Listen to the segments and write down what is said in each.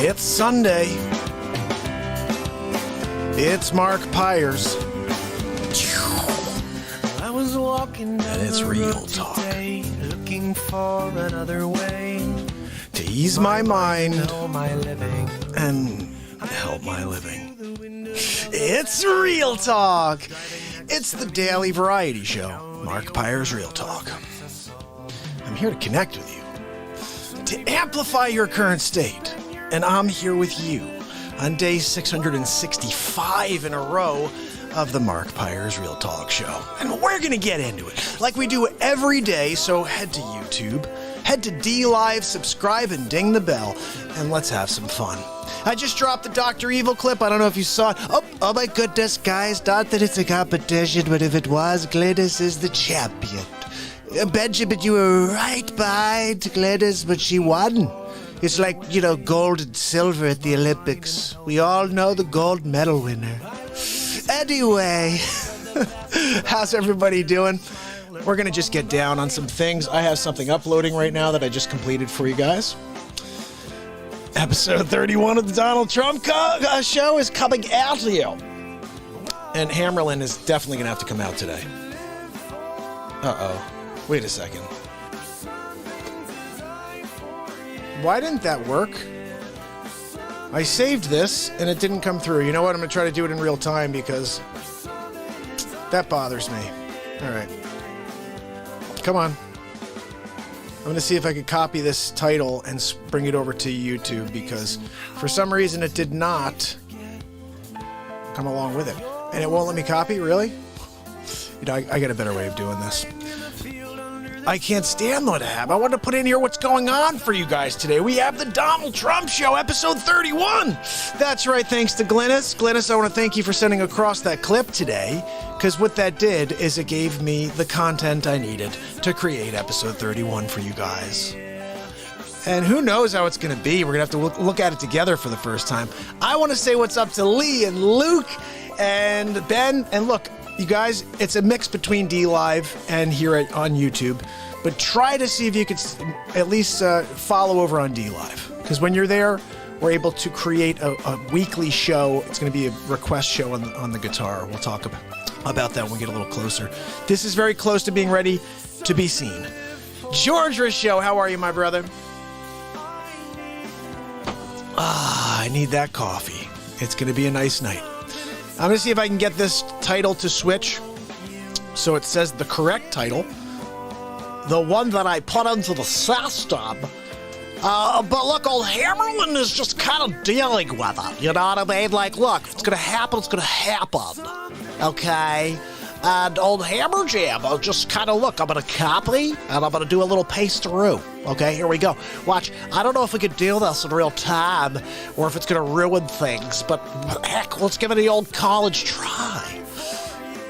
It's Sunday. It's MARKPIRES. I was walking down And it's real talk. today, looking for another way To ease my mind my living. and help my living. It's real talk. It's the daily variety show, MARKPIRES Real Talk. I'm here to connect with you, to amplify your current state, and I'm here with you on day 665 in a row of the MARKPIRES Real Talk show. And we're going to get into it like we do every day, so head to YouTube, head to DLive, subscribe, and ding the bell, and let's have some fun. I just dropped the Dr. Evil clip. I don't know if you saw it. Oh my goodness, guys. Not that it's a competition, but if it was, Gladys is the champion. Benjamin, you were right behind Gladys, but she won. It's like, gold and silver at the Olympics. We all know the gold medal winner. Anyway, how's everybody doing? We're going to just get down on some things. I have something uploading right now that I just completed for you guys. Episode 31 of the Donald Trump show is coming out to you. And Hammerlin is definitely going to have to come out today. Uh-oh. Wait a second. Why didn't that work? I saved this and it didn't come through. You know what? I'm going to try to do it in real time because that bothers me. All right. Come on. I'm going to see if I can copy this title and bring it over to YouTube because for some reason it did not come along with it. And it won't let me copy? Really? I got a better way of doing this. I can't stand that app. I want to put in here what's going on for you guys today. We have the Donald Trump Show, episode 31. That's right, thanks to Glennis. Glennis, I want to thank you for sending across that clip today, because what that did is it gave me the content I needed to create episode 31 for you guys. And who knows how it's going to be. We're going to have to look at it together for the first time. I want to say what's up to Lee and Luke and Ben. And look, you guys, it's a mix between DLive and here on YouTube. But try to see if you could at least follow over on DLive. Because when you're there, we're able to create a weekly show. It's going to be a request show on the guitar. We'll talk about that when we get a little closer. This is very close to being ready to be seen. George Rishow, how are you, my brother? I need that coffee. It's going to be a nice night. I'm going to see if I can get this title to switch so it says the correct title. The one that I put into the system. But look, old Hammerlin is just kind of dealing with it. You know what I mean? Like, look, if it's going to happen, it's going to happen. Okay? And old Hammer Jam, I'll just kind of look. I'm going to copy, and I'm going to do a little paste-through. Okay, here we go. Watch. I don't know if we could do this in real time or if it's going to ruin things, but heck, let's give it the old college try.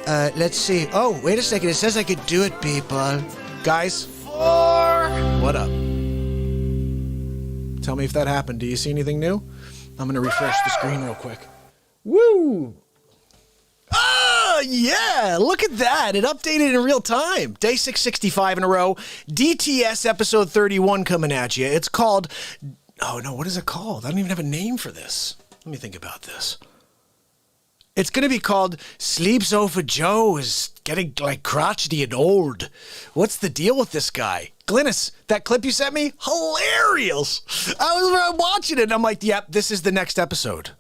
Let's see. Oh, wait a second. It says I could do it, people. Guys, what up? Tell me if that happened. Do you see anything new? I'm going to refresh the screen real quick. Woo! Oh, yeah, look at that. It updated in real time. Day 665 in a row. DTS episode 31 coming at you. It's called, oh no, what is it called? I don't even have a name for this. Let me think about this. It's going to be called Sleeps Over Joe is getting like crotchety and old. What's the deal with this guy? Glynis, that clip you sent me? Hilarious. I was watching it and I'm like, yep, this is the next episode.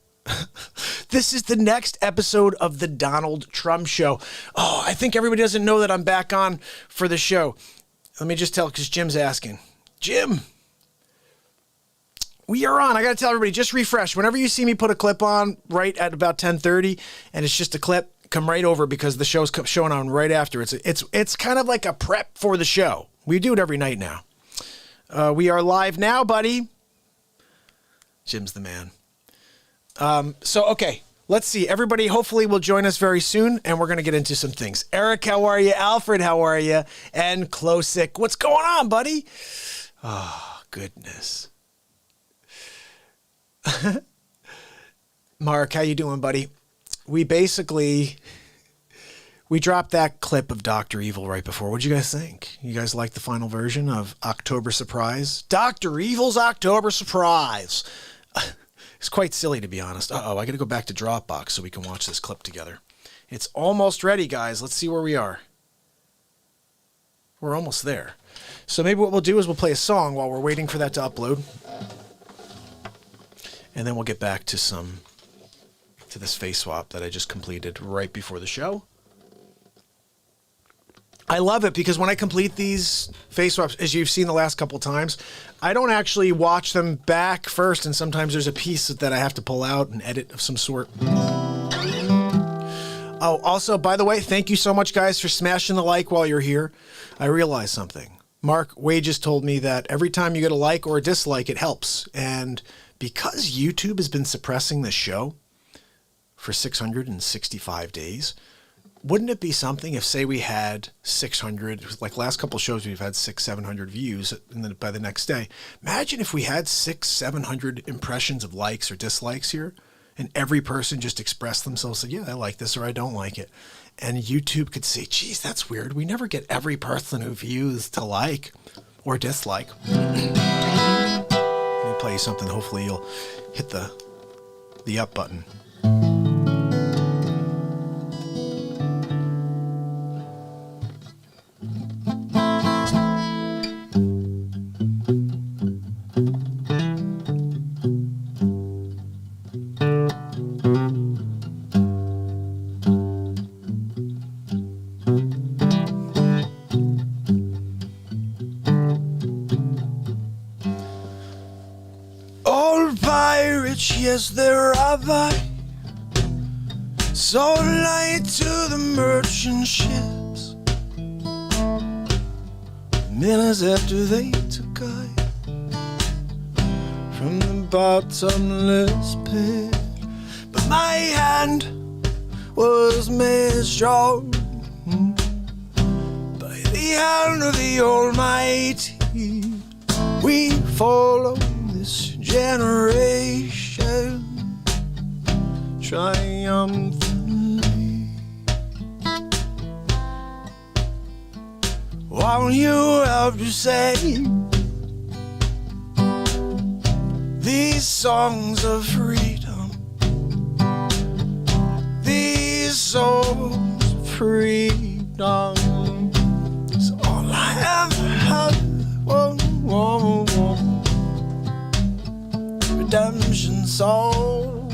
This is the next episode of the Donald Trump Show. Oh, I think everybody doesn't know that I'm back on for the show. Let me just tell, because Jim's asking. Jim, we are on. I got to tell everybody, just refresh. Whenever you see me put a clip on right at about 10:30 and it's just a clip, come right over because the show's showing on right after. It's kind of like a prep for the show. We do it every night now. We are live now, buddy. Jim's the man. Okay, let's see. Everybody hopefully will join us very soon, and we're going to get into some things. Eric, how are you? Alfred, how are you? And Klosik, what's going on, buddy? Oh, goodness. Mark, how you doing, buddy? We dropped that clip of Dr. Evil right before. What'd you guys think? You guys like the final version of October Surprise? Dr. Evil's October Surprise. It's quite silly, to be honest. Uh-oh, I got to go back to Dropbox so we can watch this clip together. It's almost ready, guys. Let's see where we are. We're almost there. So maybe what we'll do is we'll play a song while we're waiting for that to upload. And then we'll get back to this face swap that I just completed right before the show. I love it because when I complete these face swaps, as you've seen the last couple times, I don't actually watch them back first, and sometimes there's a piece that I have to pull out and edit of some sort. Oh, also, by the way, thank you so much, guys, for smashing the like while you're here. I realized something. Mark Wages told me that every time you get a like or a dislike, it helps. And because YouTube has been suppressing the show for 665 days, wouldn't it be something if, say, we had 600, like last couple shows, we've had 600-700 views, and then by the next day, imagine if we had 600-700 impressions of likes or dislikes here, and every person just expressed themselves, said, yeah, I like this or I don't like it. And YouTube could say, geez, that's weird. We never get every person who views to like or dislike. Let me play you something. Hopefully you'll hit the up button. Yes, they're rabbi, so light to the merchant ships. Minutes after they took I from the bottomless pit, but my hand was made strong by the hand of the Almighty. We follow this generation triumphantly. Won't you help to say these songs of freedom, these songs of freedom is all I ever had. Whoa, whoa, whoa. Redemption song.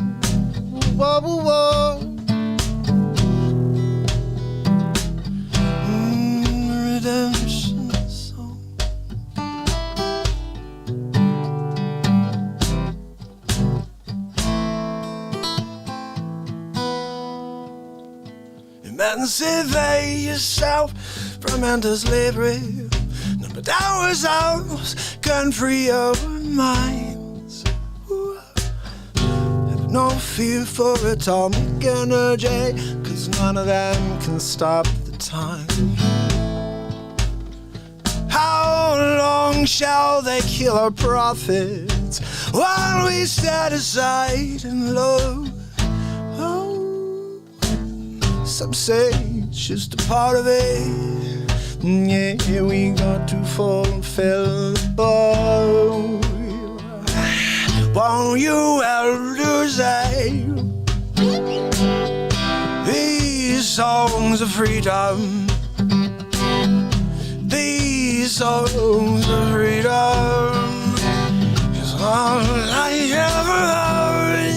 Whoa, whoa, whoa. Redemption song. Emancipate yourself from endless slavery. None but ourselves can free our minds. No fear for atomic energy, 'cause none of them can stop the time. How long shall they kill our prophets while we stand aside and love? Oh, some say it's just a part of it. Yeah, we got to fulfill the bow. Won't you help to say these songs of freedom, these songs of freedom is all I ever heard.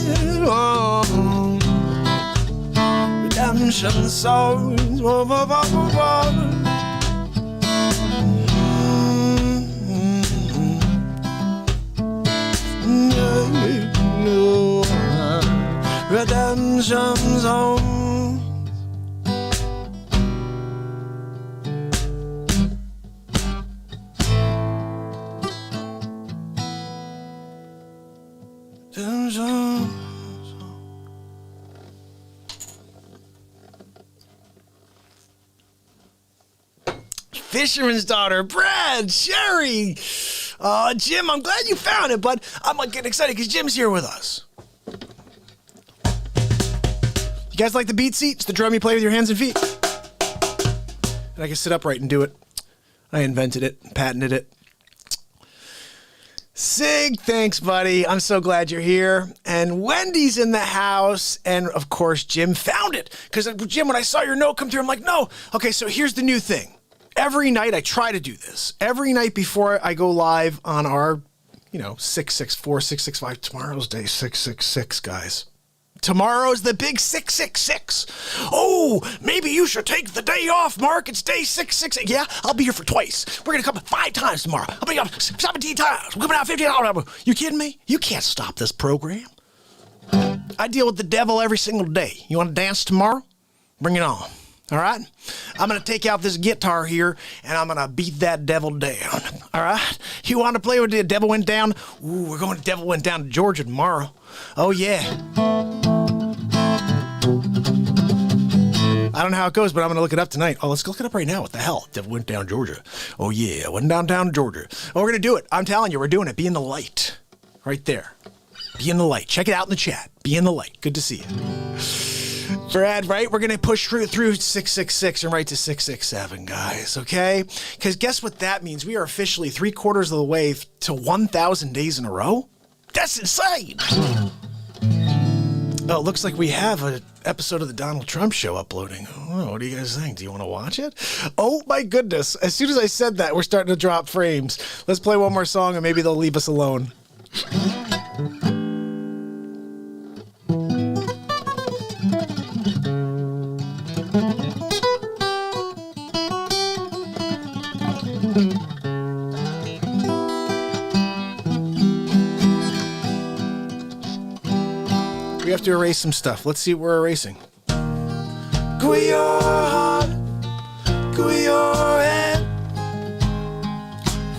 Redemption songs. Whoa, whoa, whoa, whoa. Redemption zone. Redemption. Fisherman's daughter, Brad, Sherry. Jim, I'm glad you found it, but I'm getting excited because Jim's here with us. You guys like the BeatSeat? It's the drum you play with your hands and feet. And I can sit upright and do it. I invented it, patented it. Sig, thanks, buddy. I'm so glad you're here. and Wendy's in the house, and of course Jim found it. Because Jim, when I saw your note come through, I'm like, no. Okay, so here's the new thing. Every night I try to do this. Every night before I go live on our, 664, 665. Tomorrow's day 666, guys. Tomorrow's the big 666. Oh, maybe you should take the day off, Mark. It's day 666. Yeah, I'll be here for twice. We're going to come 5 times tomorrow. I'll be up 17 times. We're coming out 15 hours. You kidding me? You can't stop this program. I deal with the devil every single day. You want to dance tomorrow? Bring it on. All right? I'm going to take out this guitar here, and I'm going to beat that devil down. All right? You want to play with the devil went down? Ooh, we're going to devil went down to Georgia tomorrow. Oh, yeah. I don't know how it goes, but I'm going to look it up tonight. Oh, let's look it up right now. What the hell? Devil went down Georgia. Oh, yeah. Went downtown Georgia. Oh, we're going to do it. I'm telling you, we're doing it. Be in the light. Right there. Be in the light. Check it out in the chat. Be in the light. Good to see you. Brad, right? We're going to push through 666 and right to 667, guys, okay? Because guess what that means? We are officially 3/4 of the way to 1,000 days in a row? That's insane! Oh, it looks like we have an episode of the Donald Trump show uploading. Oh, what do you guys think? Do you want to watch it? Oh, my goodness. As soon as I said that, we're starting to drop frames. Let's play one more song and maybe they'll leave us alone. We have to erase some stuff. Let's see what we're erasing. Go with your heart, go with your head,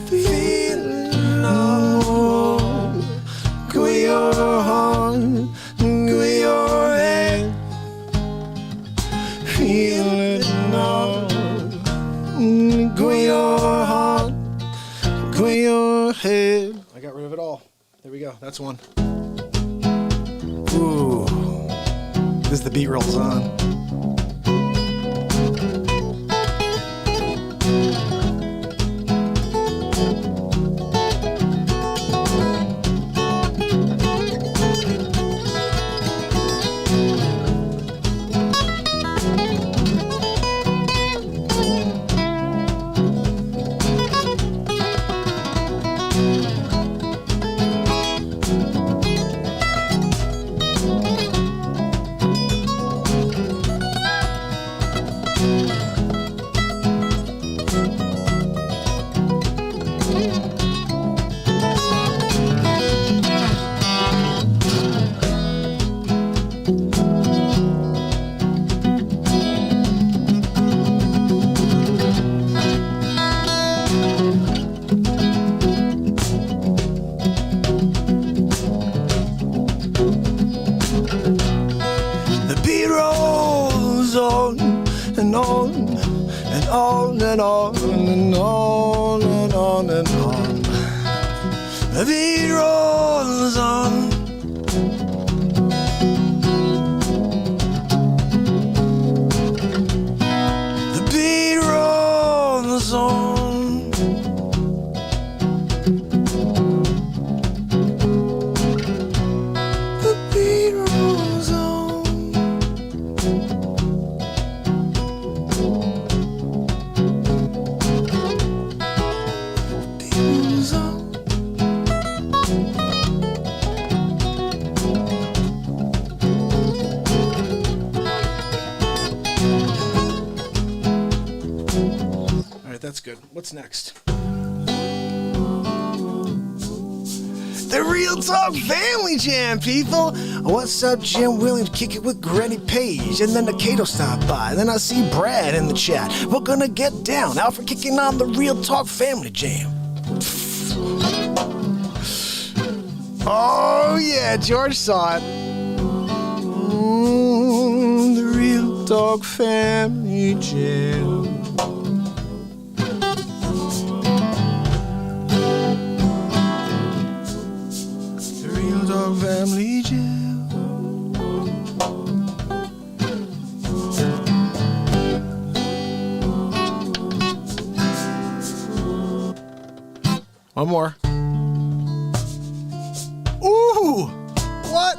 feeling all. Go with your heart, go with your head, feeling all. Go with your heart, go with your head. I got rid of it all. There we go. That's one. Ooh, this the beat rolls on. On and on and on and on and on. The beat rolls on. The beat rolls on. The beat rolls on. That's good. What's next? The Real Talk Family Jam, people. What's up, Jim Williams? Kick it with Granny Page. And then the Cato stopped by. And then I see Brad in the chat. We're gonna get down. Out for kicking on the Real Talk Family Jam. Oh, yeah. George saw it. The Real Talk Family Jam. Family Jam. One more. Ooh! What?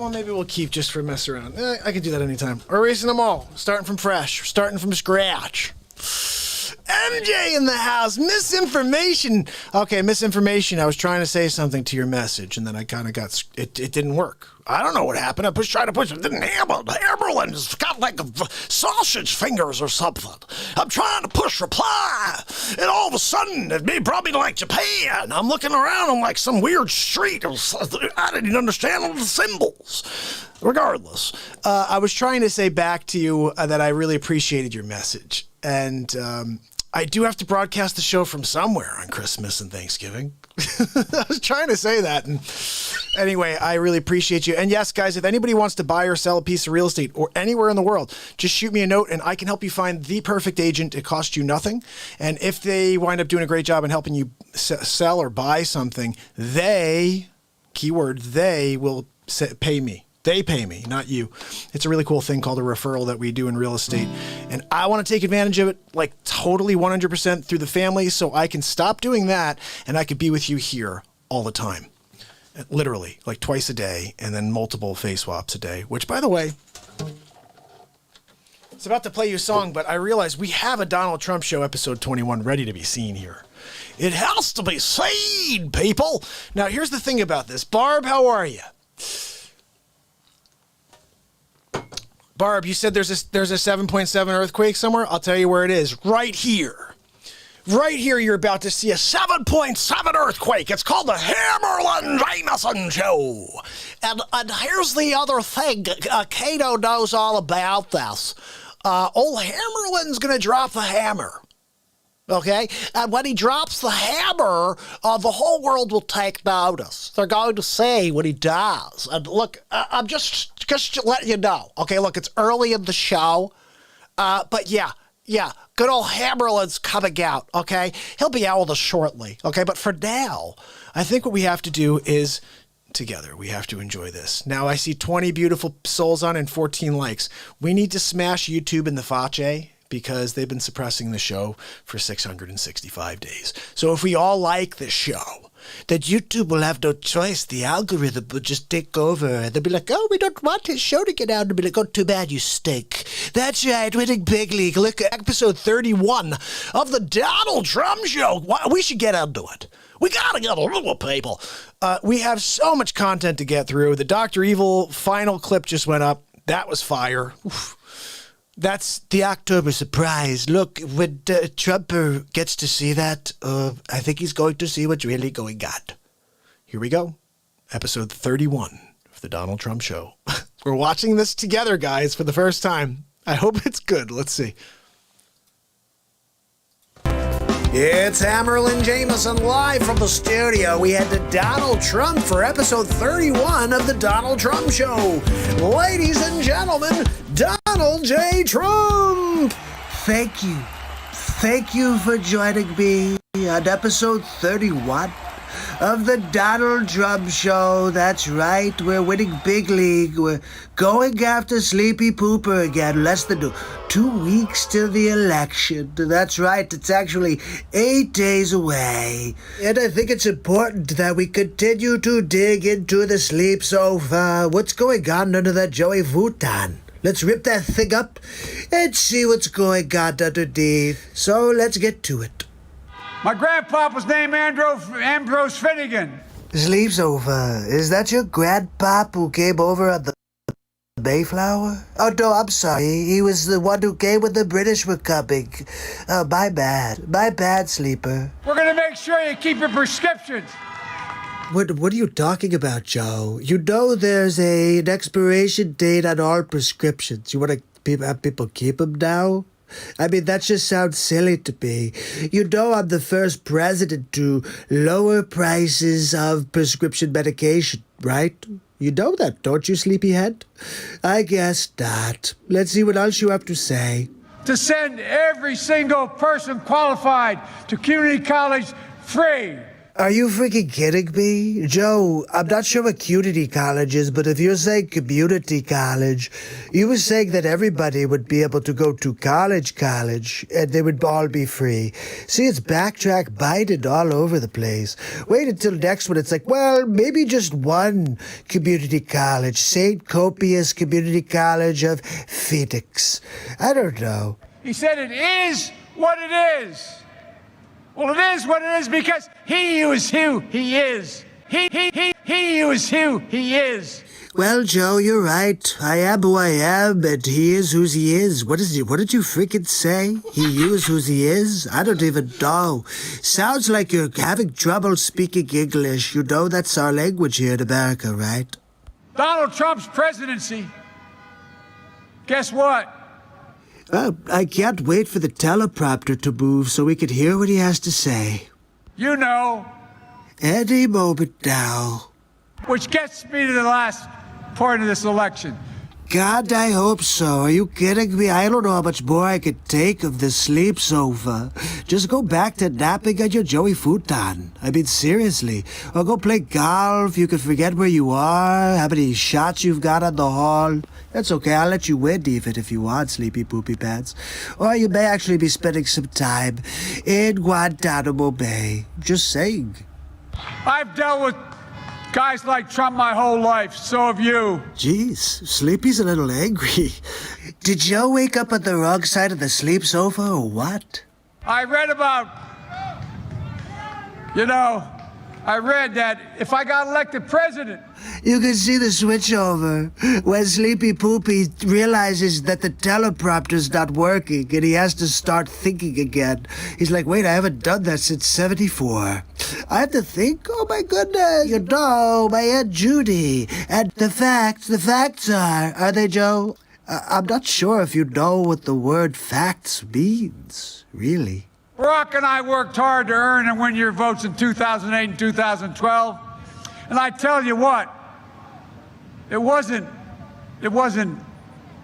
one maybe we'll keep just for mess around. I could do that anytime. Erasing them all. Starting from fresh. Starting from scratch. MJ in the house. Misinformation. Okay, misinformation. I was trying to say something to your message, and then I kind of got... It didn't work. I don't know what happened. I tried to push it. It didn't hammer. Hammerland's got like sausage fingers or something. I'm trying to push reply, and all of a sudden, it brought me to like Japan. I'm looking around on like some weird street. I didn't even understand all the symbols. Regardless, I was trying to say back to you that I really appreciated your message. And I do have to broadcast the show from somewhere on Christmas and Thanksgiving. I was trying to say that. And anyway, I really appreciate you. And yes, guys, if anybody wants to buy or sell a piece of real estate or anywhere in the world, just shoot me a note and I can help you find the perfect agent. It costs you nothing. And if they wind up doing a great job in helping you sell or buy something, they, keyword, they will pay me. They pay me, not you. It's a really cool thing called a referral that we do in real estate. And I want to take advantage of it like totally 100% through the family so I can stop doing that and I could be with you here all the time. Literally, like twice a day and then multiple face swaps a day, which by the way, it's about to play you a song, but I realize we have a Donald Trump Show episode 21 ready to be seen here. It has to be seen, people. Now, here's the thing about this. Barb, how are you? Barb, you said there's a 7.7 earthquake somewhere? I'll tell you where it is. Right here. Right here, you're about to see a 7.7 earthquake. It's called the Hammerland-Jameson Show. And here's the other thing. Cato knows all about this. Old Hammerland's going to drop the hammer. Okay? And when he drops the hammer, the whole world will take notice. They're going to see what he does. And look, I'm just to let you know. Okay, look, it's early in the show. But yeah, good old Hammerland's coming out, okay? He'll be out with us shortly, okay? But for now, I think what we have to do is, together, we have to enjoy this. Now, I see 20 beautiful souls on and 14 likes. We need to smash YouTube in the face, because they've been suppressing the show for 665 days. So if we all like the show, that YouTube will have no choice. The algorithm will just take over. They'll be like, oh, we don't want his show to get out. They'll be like, oh, too bad, you stink. That's right, winning big league. Look at episode 31 of the Donald Trump Show. We should get into it. We gotta get into it, people. We have so much content to get through. The Dr. Evil final clip just went up. That was fire. Oof. That's the October surprise. Look, when Trumper gets to see that, I think he's going to see what's really going on. Here we go. Episode 31 of the Donald Trump Show. We're watching this together, guys, for the first time. I hope it's good. Let's see. It's Hammerland Jameson live from the studio. We had the Donald Trump for episode 31 of the Donald Trump Show. Ladies and gentlemen, Donald J. Trump! Thank you. Thank you for joining me on episode 31 of the Donald Trump Show. That's right, we're winning big league. We're going after Sleepy Pooper again. Less than 2 weeks till the election. That's right, it's actually 8 days away. And I think it's important that we continue to dig into the sleep sofa. What's going on under that Joey futon? Let's rip that thing up and see what's going on underneath. So let's get to it. My grandpa was named Ambrose Finnegan. Sleeps over. Is that your grandpop who came over on the Mayflower? Oh, no, I'm sorry. He was the one who came when the British were coming. My bad. My bad, Sleeper. We're going to make sure you keep your prescriptions. What are you talking about, Joe? You know there's an expiration date on all prescriptions. You want to have people keep them now? I mean, that just sounds silly to me. You know I'm the first president to lower prices of prescription medication, right? You know that, don't you, sleepyhead? I guess not. Let's see what else you have to say. To send every single person qualified to community college free. Are you freaking kidding me? Joe, I'm not sure what community college is, but if you're saying community college, you were saying that everybody would be able to go to college, and they would all be free. See, it's backtrack Biden all over the place. Wait until next one. It's like, well, maybe just one community college, St. Copius Community College of Phoenix. I don't know. He said it is what it is. Well, it is what it is because he is who he is. He is who he is. Well, Joe, you're right. I am who I am, and he is who he is. What did you freaking say? He is who he is? I don't even know. Sounds like you're having trouble speaking English. You know that's our language here in America, right? Donald Trump's presidency. Guess what? I can't wait for the teleprompter to move so we can hear what he has to say. You know. Any moment now. Which gets me to the last part of this election. God, I hope so. Are you kidding me? I don't know how much more I could take of this sleep sofa. Just go back to napping on your Joey futon. I mean, seriously. Or go play golf. You can forget where you are, how many shots you've got on the hall. That's okay. I'll let you win even if you want, sleepy poopy pants. Or you may actually be spending some time in Guantanamo Bay. Just saying. I've dealt with guys like Trump my whole life. So have you. Jeez, Sleepy's a little angry. Did Joe wake up on the wrong side of the sleep sofa or what? I read that if I got elected president. You can see the switch over when Sleepy Poopy realizes that the teleprompter's not working and he has to start thinking again. He's like, wait, I haven't done that since 74. I have to think? Oh my goodness. You know, my Aunt Judy. And the facts are they, Joe? I'm not sure if you know what the word facts means, really. Barack and I worked hard to earn and win your votes in 2008 and 2012. And I tell you what, it wasn't,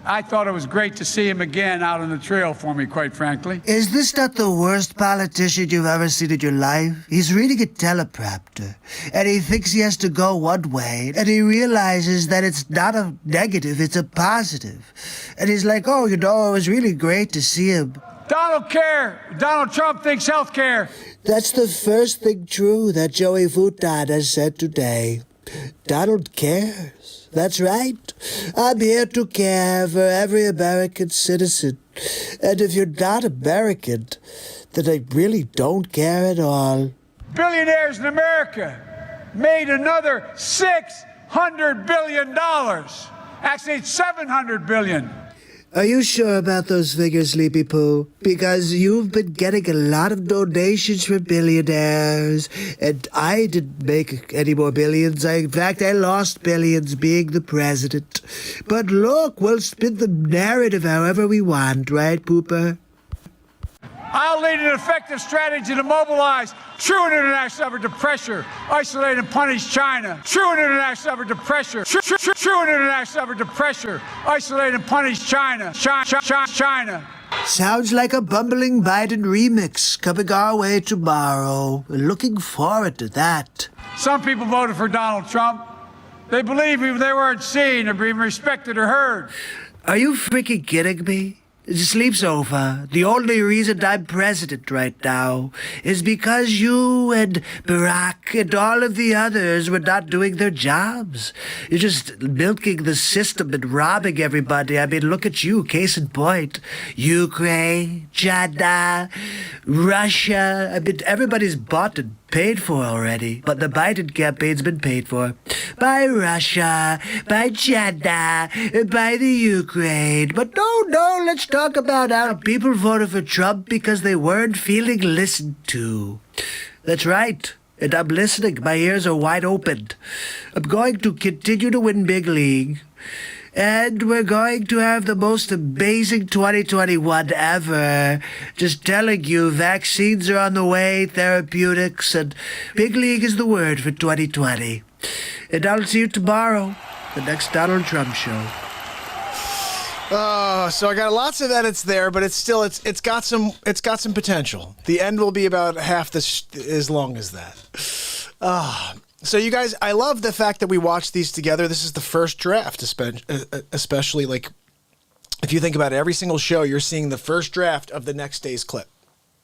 I thought it was great to see him again out on the trail for me, quite frankly. Is this not the worst politician you've ever seen in your life? He's reading a teleprompter, and he thinks he has to go one way, and he realizes that it's not a negative, it's a positive. And he's like, oh, it was really great to see him. Donald Trump thinks health care. That's the first thing true that Joey Futon has said today. Donald cares. That's right. I'm here to care for every American citizen. And if you're not American, then I really don't care at all. Billionaires in America made another $600 billion. Actually, it's $700 billion. Are you sure about those figures, Sleepy Poo? Because you've been getting a lot of donations from billionaires, and I didn't make any more billions. In fact, I lost billions being the president. But look, we'll spin the narrative however we want, right, Pooper? I'll lead an effective strategy to mobilize true international effort to pressure, isolate and punish China. True international effort to pressure. True international effort to pressure, isolate and punish China. China. Sounds like a bumbling Biden remix coming our way tomorrow. Looking forward to that. Some people voted for Donald Trump. They believe they weren't seen or being respected or heard. Are you freaking kidding me? Sleep's over. The only reason I'm president right now is because you and Barack and all of the others were not doing their jobs. You're just milking the system and robbing everybody. I mean, look at you, case in point. Ukraine, China, Russia. I mean, everybody's bought and paid for already, but the Biden campaign's been paid for by Russia, by China, by the Ukraine. But no, let's talk about how people voted for Trump because they weren't feeling listened to. That's right, and I'm listening. My ears are wide open. I'm going to continue to win Big League. And we're going to have the most amazing 2021 ever. Just telling you, vaccines are on the way, therapeutics, and Big League is the word for 2020. And I'll see you tomorrow, the next Donald Trump show. So I got lots of edits there, but it's got some potential. The end will be about half as long as that. So you guys, I love the fact that we watched these together. This is the first draft, especially like if you think about it, every single show you're seeing the first draft of the next day's clip.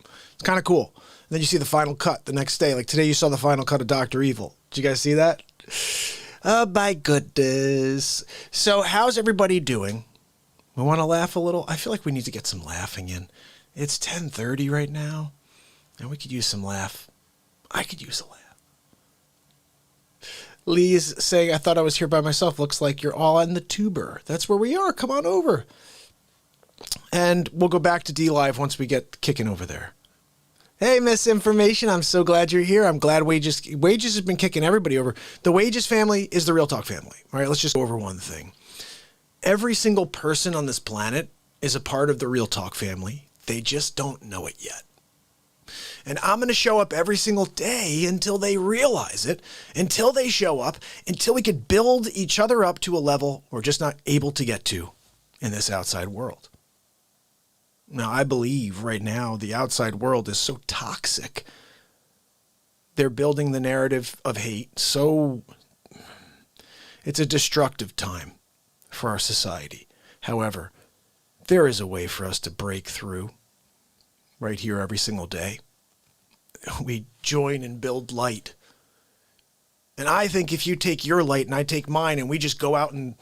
It's kind of cool. And then you see the final cut the next day. Like today you saw the final cut of Dr. Evil. Did you guys see that? Oh my goodness. So how's everybody doing? We want to laugh a little? I feel like we need to get some laughing in. It's 10:30 right now, and we could use some laugh. I could use a laugh. Lee's saying, I thought I was here by myself. Looks like you're all on the tuber. That's where we are. Come on over. And we'll go back to DLive once we get kicking over there. Hey, Misinformation. I'm so glad you're here. I'm glad Wages has been kicking everybody over. The Wages family is the Real Talk family. All right, let's just go over one thing. Every single person on this planet is a part of the Real Talk family. They just don't know it yet. And I'm going to show up every single day until they realize it, until they show up, until we could build each other up to a level we're just not able to get to in this outside world. Now, I believe right now the outside world is so toxic. They're building the narrative of hate. So it's a destructive time for our society. However, there is a way for us to break through right here every single day. We join and build light. And I think if you take your light and I take mine and we just go out and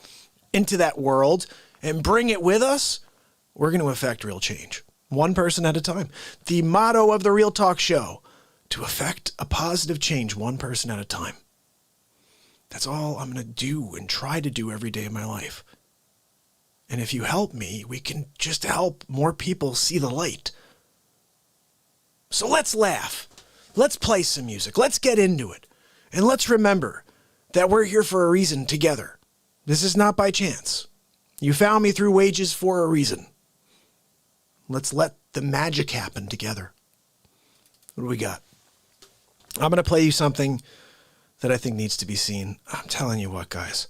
into that world and bring it with us, we're going to affect real change. One person at a time. The motto of the Real Talk Show, to affect a positive change one person at a time. That's all I'm going to do and try to do every day of my life. And if you help me, we can just help more people see the light. So let's laugh. Let's play some music. Let's get into it. And let's remember that we're here for a reason together. This is not by chance. You found me through Wages for a reason. Let's let the magic happen together. What do we got? I'm going to play you something that I think needs to be seen. I'm telling you what, guys.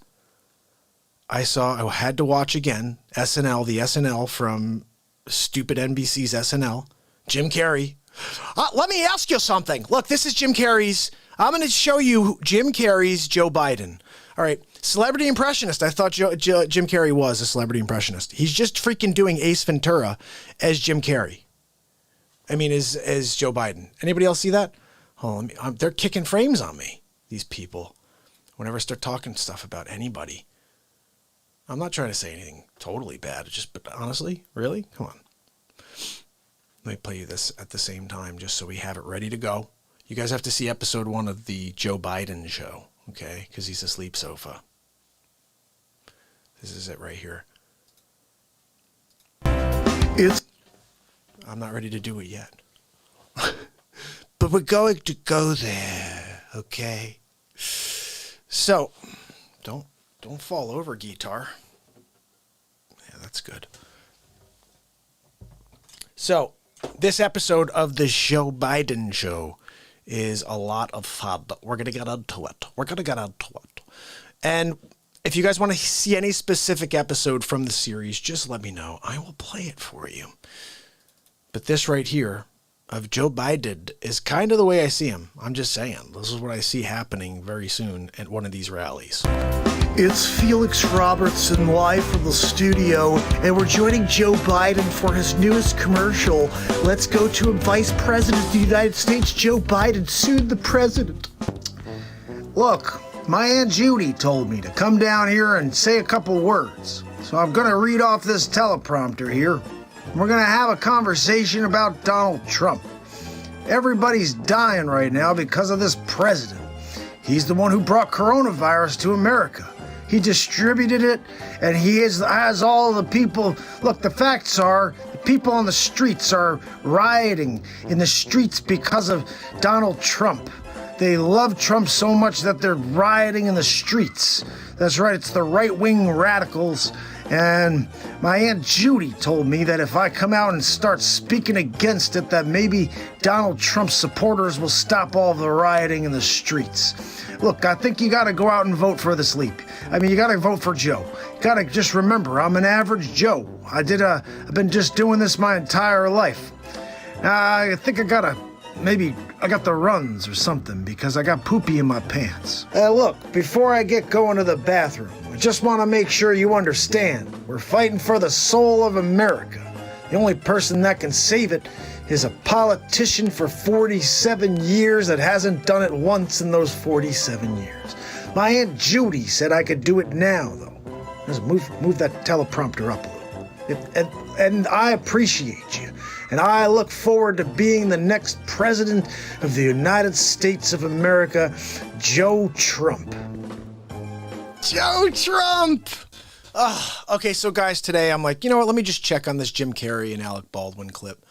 I had to watch again SNL, the SNL from stupid NBC's SNL. Jim Carrey. Let me ask you something. Look, this is Jim Carrey's. I'm going to show you Jim Carrey's Joe Biden. All right. Celebrity impressionist. I thought Jim Carrey was a celebrity impressionist. He's just freaking doing Ace Ventura as Jim Carrey. I mean, as Joe Biden. Anybody else see that? Oh, they're kicking frames on me, these people. Whenever I start talking stuff about anybody. I'm not trying to say anything totally bad. But honestly, really? Come on. Let me play you this at the same time just so we have it ready to go. You guys have to see episode 1 of the Joe Biden show, okay? Because he's a sleep sofa. This is it right here. I'm not ready to do it yet. But we're going to go there, okay? So, don't fall over, guitar. Yeah, that's good. So, this episode of the Joe Biden show is a lot of fun. We're going to get into it. And if you guys want to see any specific episode from the series, just let me know. I will play it for you. But this right here of Joe Biden is kind of the way I see him. I'm just saying. This is what I see happening very soon at one of these rallies. It's Felix Robertson live from the studio, and we're joining Joe Biden for his newest commercial. Let's go to Vice President of the United States, Joe Biden, soon the president. Look, my Aunt Judy told me to come down here and say a couple words. So I'm going to read off this teleprompter here. We're going to have a conversation about Donald Trump. Everybody's dying right now because of this president. He's the one who brought coronavirus to America. He distributed it, and he has all the people. Look, the facts are the people on the streets are rioting in the streets because of Donald Trump. They love Trump so much that they're rioting in the streets. That's right, it's the right-wing radicals, And my Aunt Judy told me that if I come out and start speaking against it, that maybe Donald Trump's supporters will stop all the rioting in the streets. Look, I think you gotta go out and vote for this leap. I mean, you gotta vote for Joe. You gotta just remember, I'm an average Joe. I've been just doing this my entire life. I think I got the runs or something because I got poopy in my pants. Look, before I get going to the bathroom, I just want to make sure you understand. We're fighting for the soul of America. The only person that can save it is a politician for 47 years that hasn't done it once in those 47 years. My Aunt Judy said I could do it now, though. Just move that teleprompter up a little. And I appreciate you. And I look forward to being the next president of the United States of America, Joe Trump. Joe Trump! Okay, so guys, today I'm like, you know what, let me just check on this Jim Carrey and Alec Baldwin clip.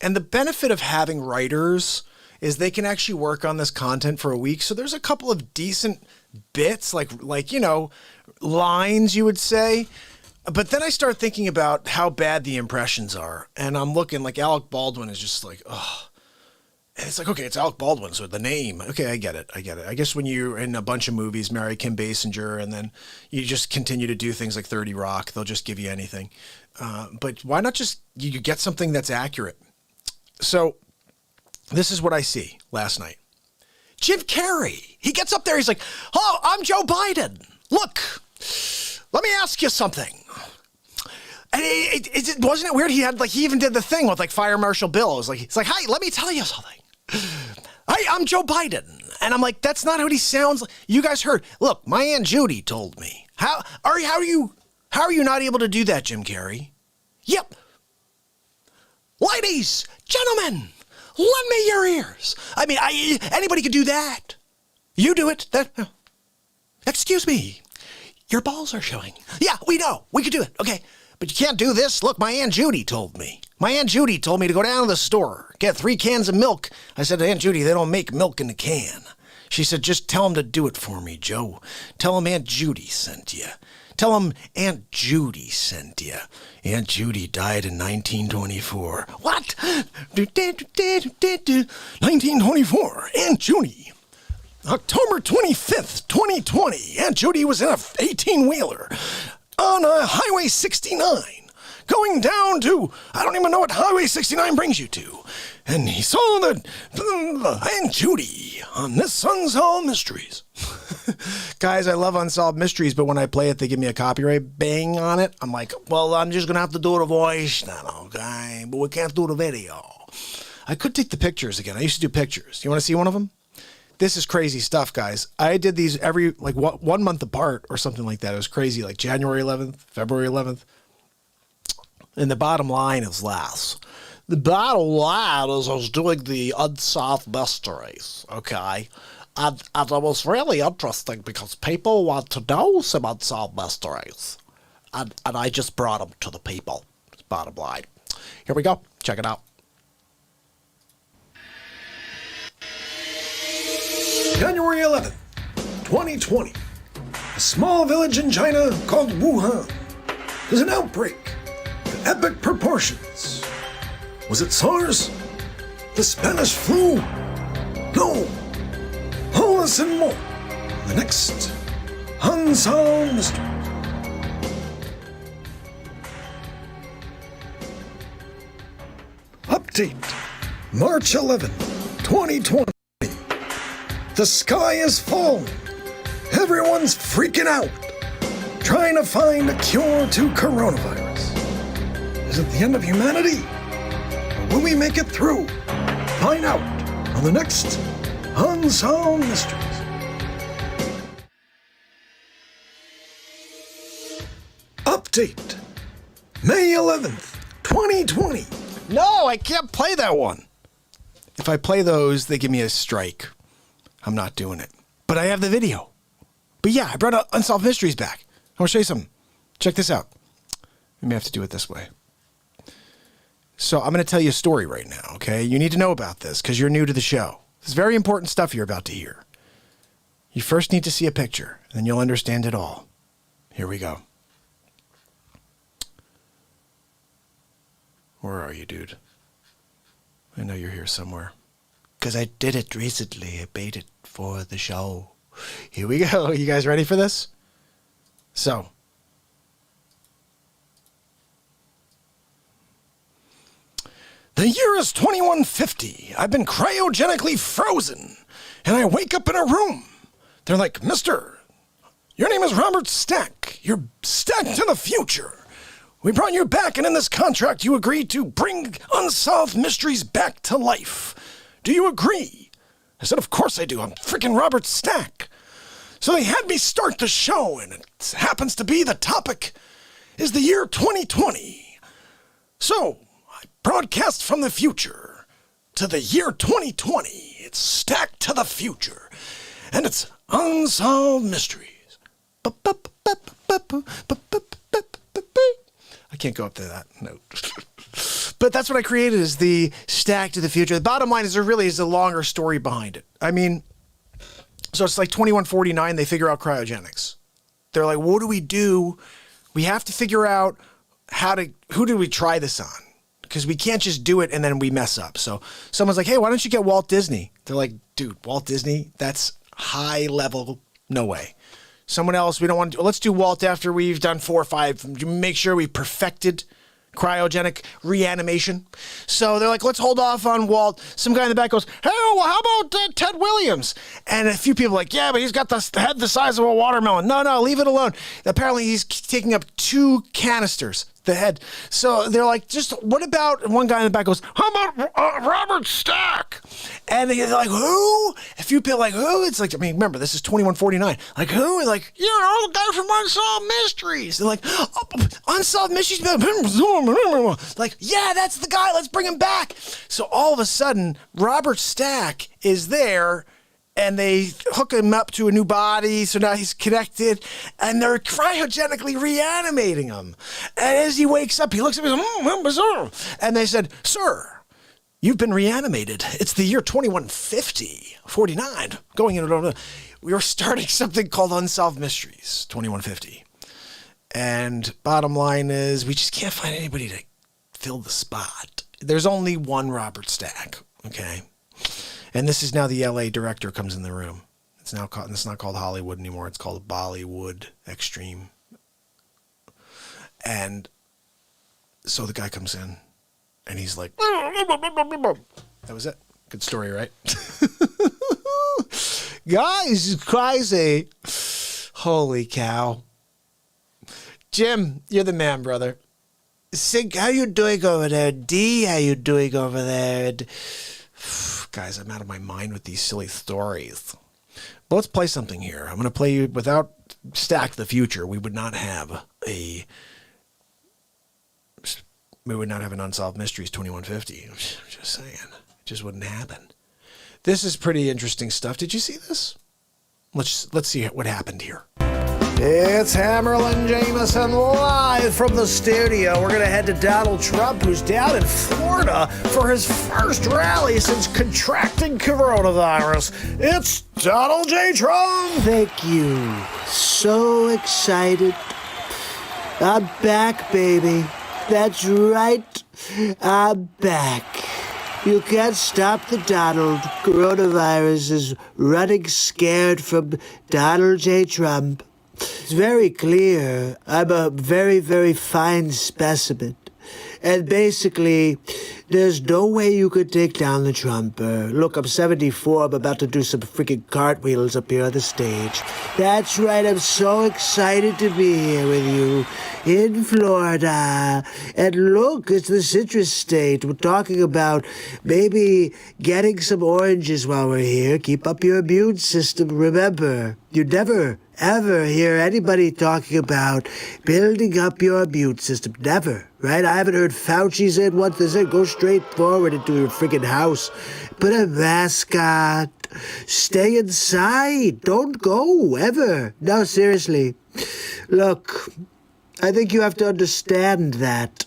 And the benefit of having writers is they can actually work on this content for a week. So there's a couple of decent bits, like you know, lines you would say. But then I start thinking about how bad the impressions are. And I'm looking like Alec Baldwin is just like, oh. And it's like, okay, it's Alec Baldwin, so the name. Okay, I get it. I guess when you're in a bunch of movies, marry Kim Basinger, and then you just continue to do things like 30 Rock, they'll just give you anything. But why not just you get something that's accurate? So this is what I see last night. Jim Carrey, he gets up there, he's like, oh, I'm Joe Biden. Look, let me ask you something. And wasn't it weird? He even did the thing with like Fire Marshal Bill. It's like, hi, let me tell you something. Hi, I'm Joe Biden. And I'm like, that's not what he sounds like. You guys heard. Look, my Aunt Judy told me. How are you not able to do that, Jim Carrey? Yep. Ladies, gentlemen, lend me your ears. I mean, anybody could do that. You do it. Excuse me. Your balls are showing. Yeah, we know. We could do it. Okay. But you can't do this. Look, my Aunt Judy told me. My Aunt Judy told me to go down to the store, get 3 cans of milk. I said to Aunt Judy, they don't make milk in a can. She said, just tell them to do it for me, Joe. Tell them Aunt Judy sent you. Tell them Aunt Judy sent you. Aunt Judy died in 1924. What? 1924. Aunt Judy. October 25th, 2020. Aunt Judy was in a 18-wheeler. On Highway 69, going down to, I don't even know what Highway 69 brings you to. And he saw the Aunt Judy on this Unsolved Mysteries. Guys, I love Unsolved Mysteries, but when I play it, they give me a copyright bang on it. I'm like, well, I'm just going to have to do the voice now, okay? But we can't do the video. I could take the pictures again. I used to do pictures. You want to see one of them? This is crazy stuff, guys. I did these every, 1 month apart or something like that. It was crazy, like January 11th, February 11th. And the bottom line is this. The bottom line is I was doing the Unsolved Mysteries, okay? And it was really interesting because people want to know some Unsolved Mysteries. And I just brought them to the people. Bottom line. Here we go. Check it out. January 11th, 2020. A small village in China called Wuhan. There's an outbreak of epic proportions. Was it SARS? The Spanish flu? No. All this and more. The next Unsolved Mystery. Update. March 11th, 2020. The sky is falling. Everyone's freaking out, trying to find a cure to coronavirus. Is it the end of humanity? Or will we make it through? Find out on the next Unsolved Mysteries. Update. May 11th, 2020. No, I can't play that one. If I play those, they give me a strike. I'm not doing it. But I have the video. But yeah, I brought Unsolved Mysteries back. I want to show you something. Check this out. We may have to do it this way. So I'm going to tell you a story right now, okay? You need to know about this because you're new to the show. This is very important stuff you're about to hear. You first need to see a picture, and then you'll understand it all. Here we go. Where are you, dude? I know you're here somewhere. Because I did it recently. I made it for the show. Here we go. You guys ready for this? So. The year is 2150. I've been cryogenically frozen. And I wake up in a room. They're like, Mister, your name is Robert Stack. You're stacked to the future. We brought you back, and in this contract, you agreed to bring unsolved mysteries back to life. Do you agree? I said, of course I do. I'm freaking Robert Stack. So they had me start the show, and it happens to be the topic is the year 2020. So I broadcast from the future to the year 2020. It's stacked to the future, and it's unsolved mysteries. I can't go up to that note. But that's what I created, is the stack to the future. The bottom line is there really is a longer story behind it. I mean, so it's like 2149, they figure out cryogenics. They're like, what do we do? We have to figure out who do we try this on? Because we can't just do it and then we mess up. So someone's like, hey, why don't you get Walt Disney? They're like, dude, Walt Disney? That's high level. No way. Someone else, we don't want to, let's do Walt after we've done 4 or 5. Make sure we perfected cryogenic reanimation. So they're like, let's hold off on Walt. Some guy in the back goes, hey, well, how about Ted Williams? And a few people are like, yeah, but he's got the head the size of a watermelon. No, leave it alone. Apparently he's taking up 2 canisters, the head. So they're like, just what about, one guy in the back goes, how about Robert Stack? And they're like, who? A few people are like, who? It's like, I mean, remember, this is 2149. Like, who? And like, you know, the guy from Unsolved Mysteries. They're like, oh, Unsolved Mysteries? Like, yeah, that's the guy. Let's bring him back. So all of a sudden, Robert Stack is there, and they hook him up to a new body, so now he's connected, and they're cryogenically reanimating him. And as he wakes up, he looks at me and goes, and they said, sir, you've been reanimated. It's the year 2150, going into, we were starting something called Unsolved Mysteries, 2150. And bottom line is, we just can't find anybody to fill the spot. There's only one Robert Stack, okay? And this is now the LA director comes in the room. It's not called Hollywood anymore. It's called Bollywood Extreme. And so the guy comes in, and he's like, that was it. Good story, right? Guys, it's crazy. Holy cow. Jim, you're the man, brother. Sig, how you doing over there? D, how you doing over there? Guys, I'm out of my mind with these silly stories. But let's play something here. I'm going to play you without Stack the Future. We would not have an Unsolved Mysteries 2150. I'm just saying. It just wouldn't happen. This is pretty interesting stuff. Did you see this? Let's see what happened here. It's Hammerlin Jameson live from the studio. We're going to head to Donald Trump, who's down in Florida for his first rally since contracting coronavirus. It's Donald J. Trump. Thank you. So excited. I'm back, baby. That's right. I'm back. You can't stop the Donald. Coronavirus is running scared from Donald J. Trump. It's very clear. I'm a very, very fine specimen. And basically, there's no way you could take down the Trumper. Look, I'm 74. I'm about to do some freaking cartwheels up here on the stage. That's right. I'm so excited to be here with you in Florida. And look, it's the citrus state. We're talking about maybe getting some oranges while we're here. Keep up your immune system. Remember, you never ever hear anybody talking about building up your immune system. Never, right? I haven't heard Fauci say it once. They said go straight forward into your freaking house. Put a mask on. Stay inside. Don't go, ever. No, seriously. Look, I think you have to understand that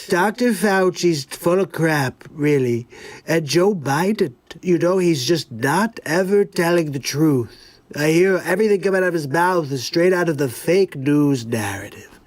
Dr. Fauci's full of crap, really. And Joe Biden, he's just not ever telling the truth. I hear everything coming out of his mouth is straight out of the fake news narrative.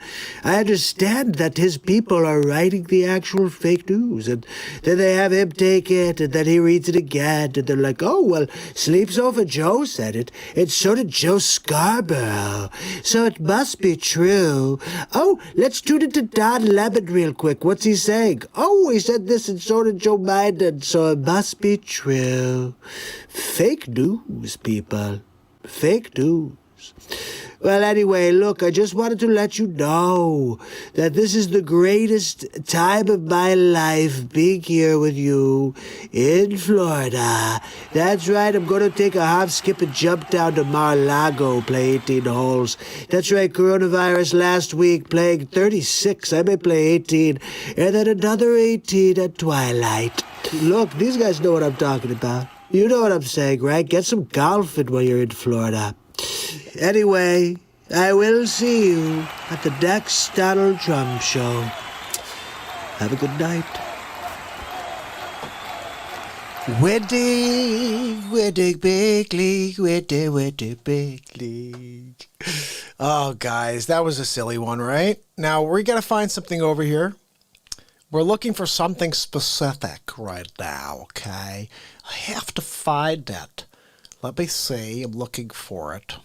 I understand that his people are writing the actual fake news, and then they have him take it, and then he reads it again, and they're like, oh, well, Sleeps Over Joe said it, and so did Joe Scarborough, so it must be true. Oh, let's tune into Don Lemon real quick. What's he saying? Oh, he said this, and so did Joe Biden, so it must be true. Fake news, people. Fake news. Well, anyway, look, I just wanted to let you know that this is the greatest time of my life being here with you in Florida. That's right, I'm going to take a hop, skip, and jump down to Mar-a-Lago, play 18 holes. That's right, coronavirus last week, playing 36. I may play 18, and then another 18 at twilight. Look, these guys know what I'm talking about. You know what I'm saying, right? Get some golfing while you're in Florida. Anyway, I will see you at the next Donald Trump show. Have a good night. Winning big league, winning big league. Oh, guys, that was a silly one, right? Now, we got to find something over here. We're looking for something specific right now, okay? I have to find it. Let me see. I'm looking for it.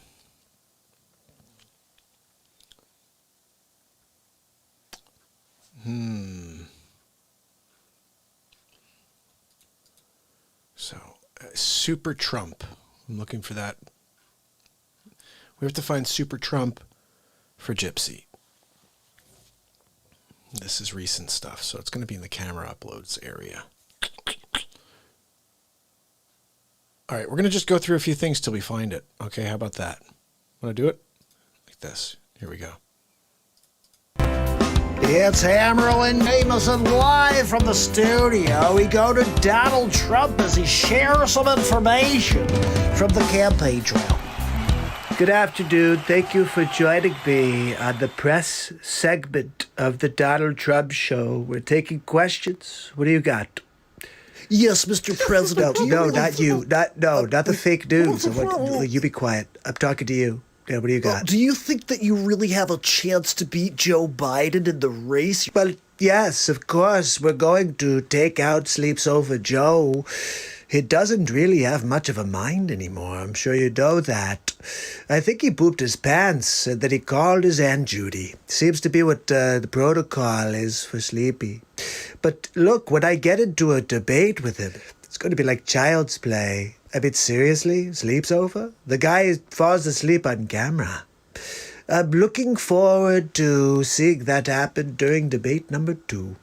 So, Super Trump. I'm looking for that. We have to find Super Trump for Gypsy. This is recent stuff, so it's going to be in the camera uploads area. All right, we're going to just go through a few things till we find it. Okay, how about that? Want to do it? Like this. Here we go. It's Hammerlin, Jameson, live from the studio. We go to Donald Trump as he shares some information from the campaign trail. Good afternoon. Thank you for joining me on the press segment of the Donald Trump show. We're taking questions. What do you got? Yes, Mr. President. No, not you. Not the fake news. You be quiet. I'm talking to you. Yeah, what do you got? Do you think that you really have a chance to beat Joe Biden in the race? Well, yes, of course. We're going to take out Sleeps Over Joe. He doesn't really have much of a mind anymore. I'm sure you know that. I think he pooped his pants and that he called his Aunt Judy. Seems to be what the protocol is for Sleepy. But look, when I get into a debate with him, it's going to be like child's play. I mean, seriously? Sleeps over? The guy falls asleep on camera. I'm looking forward to seeing that happen during debate number 2.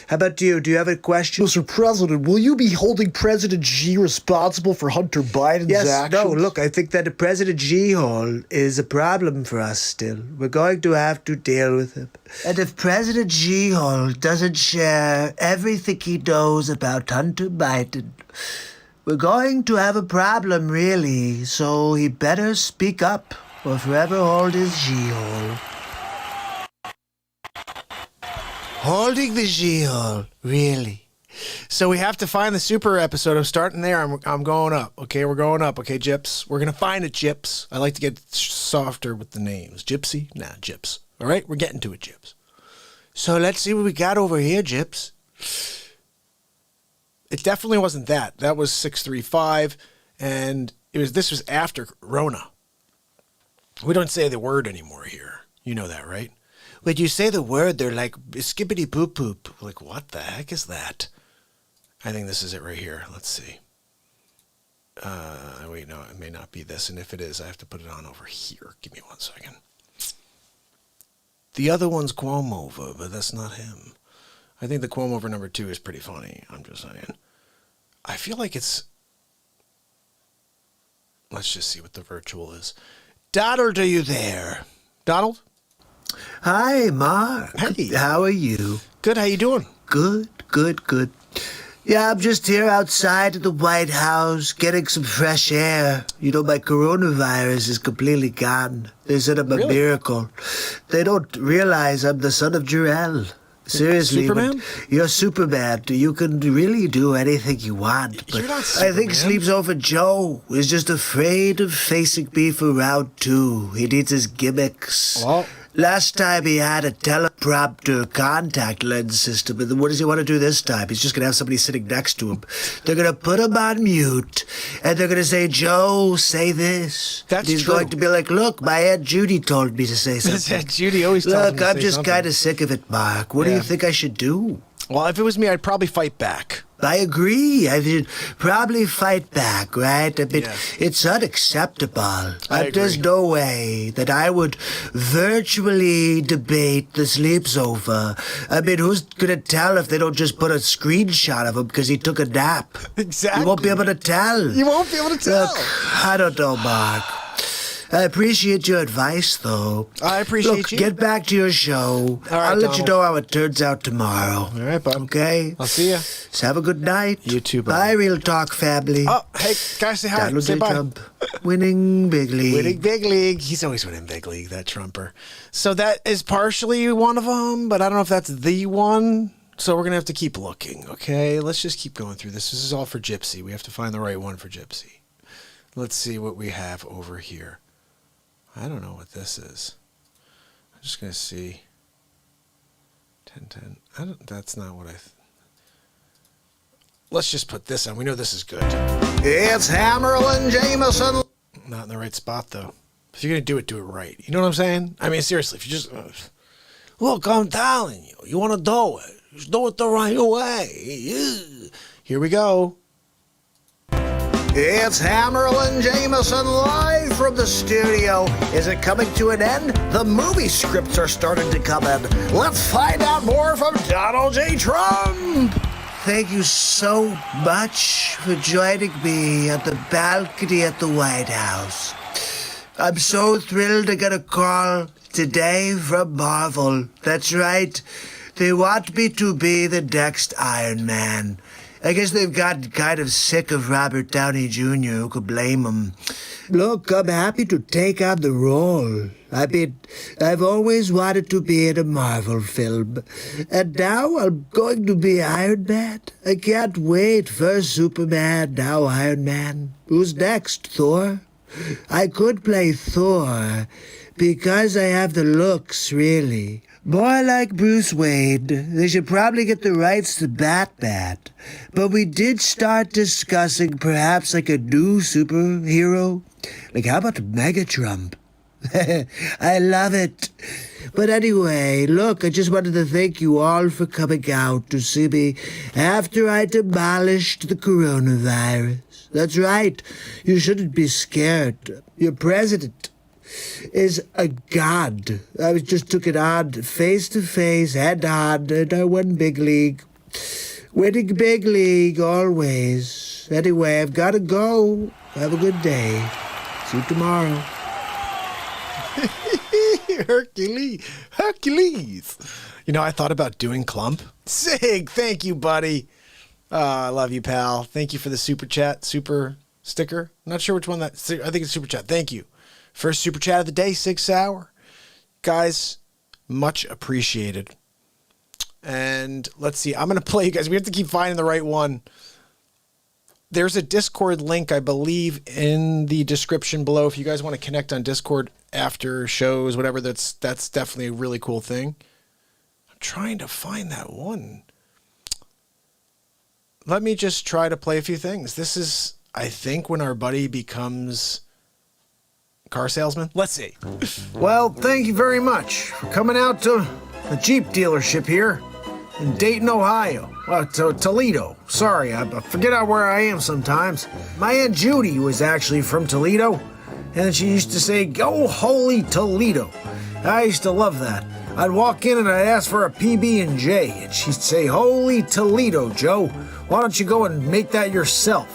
How about you? Do you have a question? Mr. President, will you be holding President Xi responsible for Hunter Biden's actions? No, look, I think that President Xi-hole is a problem for us still. We're going to have to deal with him. And if President Xi-hole doesn't share everything he knows about Hunter Biden, we're going to have a problem, really, so he better speak up or forever hold his Xi-hole. Holding the Xi-hole, really. So we have to find the super episode. I'm starting there. I'm going up. Okay, we're going up. Okay, Gyps. We're going to find it, Gyps. I like to get softer with the names. Gypsy? Nah, Gyps. All right, we're getting to it, Gyps. So let's see what we got over here, Gyps. It definitely wasn't that. That was 635, and this was after Rona. We don't say the word anymore here. You know that, right? When you say the word, they're like, skippity poop poop. Like, what the heck is that? I think this is it right here. Let's see. Wait, no, it may not be this. And if it is, I have to put it on over here. Give me 1 second. The other one's Cuomo, but that's not him. I think the Cuomo over number 2 is pretty funny. I'm just saying. I feel like it's... Let's just see what the virtual is. Donald, are you there? Donald? Hi, Mark. Hey. How are you? Good, how you doing? Good. Yeah, I'm just here outside of the White House getting some fresh air. You know, my coronavirus is completely gone. They said I'm a miracle. They don't realize I'm the son of Jor-El. Seriously, Superman? You're Superman. You can really do anything you want. But You're not I think Superman. Sleeps Over Joe is just afraid of facing me for round 2. He needs his gimmicks. Well, Last time he had a teleprompter contact lens system, and what does he want to do this time? He's just going to have somebody sitting next to him. They're going to put him on mute, and they're going to say, Joe, say this. That's He's true. going to be like, look, my Aunt Judy told me to say something. Aunt Judy always tells him Look, to I'm say just something. kind of sick of it, Mark. What do Yeah. you think I should do? Well, if it was me, I'd probably fight back. I agree. I should probably fight back, right? I mean, Yeah. it's unacceptable. I There's agree. no way that I would virtually debate the sleeps over. I mean, who's going to tell if they don't just put a screenshot of him because he took a nap? Exactly. You won't be able to tell. You won't be able to tell. Look, I don't know, Mark. I appreciate your advice, though. I appreciate Look, you. get back to your show. All right, I'll let you Donald. know how it turns out tomorrow. All right, bud. Okay? I'll see ya. So have a good night. You too, buddy. Bye, Real Talk family. Oh, hey, guys, say hi. Donald Say J. bye. Trump, winning big league. Winning big league. He's always winning big league, that Trumper. So that is partially one of them, but I don't know if that's the one. So we're going to have to keep looking, okay? Let's just keep going through this. This is all for Gypsy. We have to find the right one for Gypsy. Let's see what we have over here. I don't know what this is. I'm just going to see. 1010. That's not what I... Let's just put this on. We know this is good. It's Hammerlin Jameson. Not in the right spot, though. If you're going to do it right. You know what I'm saying? I mean, seriously, if you just... look, I'm telling you. You want to do it. Just do it the right way. Here we go. It's Hammerlin Jameson live from the studio. Is it coming to an end? The movie scripts are starting to come in. Let's find out more from Donald J. Trump. Thank you so much for joining me at the balcony at the White House. I'm so thrilled to get a call today from Marvel. That's right. They want me to be the next Iron Man. I guess they've gotten kind of sick of Robert Downey Jr. Who could blame him? Look, I'm happy to take on the role. I mean, I've always wanted to be in a Marvel film. And now I'm going to be Iron Man. I can't wait. First Superman, now Iron Man. Who's next, Thor? I could play Thor because I have the looks, really. More like Bruce Wayne. They should probably get the rights to Batman. But we did start discussing perhaps like a new superhero. Like, how about Megatron? I love it. But anyway, look, I just wanted to thank you all for coming out to see me after I demolished the coronavirus. That's right. You shouldn't be scared. Your president is a god. I just took it on face to face, head on, and I won big league. Winning big league always. Anyway, I've got to go. Have a good day. See you tomorrow. Hercules. You know, I thought about doing Clump. Sig, thank you, buddy. I love you, pal. Thank you for the super chat, super sticker. I'm not sure which one that. I think it's super chat. Thank you. First super chat of the day, 6 hour. Guys, much appreciated. And let's see. I'm going to play you guys. We have to keep finding the right one. There's a Discord link, I believe, in the description below. If you guys want to connect on Discord after shows, whatever, that's definitely a really cool thing. I'm trying to find that one. Let me just try to play a few things. This is, I think, when our buddy becomes car salesman. Let's see. Well, thank you very much for coming out to the Jeep dealership here in Dayton, Ohio. Well, to Toledo. Sorry, I forget where I am sometimes. My Aunt Judy was actually from Toledo, and she used to say, "Go holy Toledo." I used to love that. I'd walk in and I'd ask for a PB&J, and she'd say, "Holy Toledo, Joe. Why don't you go and make that yourself?"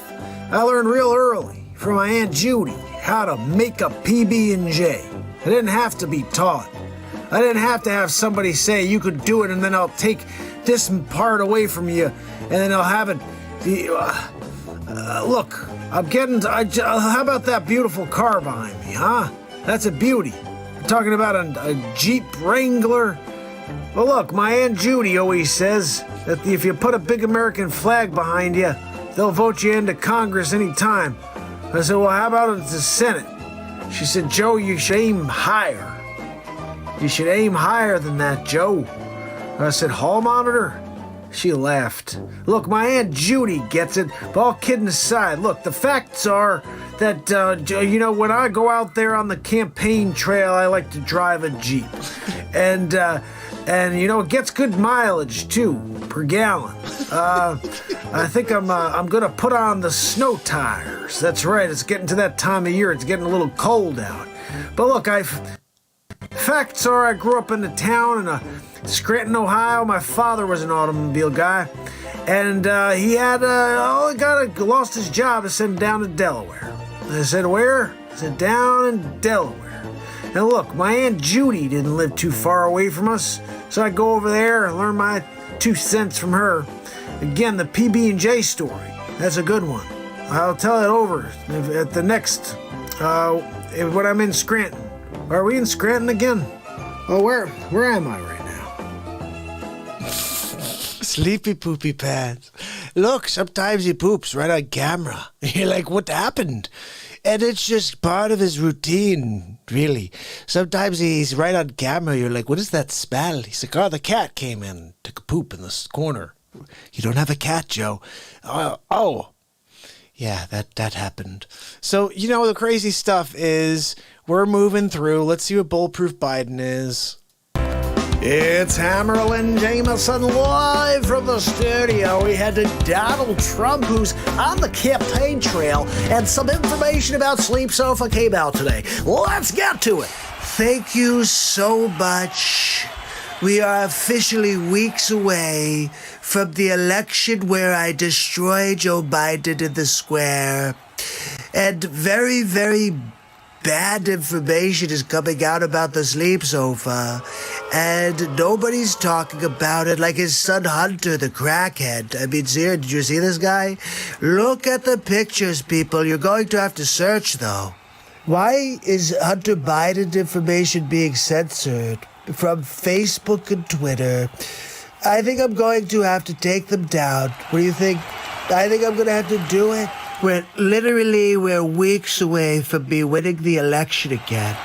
I learned real early from my Aunt Judy how to make a PB&J. I didn't have to be taught. I didn't have to have somebody say, "You could do it," and then I'll take this part away from you, and then I'll have it. Look, I'm getting. How about that beautiful car behind me, huh? That's a beauty. I'm talking about a Jeep Wrangler. Well, look, my Aunt Judy always says that if you put a big American flag behind you, they'll vote you into Congress anytime. I said, "Well, how about the Senate?" She said, "Joe, you should aim higher." You should aim higher than that, Joe. I said, hall monitor? She laughed. Look, my Aunt Judy gets it, but all kidding aside, look, the facts are that, when I go out there on the campaign trail, I like to drive a Jeep. And it gets good mileage, too, per gallon. I think I'm gonna put on the snow tires. That's right, it's getting to that time of year, it's getting a little cold out. But look, facts are I grew up in the town in Scranton, Ohio. My father was an automobile guy, and he had lost his job and sent him down to Delaware. And I said, where? I said, down in Delaware. And look, my Aunt Judy didn't live too far away from us, so I go over there and learn my 2 cents from her. Again, the PB&J story. That's a good one. I'll tell it over at the next, when I'm in Scranton. Are we in Scranton again? Oh, where am I right now? Sleepy poopy pants. Look, sometimes he poops right on camera. You're like, what happened? And it's just part of his routine, really. Sometimes he's right on camera. You're like, what is that smell? He's like, oh, the cat came in, took a poop in this corner. You don't have a cat, Joe. Oh. Yeah, that happened. So, the crazy stuff is we're moving through. Let's see what Bulletproof Biden is. It's Hammerlin Jameson live from the studio. We head to Donald Trump, who's on the campaign trail, and some information about Sleep Sofa came out today. Let's get to it. Thank you so much. We are officially weeks away from the election where I destroy Joe Biden in the square. And very, very bad information is coming out about the Sleep Sofa. And nobody's talking about it, like his son Hunter, the crackhead. I mean, Zira, did you see this guy? Look at the pictures, people. You're going to have to search, though. Why is Hunter Biden information being censored from Facebook and Twitter? I think I'm going to have to take them down. What do you think? I think I'm going to have to do it. We're weeks away from me winning the election again.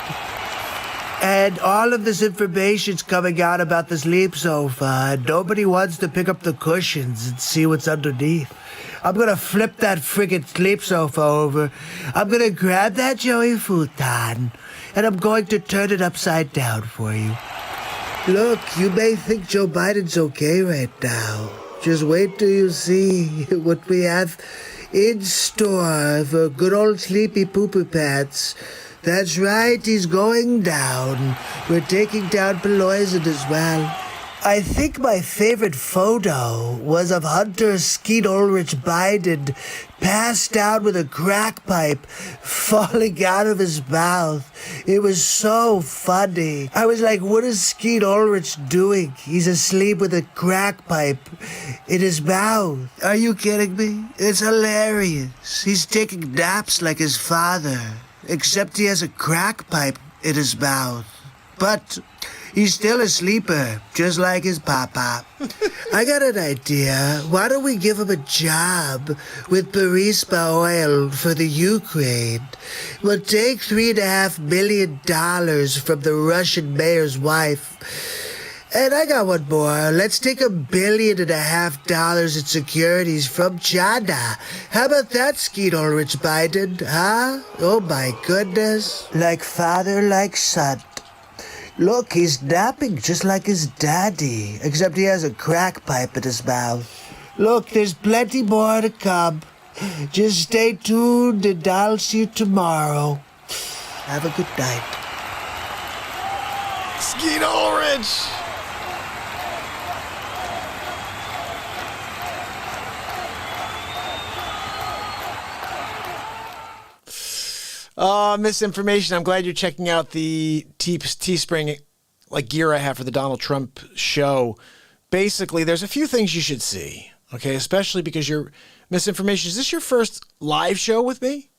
And all of this information's coming out about the Sleep Sofa, and nobody wants to pick up the cushions and see what's underneath. I'm gonna flip that friggin' Sleep Sofa over. I'm gonna grab that Joey futon, and I'm going to turn it upside down for you. Look, you may think Joe Biden's okay right now. Just wait till you see what we have in store for good old Sleepy Poopy Pants. That's right, he's going down. We're taking down Pelosi as well. I think my favorite photo was of Hunter Skeet Ulrich Biden passed out with a crack pipe falling out of his mouth. It was so funny. I was like, what is Skeet Ulrich doing? He's asleep with a crack pipe in his mouth. Are you kidding me? It's hilarious. He's taking naps like his father, except he has a crack pipe in his mouth. But he's still a sleeper, just like his papa. I got an idea. Why don't we give him a job with Burisma Oil for the Ukraine? We'll take $3.5 million from the Russian mayor's wife. And I got one more. Let's take $1.5 billion in securities from China. How about that, Skeet Ulrich Biden, huh? Oh my goodness. Like father, like son. Look, he's napping just like his daddy, except he has a crack pipe in his mouth. Look, there's plenty more to come. Just stay tuned and I'll see you tomorrow. Have a good night. Skeet Ulrich! Misinformation. I'm glad you're checking out the Teespring gear I have for the Donald Trump show. Basically, there's a few things you should see, okay? Especially because you're misinformation. Is this your first live show with me?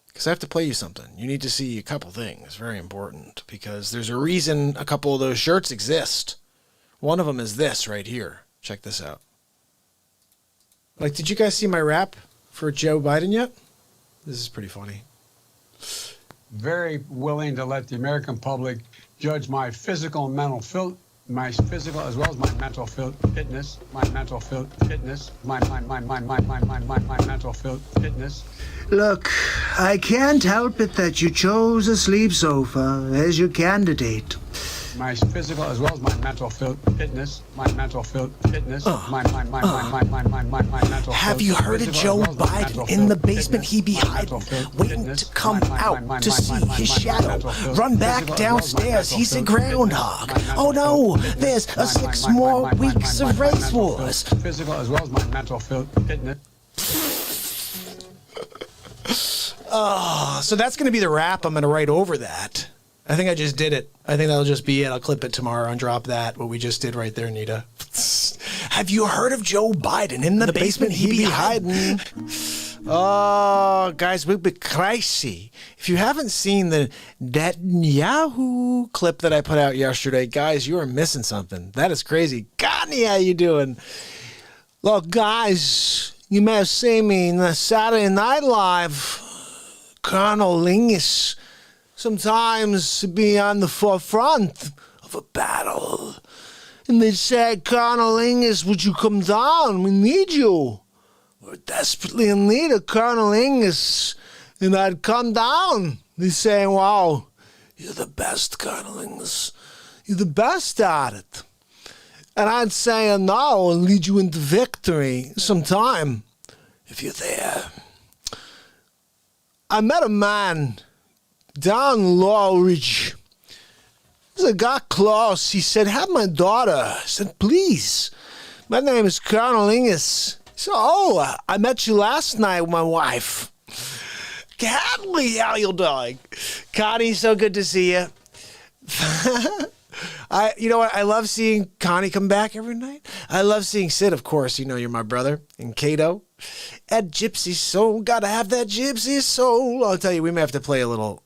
Because I have to play you something. You need to see a couple things. Very important. Because there's a reason a couple of those shirts exist. One of them is this right here. Check this out. Did you guys see my rap for Joe Biden yet? This is pretty funny. very willing to let the American public judge my physical and mental my physical as well as my mental fitness, my mental fitness, my mental fitness. Look, I can't help it that you chose a sleep sofa as your candidate. My physical as well as my mental fitness, my mental fitness, my mental. Have you heard of Joe Biden in the basement? He be hiding, waiting to come out to see his shadow. Run back downstairs, he's a groundhog. Oh no, there's 6 more weeks of race wars. Physical as well as my mental fitness. So that's going to be the rap. I'm going to write over that. I think I just did it. I think that'll just be it. I'll clip it tomorrow and drop that, what we just did right there, Nita. Have you heard of Joe Biden in the basement? He be hiding. Oh, guys, we'd be crazy. If you haven't seen the Netanyahu clip that I put out yesterday, guys, you are missing something. That is crazy. Gani, how you doing? Look, guys, you may have seen me in the Saturday Night Live. Colonel Lingus sometimes be on the forefront of a battle. And they said, Colonel Lingus, would you come down? We need you. We're desperately in need of Colonel Lingus. And I'd come down. They say, wow, you're the best, Colonel Lingus. You're the best at it. And I'd say, no, I'll lead you into victory sometime if you're there. I met a man down Laurel Ridge. As I got close, he said, have my daughter. I said, please. My name is Colonel Lingus. He said, oh, I met you last night with my wife. Hadley, how you doing? Connie, so good to see you. You know what? I love seeing Connie come back every night. I love seeing Sid, of course. You know you're my brother. And Kato. That gypsy soul. Gotta have that gypsy soul. I'll tell you, we may have to play a little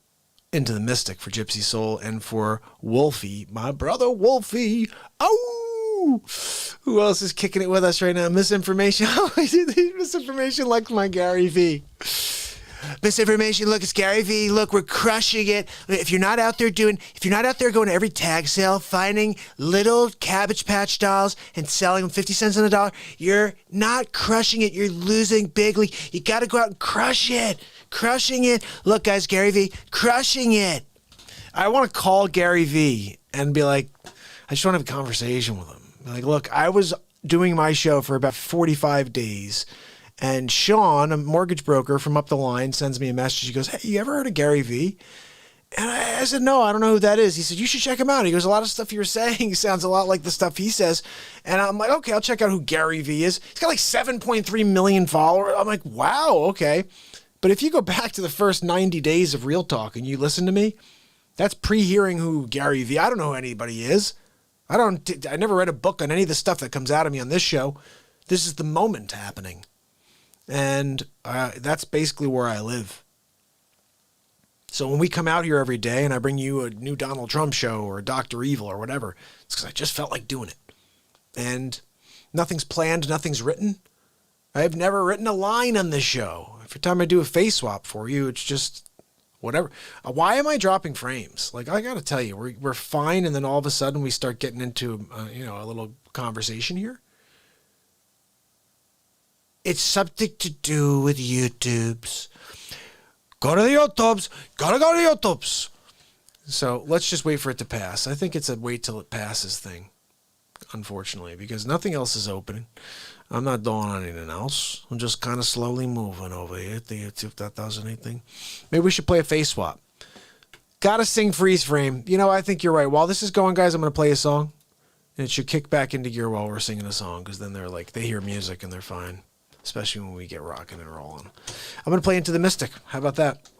Into the Mystic for Gypsy Soul and for Wolfie, my brother Wolfie. Oh! Who else is kicking it with us right now? Misinformation. Oh, Misinformation like my Gary V. Misinformation, look, it's Gary V. Look, we're crushing it. If you're not out there going to every tag sale, finding little Cabbage Patch dolls and selling them 50 cents on the dollar, you're not crushing it. You're losing bigly. You got to go out and crush it. Crushing it. Look, guys, Gary V, crushing it. I want to call Gary V and be like, I just want to have a conversation with him. Be like, look, I was doing my show for about 45 days. And Sean, a mortgage broker from up the line, sends me a message. He goes, hey, you ever heard of Gary V? And I said, no, I don't know who that is. He said, you should check him out. He goes, a lot of stuff you're saying sounds a lot like the stuff he says. And I'm like, okay, I'll check out who Gary V is. He's got like 7.3 million followers. I'm like, wow, okay. But if you go back to the first 90 days of Real Talk and you listen to me, that's pre-hearing who Gary V. I don't know who anybody is. I never read a book on any of the stuff that comes out of me on this show. This is the moment happening. And that's basically where I live. So when we come out here every day and I bring you a new Donald Trump show or a Dr. Evil or whatever, it's because I just felt like doing it. And nothing's planned, nothing's written. I've never written a line on this show. Every time I do a face swap for you, it's just whatever. Why am I dropping frames? Like, I got to tell you, we're fine, and then all of a sudden we start getting into a little conversation here. It's something to do with YouTubes. Go to the YouTubes. Gotta go to the YouTubes. So let's just wait for it to pass. I think it's a wait till it passes thing, unfortunately, because nothing else is opening. I'm not doing anything else. I'm just kind of slowly moving over here at the YouTube 2008 thing. Maybe we should play a face swap. Gotta sing freeze frame. You know, I think you're right. While this is going, guys, I'm going to play a song. And it should kick back into gear while we're singing a song, because then they're like, they hear music and they're fine. Especially when we get rocking and rolling. I'm going to play Into the Mystic. How about that?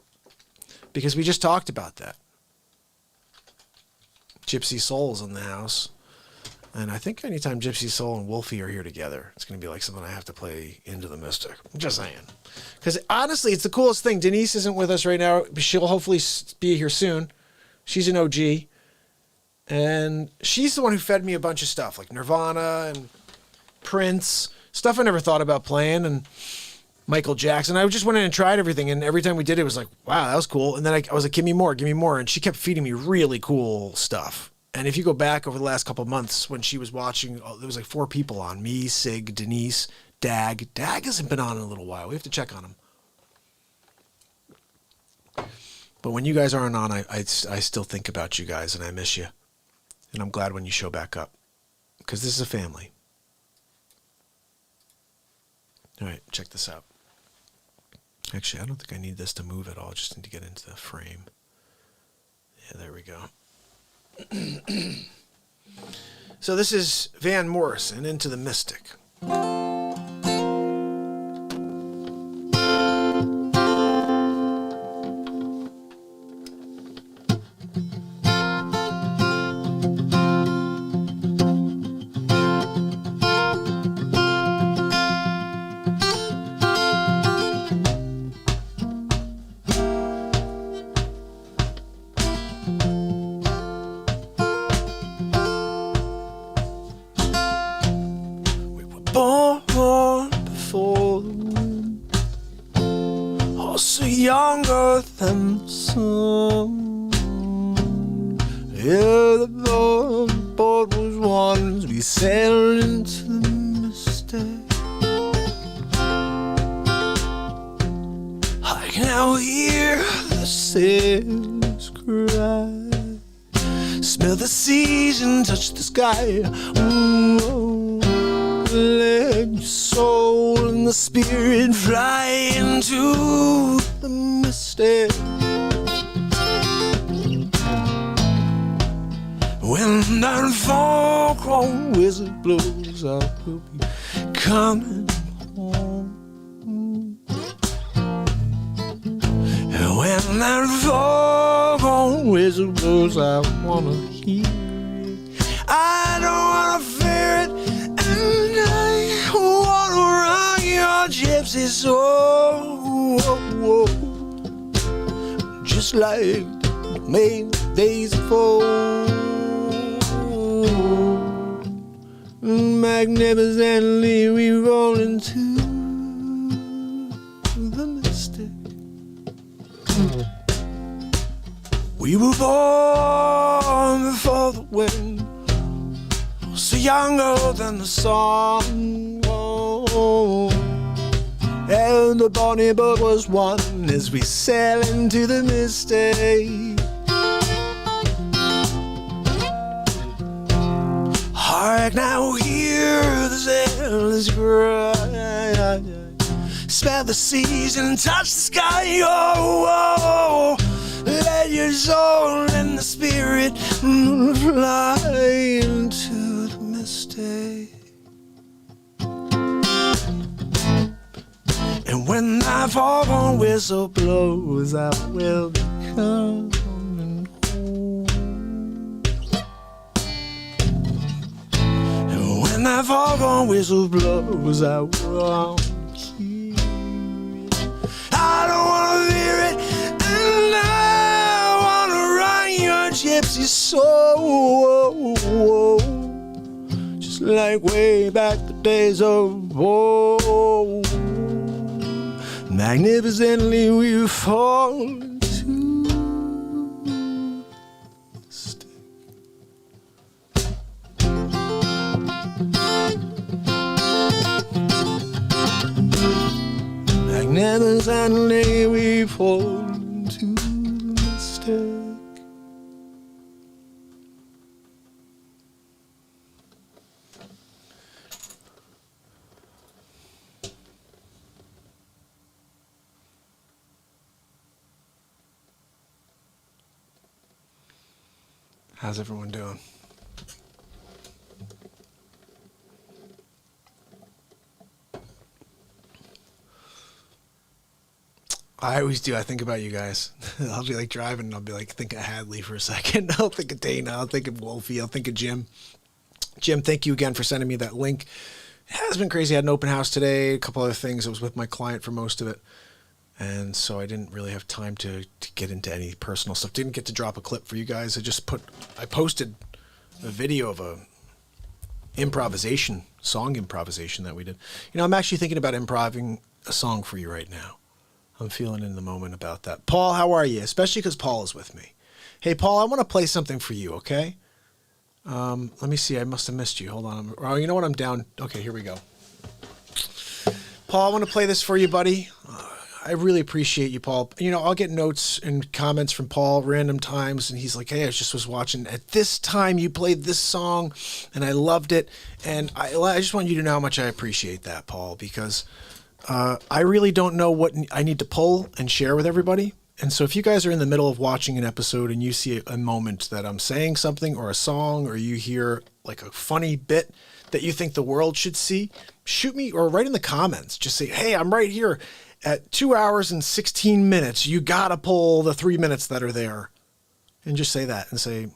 Because we just talked about that. Gypsy Soul's in the house. And I think anytime Gypsy Soul and Wolfie are here together, it's going to be like something I have to play Into the Mystic. I'm just saying. Because honestly, it's the coolest thing. Denise isn't with us right now. But she'll hopefully be here soon. She's an OG. And she's the one who fed me a bunch of stuff. Like Nirvana and Prince. Stuff I never thought about playing, and Michael Jackson. I just went in and tried everything, and every time we did it, it was like, wow, that was cool. And then I was like, give me more, and she kept feeding me really cool stuff. And if you go back over the last couple of months when she was watching, there was like 4 people on, me, Sig, Denise, Dag. Dag hasn't been on in a little while. We have to check on him. But when you guys aren't on, I still think about you guys, and I miss you. And I'm glad when you show back up, because this is a family. All right, check this out. Actually, I don't think I need this to move at all. I just need to get into the frame. Yeah, there we go. So this is Van Morrison, Into the Mystic. Born before the wind, also younger than the sun. Yeah, the boat was one as we sailed into the mystic. I can now hear the sailors cry, smell the seas and touch the sky. Let your soul and the spirit fly into the mystic. When that foghorn whistle blows, I will be coming home. And when that foghorn whistle blows, I wanna hear it. I don't wanna fear it. And I wanna rock your gypsy soul, just like made days before. Magnificently we roll into the mystic. We were born before the wind, so younger than the sun. Oh, and the bonny boat was one as we sail into the mystic. Hark now, hear the sailors cry, smell the seas and touch the sky. Oh, let your soul and the spirit fly into the mystic. And when that foghorn whistle blows, I will be coming home. And when that foghorn whistle blows, I will hear it. I don't wanna hear it, and I wanna ride your gypsy soul, just like way back the days of old. Magnificently we fall into the stick. Magnificently we fall into the stick. How's everyone doing? I always do. I think about you guys. I'll be like driving and I'll be like, think of Hadley for a second. I'll think of Dana. I'll think of Wolfie. I'll think of Jim. Jim, thank you again for sending me that link. It has been crazy. I had an open house today, a couple other things. I was with my client for most of it. And so I didn't really have time to get into any personal stuff. Didn't get to drop a clip for you guys. I posted a video of a song improvisation that we did. You know, I'm actually thinking about improvising a song for you right now. I'm feeling in the moment about that. Paul, how are you? Especially because Paul is with me. Hey, Paul, I want to play something for you, okay? Let me see. I must have missed you. Hold on. Oh, you know what? I'm down. Okay, here we go. Paul, I want to play this for you, buddy. I really appreciate you, Paul. You know, I'll get notes and comments from Paul random times, and he's like, hey, I just was watching. At this time, you played this song, and I loved it. And I just want you to know how much I appreciate that, Paul, because I really don't know what I need to pull and share with everybody. And so if you guys are in the middle of watching an episode and you see a moment that I'm saying something or a song, or you hear like a funny bit that you think the world should see, shoot me or write in the comments. Just say, hey, I'm right here at 2 hours and 16 minutes. You got to pull the 3 minutes that are there. And just say that and say,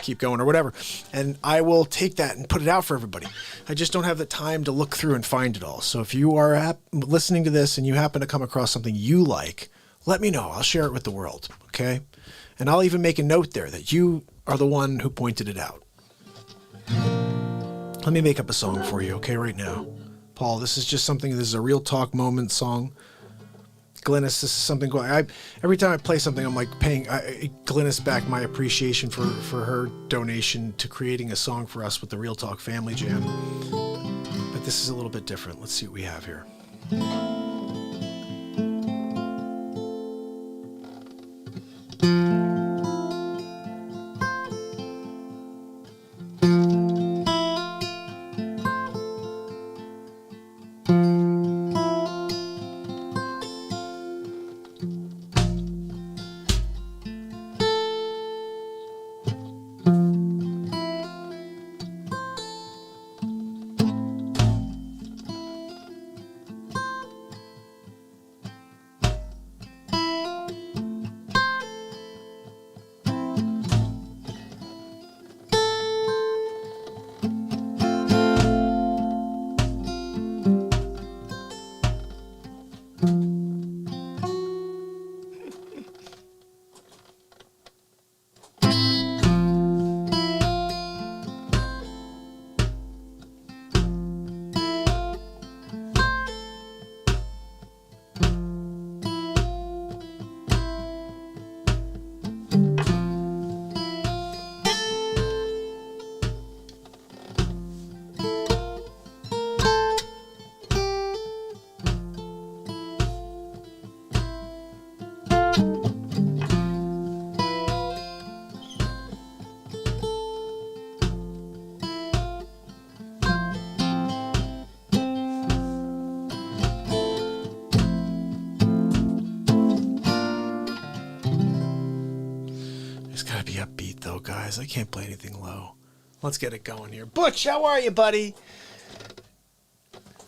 keep going or whatever. And I will take that and put it out for everybody. I just don't have the time to look through and find it all. So if you are listening to this and you happen to come across something you like, let me know. I'll share it with the world, okay? And I'll even make a note there that you are the one who pointed it out. Let me make up a song for you, okay, right now. Paul, this is just something, this is a real talk moment song. Glynis, this is something, every time I play something, I'm like paying Glynis back my appreciation for her donation to creating a song for us with the Real Talk Family Jam. But this is a little bit different. Let's see what we have here. I can't play anything low. Let's get it going here. Butch, how are you, buddy?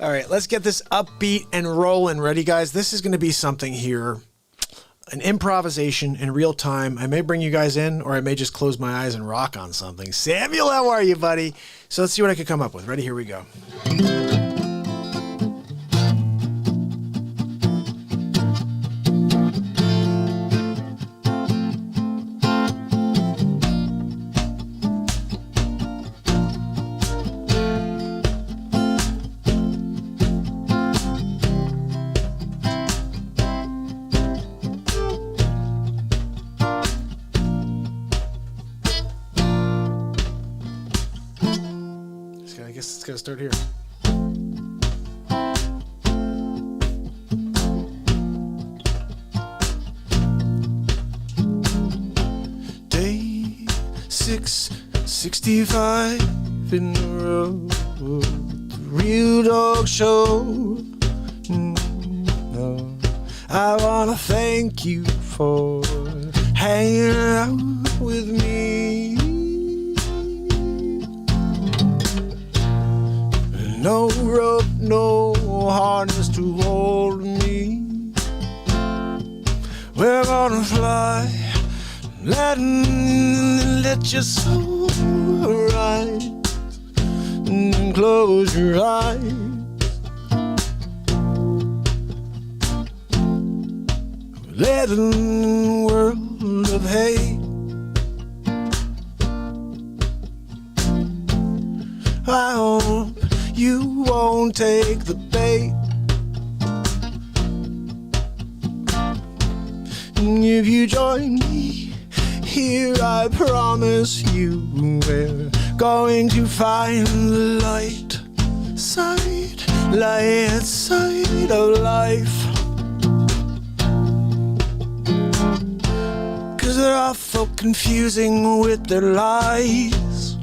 All right, let's get this upbeat and rolling. Ready, guys? This is going to be something here. An improvisation in real time. I may bring you guys in, or I may just close my eyes and rock on something. Samuel, how are you, buddy? So let's see what I can come up with. Ready? Here we go. It's gonna start here. Day 665 in the road, the Real Dog Show. No, I wanna thank you for hanging out with me. No rope, no harness to hold me. We're gonna fly, let your soul rise, and close your eyes. Let in a world of hate. I hope you won't take the bait. If you join me here, I promise you we're going to find the light side of life. 'Cause they're awful confusing with their lies,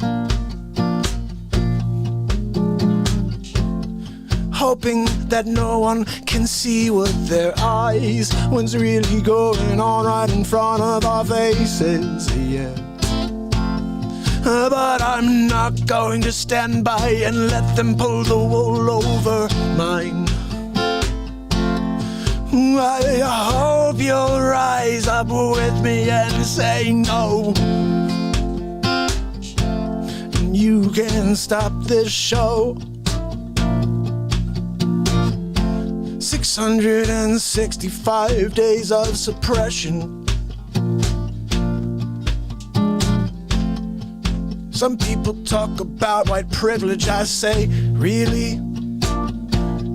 hoping that no one can see with their eyes what's really going on right in front of our faces, yeah. But I'm not going to stand by and let them pull the wool over mine. I hope you'll rise up with me and say no. And you can stop this show. 665 days of suppression. Some people talk about white privilege. I say, really?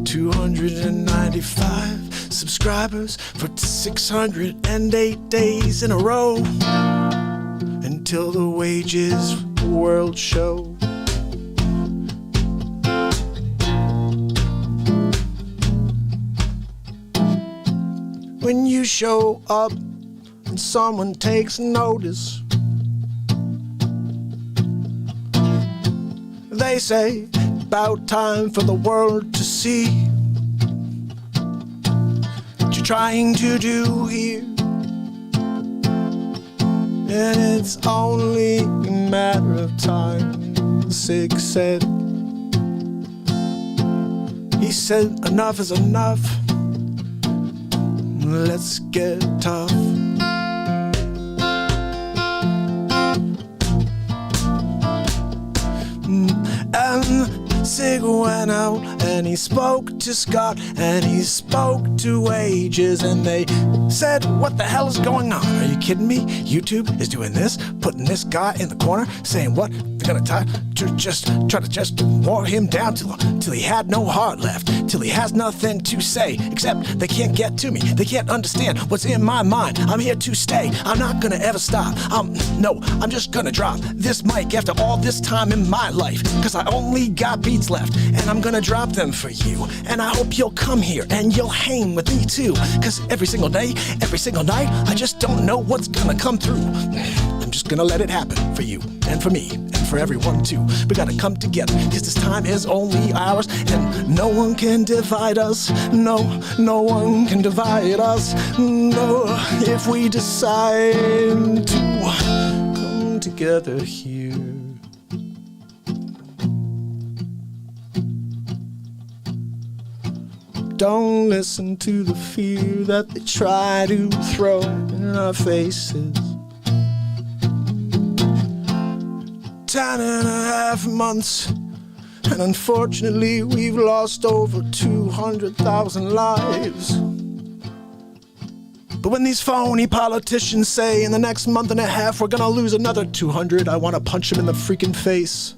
295 subscribers for 608 days in a row until the Wages World Show. When you show up and someone takes notice, they say, about time for the world to see what you're trying to do here. And it's only a matter of time, Sig said. He said, enough is enough. Let's get tough. And Sig went out and he spoke to Scott and he spoke to Wages, and they said, what the hell is going on? Are you kidding me? YouTube is doing this, putting this guy in the corner, saying what? They're gonna try to wear him down till he had no heart left, till he has nothing to say, except they can't get to me. They can't understand what's in my mind. I'm here to stay. I'm not gonna ever stop. I'm just gonna drop this mic after all this time in my life, 'cause I only got beats left, and I'm gonna drop them for you. And I hope you'll come here and you'll hang with me too, 'cause every single day, every single night, I just don't know what's gonna come through. I'm just gonna let it happen for you and for me and for everyone too. We gotta come together, 'cause this time is only ours, and no one can divide us. No one can divide us. No, if we decide to come together here. Don't listen to the fear that they try to throw in our faces. 10.5 months, and unfortunately we've lost over 200,000 lives. But when these phony politicians say in the next month and a half we're gonna lose another 200, I wanna punch them in the freaking face.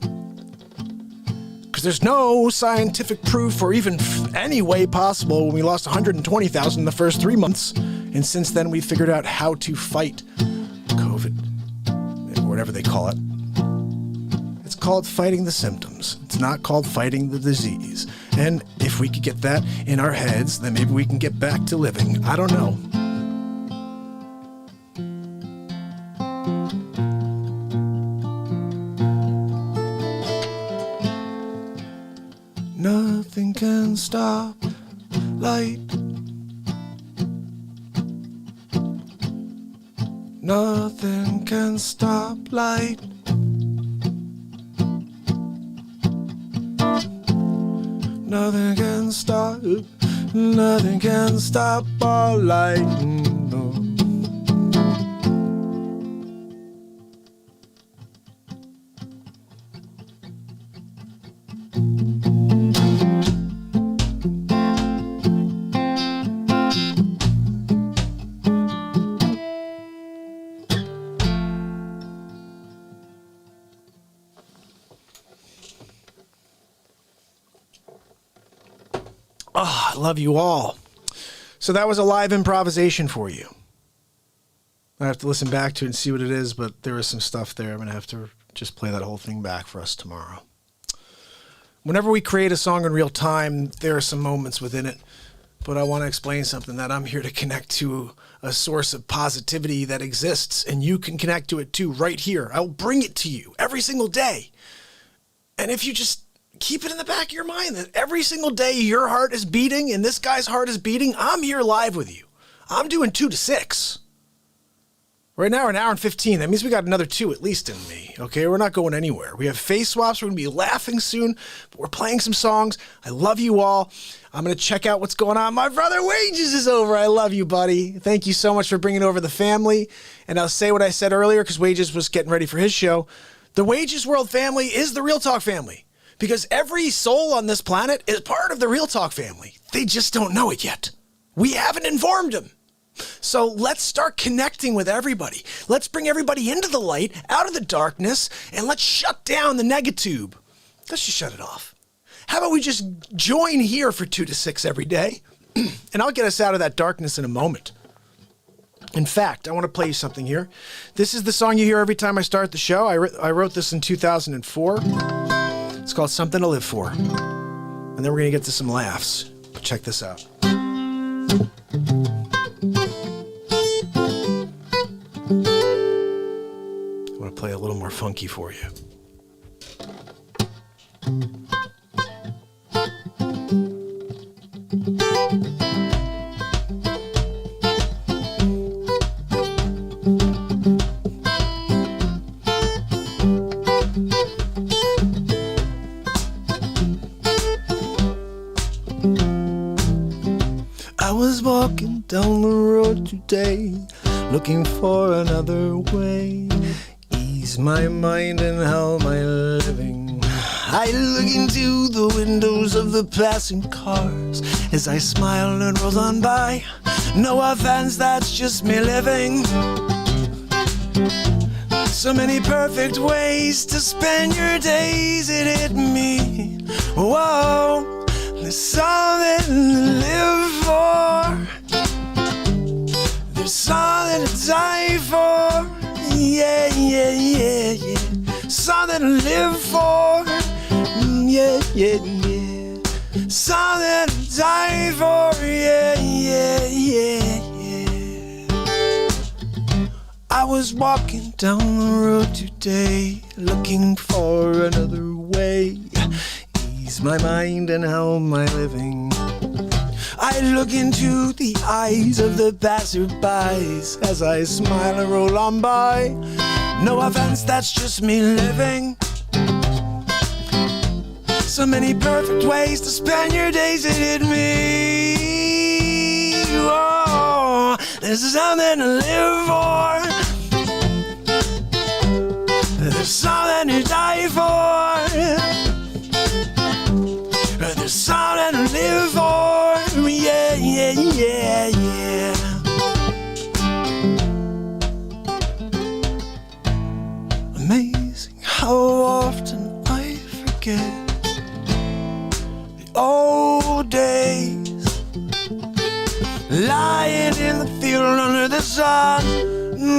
'Cause there's no scientific proof or even any way possible when we lost 120,000 in the first 3 months. And since then we figured out how to fight COVID, or whatever they call it. It's called fighting the symptoms. It's not called fighting the disease. And if we could get that in our heads, then maybe we can get back to living. I don't know. Nothing can stop light. Nothing can stop light. Nothing can stop our light. No. Oh, I love you all. So that was a live improvisation for you. I have to listen back to it and see what it is, but there is some stuff there. I'm going to have to just play that whole thing back for us tomorrow. Whenever we create a song in real time, there are some moments within it, but I want to explain something, that I'm here to connect to a source of positivity that exists, and you can connect to it too right here. I'll bring it to you every single day. And if you just keep it in the back of your mind that every single day your heart is beating and this guy's heart is beating, I'm here live with you. I'm doing 2 to 6. Right now, we're an hour and 15. That means we got another 2 at least in me, okay? We're not going anywhere. We have face swaps. We're going to be laughing soon, but we're playing some songs. I love you all. I'm going to check out what's going on. My brother Wages is over. I love you, buddy. Thank you so much for bringing over the family. And I'll say what I said earlier because Wages was getting ready for his show. The Wages World family is the Real Talk family, because every soul on this planet is part of the Real Talk family. They just don't know it yet. We haven't informed them. So let's start connecting with everybody. Let's bring everybody into the light, out of the darkness, and let's shut down the negatube. Let's just shut it off. How about we just join here for 2 to 6 every day? And I'll get us out of that darkness in a moment. In fact, I want to play you something here. This is the song you hear every time I start the show. I wrote this in 2004. It's called Something to Live For. And then we're going to get to some laughs. But check this out. I want to play a little more funky for you. I was walking down the road today, looking for another way. Ease my mind and how my living. I look into the windows of the passing cars as I smile and roll on by. No offense, that's just me living. So many perfect ways to spend your days, it hit me. Whoa, there's something to live for. There's something to die for. Yeah, yeah, yeah, yeah. Something to live for. Yeah, yeah, yeah. Something to die for. Yeah, yeah, yeah, yeah. I was walking down the road today, looking for another way. Ease my mind and help my living. I look into the eyes of the passerbys as I smile and roll on by. No offense, that's just me living. So many perfect ways to spend your days, it hit me. Oh, this is something to live for. There's something to die for. There's something to live for. Yeah, yeah, yeah, yeah. Amazing how often I forget the old days, lying in the field under the sun,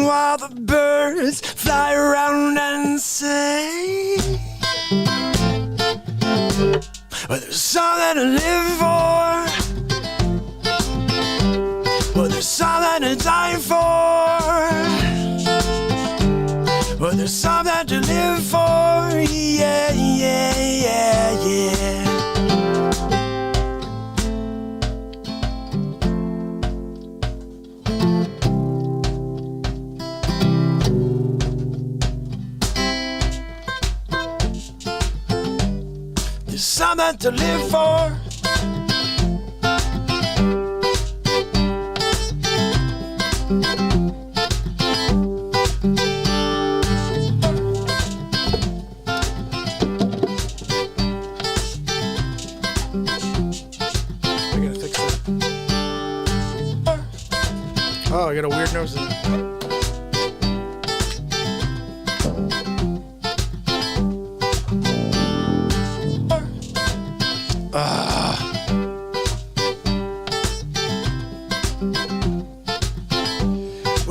while the birds fly around and sing. But there's something to live for. But there's something to die for. But there's something to live for. Yeah, yeah, yeah, yeah. There's something to live for. Oh, I got a weird nose in it.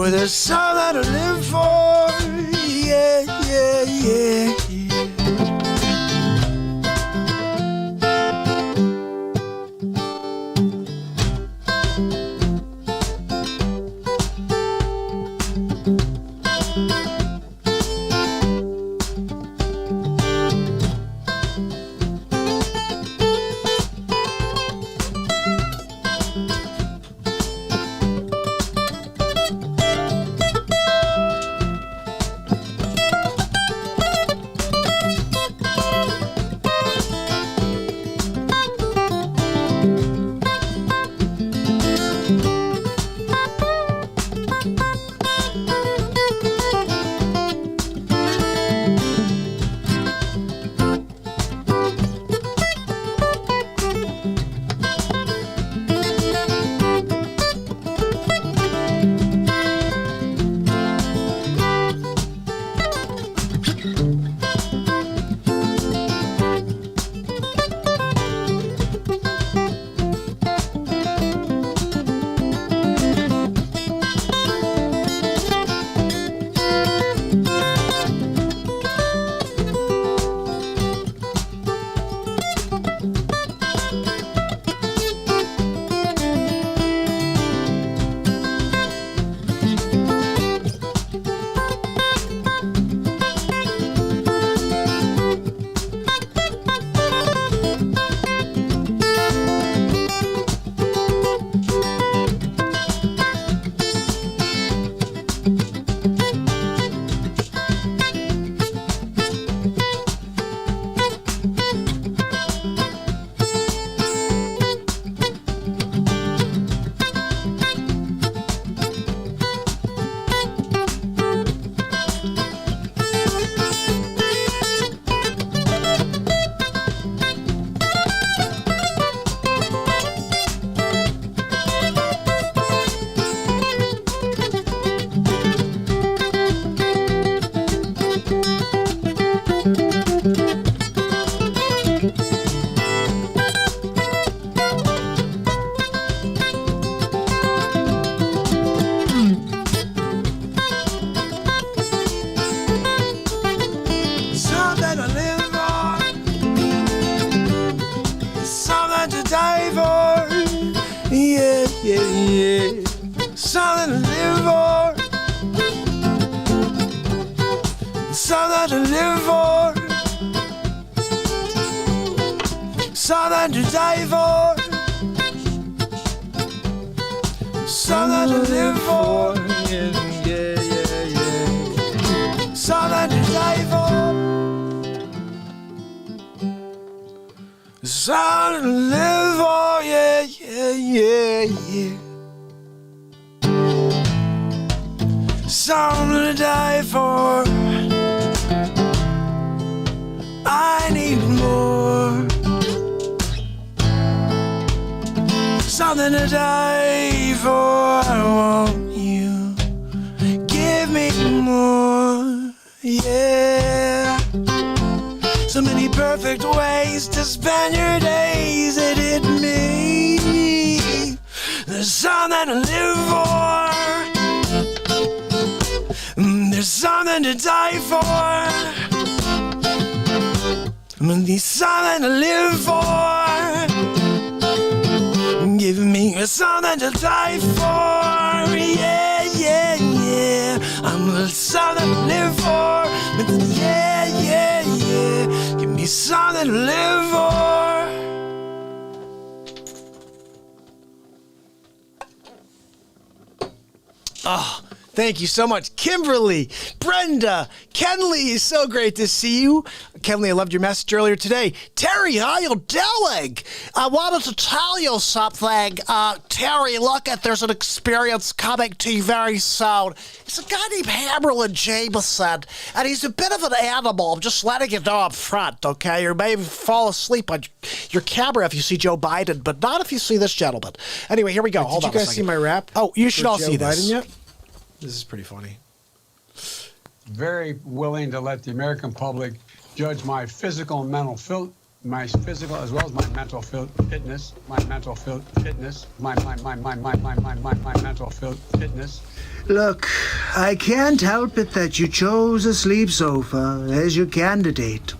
Well, there's something to live for. Yeah, yeah, yeah, yeah. Something to live for. Something to live for. Something to die for. Something to live for. Yeah, yeah, yeah, yeah. Something to die for. Something to live for. Yeah, yeah, yeah, yeah. Something to die for. I need more. Something to die for. I want you. Give me more. Yeah. So many perfect ways to spend your days. It hit me. There's something to live for. There's something to die for. There's something to live for. Give me something to die for. Yeah, yeah, yeah. I'm something to live for. Yeah, yeah, yeah. Give me something to live for. Oh, thank you so much, Kimberly, Brenda, Kenley. So great to see you. Kenley, I loved your message earlier today. Terry, how you doing? I wanted to tell you something. Terry, look at, there's an experience coming to you very soon. It's a guy named Hammerlin Jameson, and he's a bit of an animal. I'm just letting you know up front, okay? You may fall asleep on your camera if you see Joe Biden, but not if you see this gentleman. Anyway, here we go. Hold on a second. Did you guys see my rap? Oh, you should all see this. Biden yet? This is pretty funny. Very willing to let the American public judge my physical and mental my physical as well as my mental fitness, my mental fitness, my mental fitness. Look, I can't help it that you chose a sleep sofa as your candidate.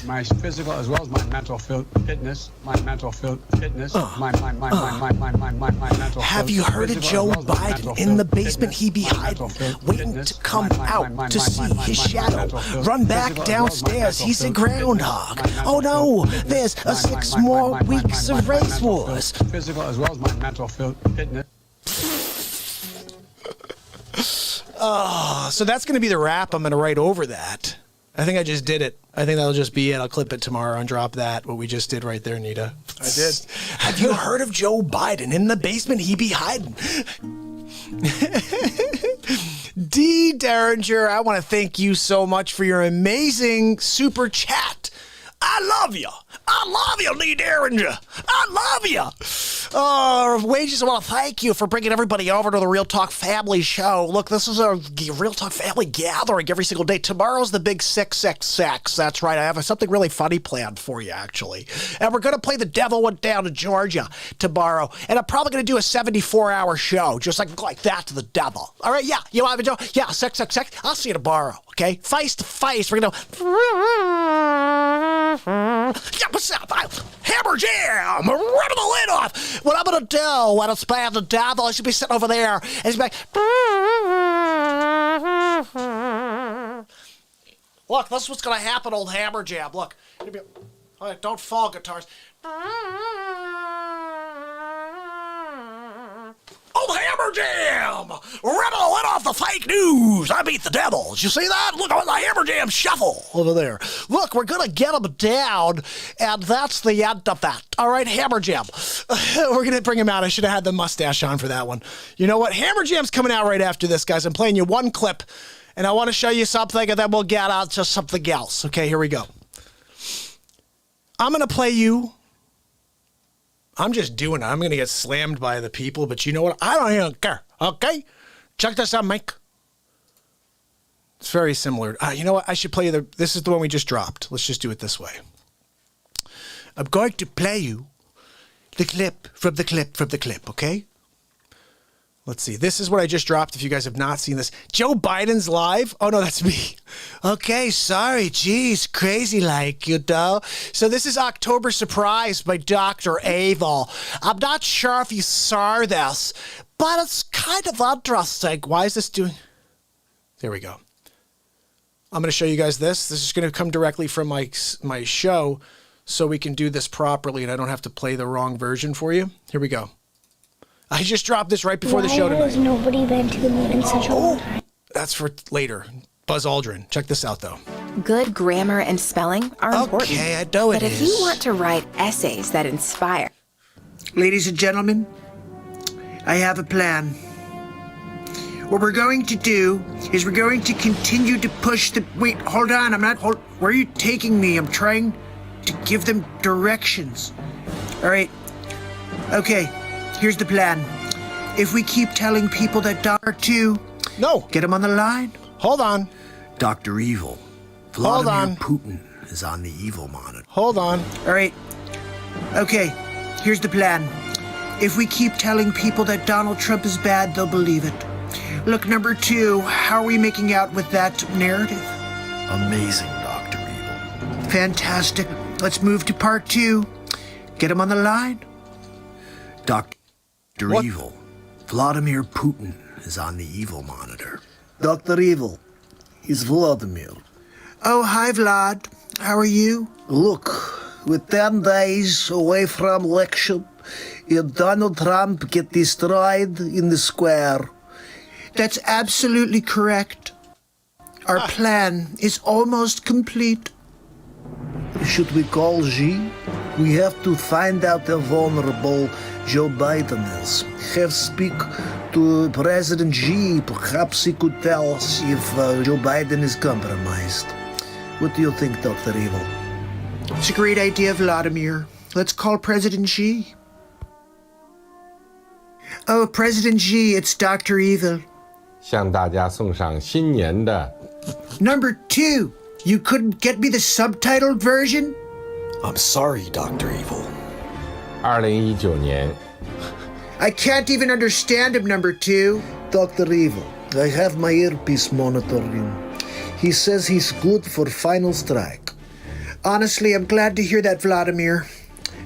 My physical as well as my mental fitness, my mental fitness, my mental. Have you heard of Joe Biden? In the basement he be hiding, waiting to come out to see his shadow. Run back downstairs, he's a groundhog. Oh no, there's 6 more weeks of race wars. Physical as well as my mental fitness. So that's going to be the rap. I'm going to write over that. I think I just did it. I think that'll just be it. I'll clip it tomorrow and drop that, what we just did right there, Nita. I did. Have you heard of Joe Biden? In the basement he be hiding. D. Derringer, I want to thank you so much for your amazing super chat. I love you. I love you, Lee Derringer. I love you. Wages, I want to thank you for bringing everybody over to the Real Talk Family Show. Look, this is a Real Talk Family gathering every single day. Tomorrow's the big 666. That's right. I have something really funny planned for you, actually. And we're going to play The Devil Went Down to Georgia tomorrow. And I'm probably going to do a 74-hour show, just like that to the devil. All right, yeah. You want me to do? Yeah, 666. I'll see you tomorrow, okay? Face to face. We're going to... Yeah, what's up? Hammer Jam! Ripping the lid off! What I'm gonna do when it's bad the devil, I should be sitting over there and he's like, look, this is what's gonna happen, old Hammer Jam. Look, all right, don't fall, guitars. Old Hammer Jam! Ripping the lid off the fake news! I beat the devil. Did you see that? Look at the Hammer Jam shuffle over there. Look, we're gonna get him down, and that's the end of that. All right, Hammer Jam. We're gonna bring him out. I should have had the mustache on for that one. You know what? Hammer Jam's coming out right after this, guys. I'm playing you one clip, and I want to show you something, and then we'll get on to something else. Okay, here we go. I'm gonna play you. I'm just doing it. I'm going to get slammed by the people, but you know what? I don't even care. Okay? Check this out, Mike. It's very similar. You know what? I should play you this is the one we just dropped. Let's just do it this way. I'm going to play you the clip from the clip from the clip, okay? Let's see. This is what I just dropped if you guys have not seen this. Joe Biden's live. Oh, no, that's me. Okay, sorry. Geez, crazy like, you know. So this is October Surprise by Dr. Evil. I'm not sure if you saw this, but it's kind of interesting. Why is this doing... There we go. I'm going to show you guys this. This is going to come directly from my show so we can do this properly and I don't have to play the wrong version for you. Here we go. I just dropped this right before the show tonight. Why has nobody been to the moon in such a long time? That's for later. Buzz Aldrin. Check this out, though. Good grammar and spelling are important. Okay, I know it is. But if you want to write essays that inspire... Ladies and gentlemen, I have a plan. What we're going to do is we're going to continue to push the... Wait, hold on. Where are you taking me? I'm trying to give them directions. All right. Okay. Here's the plan. If we keep telling people that Dr. 2... No. Get him on the line. Hold on. Dr. Evil. Hold on. Putin is on the evil monitor. Hold on. All right. Okay. Here's the plan. If we keep telling people that Donald Trump is bad, they'll believe it. Look, number 2, how are we making out with that narrative? Amazing, Dr. Evil. Fantastic. Let's move to part 2. Get him on the line. Dr. Evil. Vladimir Putin is on the evil monitor. Dr. Evil, it's Vladimir. Oh, hi, Vlad. How are you? Look, with 10 days away from election, if Donald Trump get destroyed in the square. That's absolutely correct. Our plan is almost complete. Should we call Xi? We have to find out how vulnerable Joe Biden is. Have speak to President Xi. Perhaps he could tell us if Joe Biden is compromised. What do you think, Dr. Evil? It's a great idea, Vladimir. Let's call President Xi. Oh, President Xi, it's Dr. Evil. 向大家送上新年的 Number 2, you couldn't get me the subtitled version? I'm sorry, Dr. Evil. 2019年 I can't even understand him, number 2. Dr. Evil, I have my earpiece monitoring. He says he's good for final strike. Honestly, I'm glad to hear that Vladimir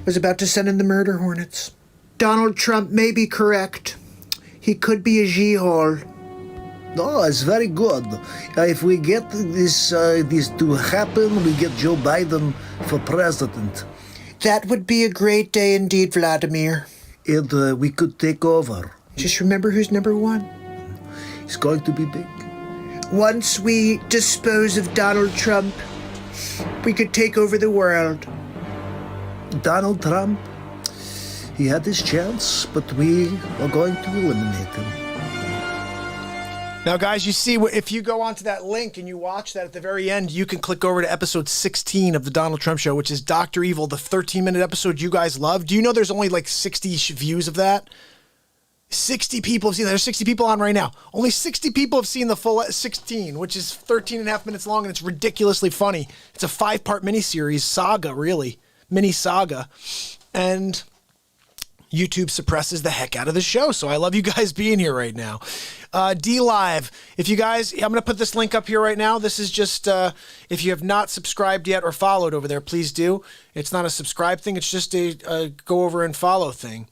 was about to send in the murder hornets. Donald Trump may be correct. He could be a G-hole. Oh, it's very good. If we get this to happen, we get Joe Biden for president. That would be a great day indeed, Vladimir. And we could take over. Just remember who's number one. It's going to be big. Once we dispose of Donald Trump, we could take over the world. Donald Trump, he had his chance, but we are going to eliminate him. Now, guys, you see, if you go onto that link and you watch that at the very end, you can click over to episode 16 of the Donald Trump Show, which is Dr. Evil, the 13-minute episode you guys love. Do you know there's only like 60 views of that? 60 people have seen that. There's 60 people on right now. Only 60 people have seen the full 16, which is 13 and a half minutes long, and it's ridiculously funny. It's a 5-part miniseries, saga, really. Mini saga. And YouTube suppresses the heck out of the show, so I love you guys being here right now. DLive, if you guys, I'm going to put this link up here right now. This is just, if you have not subscribed yet or followed over there, please do. It's not a subscribe thing. It's just a go over and follow thing.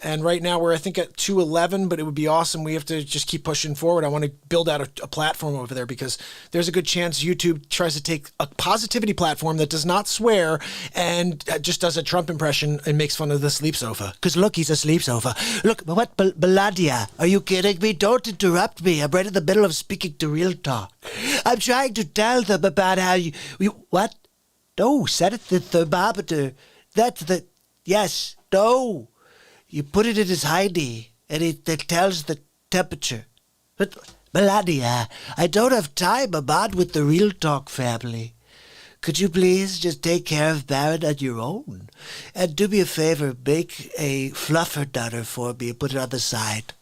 And right now we're, I think, at 211, but it would be awesome. We have to just keep pushing forward. I want to build out a platform over there because there's a good chance YouTube tries to take a positivity platform that does not swear and just does a Trump impression and makes fun of the sleep sofa. Because look, he's a sleep sofa. Look, what, Beladia? Are you kidding me? Don't interrupt me. I'm right in the middle of speaking to Real Talk. I'm trying to tell them about how you what? No, set it the thermometer. That's the, yes, no. You put it in his hiney, and it tells the temperature. But, Melania, I don't have time. I'm on with the Real Talk family. Could you please just take care of Barron on your own? And do me a favor, make a fluffer nutter for me and put it on the side.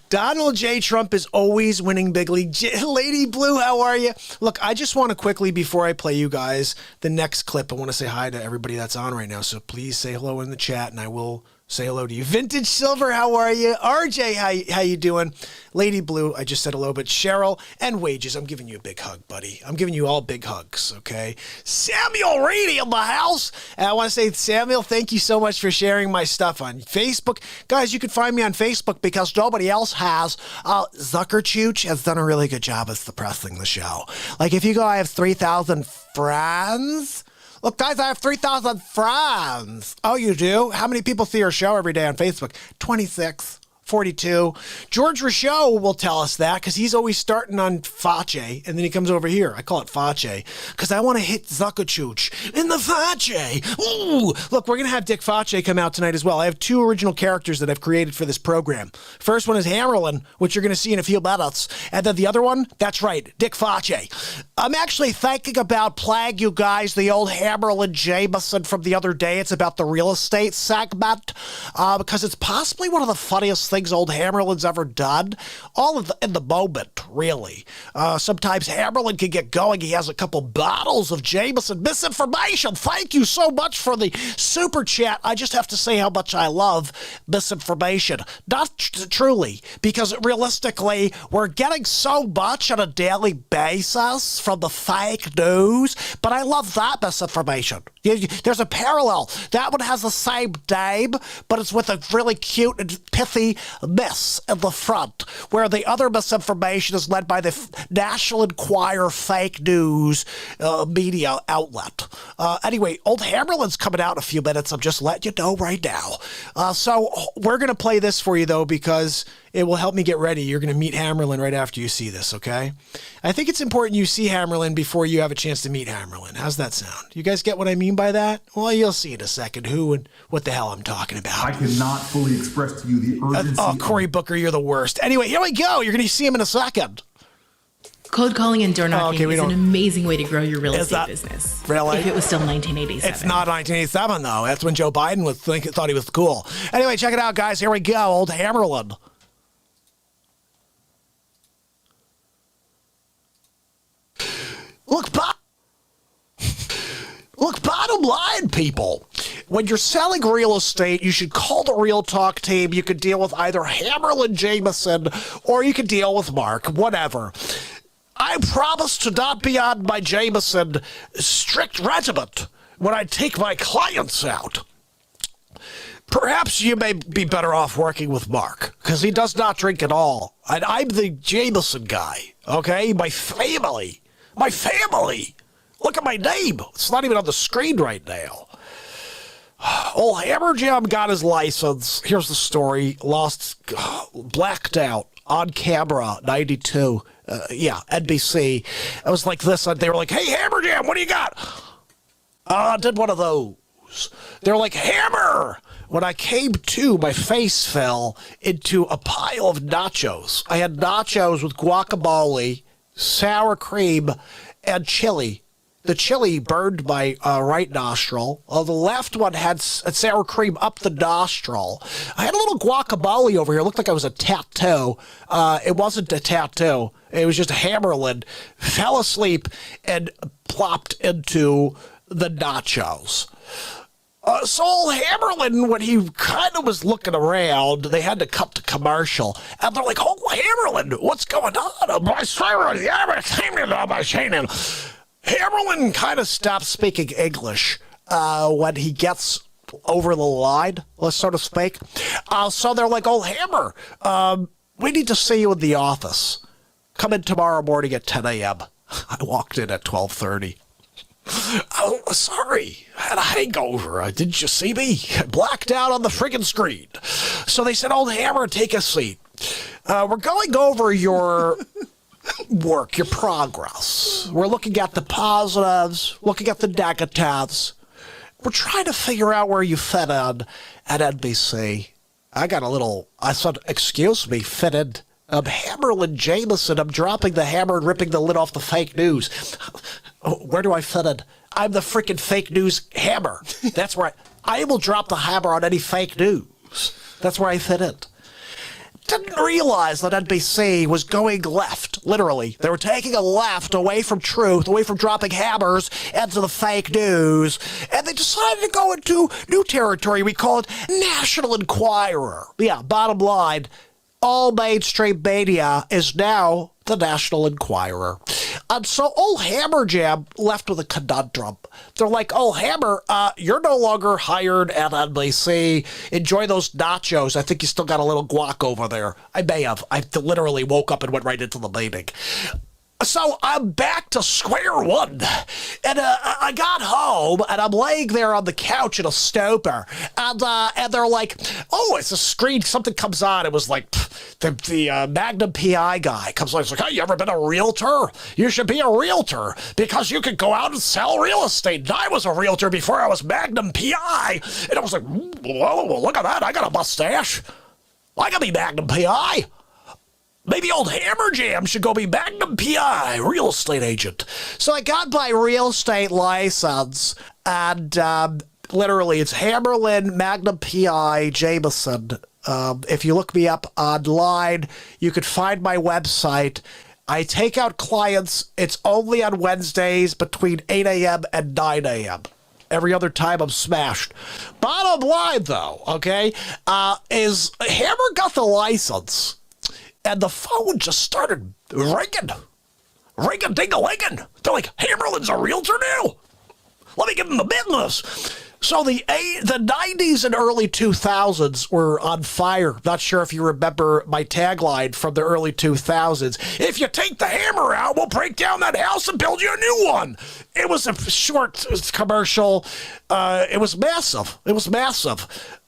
Donald J. Trump is always winning bigly. Lady Blue, how are you? Look, I just want to quickly, before I play you guys the next clip, I want to say hi to everybody that's on right now. So please say hello in the chat, and I will say hello to you. Vintage Silver, how are you? RJ, how you doing? Lady Blue, I just said hello, but Cheryl and Wages, I'm giving you a big hug, buddy. I'm giving you all big hugs, okay? Samuel Reedy in the house. And I want to say, Samuel, thank you so much for sharing my stuff on Facebook. Guys, you can find me on Facebook because nobody else has. Zuckerchooch has done a really good job of suppressing the show. Like, if you go, I have 3,000 friends. Look, guys, I have 3,000 friends. Oh, you do? How many people see our show every day on Facebook? 26. 42. George Rochot will tell us that because he's always starting on Fache, and then he comes over here. I call it Fache because I want to hit Zuckerchooch in the Fache. Ooh! Look, we're going to have Dick Fache come out tonight as well. I have 2 original characters that I've created for this program. First one is Hammerlin, which you're going to see in a few minutes. And then the other one, that's right, Dick Fache. I'm actually thinking about playing you guys the old Hammerlin Jameson from the other day. It's about the real estate segment because it's possibly one of the funniest things old Hammerlin's ever done. All of in the moment, really. Sometimes Hammerlin can get going. He has a couple bottles of Jameson. Misinformation. Thank you so much for the super chat. I just have to say how much I love misinformation. Not truly, because realistically, we're getting so much on a daily basis from the fake news, but I love that misinformation. There's a parallel. That one has the same name, but it's with a really cute and pithy miss in the front, where the other misinformation is led by the National Enquirer fake news media outlet. Anyway, old Hammerlin's coming out in a few minutes. I'm just letting you know right now. So we're going to play this for you, though, because it will help me get ready. You're going to meet Hammerlin right after you see this, okay? I think it's important you see Hammerlin before you have a chance to meet Hammerlin. How's that sound? You guys get what I mean by that? Well, you'll see in a second who and what the hell I'm talking about. I cannot fully express to you the urgency. Cory Booker, you're the worst. Anyway, here we go. You're going to see him in a second. Cold calling and door knocking is an amazing way to grow your real estate business. Really? If it was still 1987. It's not 1987, though. That's when Joe Biden thought he was cool. Anyway, check it out, guys. Here we go. Old Hammerlin. Look, bottom line, people. when you're selling real estate, you should call the Real Talk team. You could deal with either Hammerlin Jameson or you could deal with Mark, whatever. I promise to not be on my Jameson strict regiment when I take my clients out. Perhaps you may be better off working with Mark, because he does not drink at all. And I'm the Jameson guy, okay? My family. Look at my name. It's not even on the screen right now. Old Hammer Jam got his license. Here's the story. Blacked out on camera, 92. NBC. It was like this. They were like, hey, Hammer Jam, what do you got? I did one of those. They were like, Hammer! When I came to, my face fell into a pile of nachos. I had nachos with guacamole, sour cream, and chili. The chili burned my right nostril. The left one had sour cream up the nostril. I had a little guacamole over here. It looked like I was a tattoo. It wasn't a tattoo. It was just a Hammerlin. Fell asleep and plopped into the nachos. So old Hammerlin, when he kind of was looking around, they had to cut the commercial. And they're like, oh, Hammerlin, what's going on? Hammerlin kind of stopped speaking English when he gets over the line, so to speak. So they're like, oh, Hammer, we need to see you in the office. Come in tomorrow morning at 10 a.m. I walked in at 12:30. Oh, sorry. I had a hangover. Didn't you see me? I blacked out on the friggin' screen. So they said, old Hammer, take a seat. We're going over your work, your progress. We're looking at the positives, looking at the negatives. We're trying to figure out where you fit in at NBC. I said, excuse me, fitted. I'm Hammerlin Jameson. I'm dropping the hammer and ripping the lid off the fake news. Where do I fit in? I'm the freaking fake news hammer. That's where I will drop the hammer on any fake news. That's where I fit in. Didn't realize that NBC was going left, literally. They were taking a left away from truth, away from dropping hammers into the fake news, and they decided to go into new territory. We call it National Enquirer. Yeah, bottom line, all mainstream media is now the National Enquirer. And so old Hammer Jam left with a conundrum. They're like, oh, Hammer, you're no longer hired at NBC. Enjoy those nachos. I think you still got a little guac over there. I may have. I literally woke up and went right into the meeting. So I'm back to square one, and I got home, and I'm laying there on the couch in a stupor, and they're like, oh, it's a screen, something comes on. It was like the Magnum PI guy comes on. He's like, hey, you ever been a realtor? You should be a realtor, because you could go out and sell real estate. And I was a realtor before I was Magnum PI, and I was like, whoa, look at that, I got a mustache. I can be Magnum PI. Maybe old Hammer Jam should go be Magnum PI, real estate agent. So I got my real estate license, and literally it's Hammerlin Magnum PI Jameson. If you look me up online, you could find my website. I take out clients. It's only on Wednesdays between 8 a.m. and 9 a.m. Every other time I'm smashed. Bottom line, though, okay, is Hammer got the license. And the phone just started ringing. Ring-a-ding-a-linging. They're like, Hammerlin's a realtor now. Let me get in the business. So the 90s and early 2000s were on fire. Not sure if you remember my tagline from the early 2000s. If you take the hammer out, we'll break down that house and build you a new one. It was a short commercial. It was massive.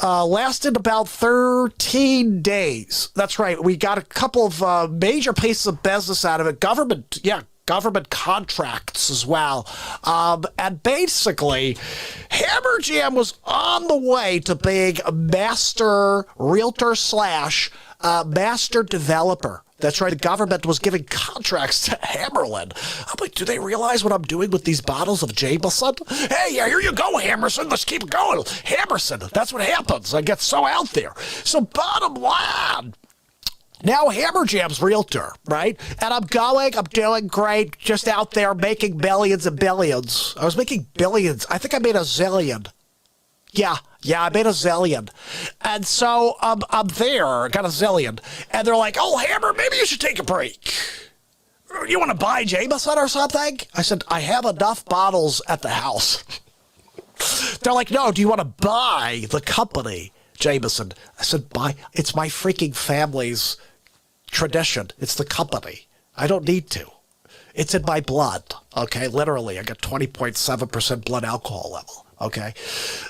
Lasted about 13 days. That's right. We got a couple of major pieces of business out of it. Government contracts as well. And basically, Hammer Jam was on the way to being a master realtor / master developer. That's right. The government was giving contracts to Hammerlin. I'm like, do they realize what I'm doing with these bottles of Jameson? Hey, here you go, Hammerson. Let's keep going. Hammerson. That's what happens. I get so out there. So bottom line, now Hammer Jam's realtor, right? And I'm doing great, just out there making billions and billions. I was making billions. I think I made a zillion. Yeah, I made a zillion. And so I'm there, got a zillion. And they're like, oh, Hammer, maybe you should take a break. You want to buy Jameson or something? I said, I have enough bottles at the house. They're like, no, do you want to buy the company, Jameson? I said, buy. It's my freaking family's tradition. It's the company. I don't need to. It's in my blood, okay? Literally, I got 20.7% blood alcohol level, okay?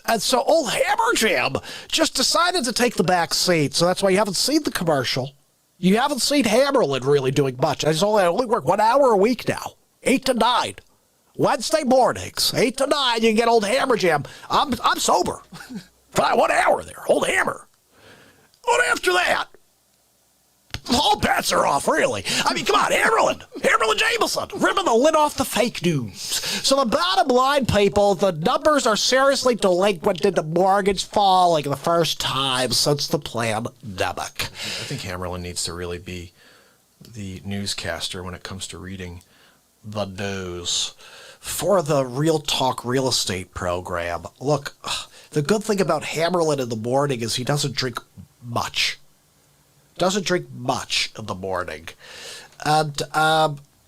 And so old Hammer Jam just decided to take the back seat, so that's why you haven't seen the commercial. You haven't seen Hammerlin really doing much. I only work 1 hour a week now, 8 to 9. Wednesday mornings, 8 to 9, you can get old Hammer Jam. I'm sober. For 1 hour there, old Hammer. But after that, all bets are off, really. I mean, come on, Hammerlin Jameson, ripping the lid off the fake news. So the bottom line, people, the numbers are seriously delinquent in the mortgage falling the first time since the pandemic. I think Hammerlin needs to really be the newscaster when it comes to reading the news. For the Real Talk Real Estate program, look, the good thing about Hammerlin in the morning is he doesn't drink much. Doesn't drink much in the morning. And,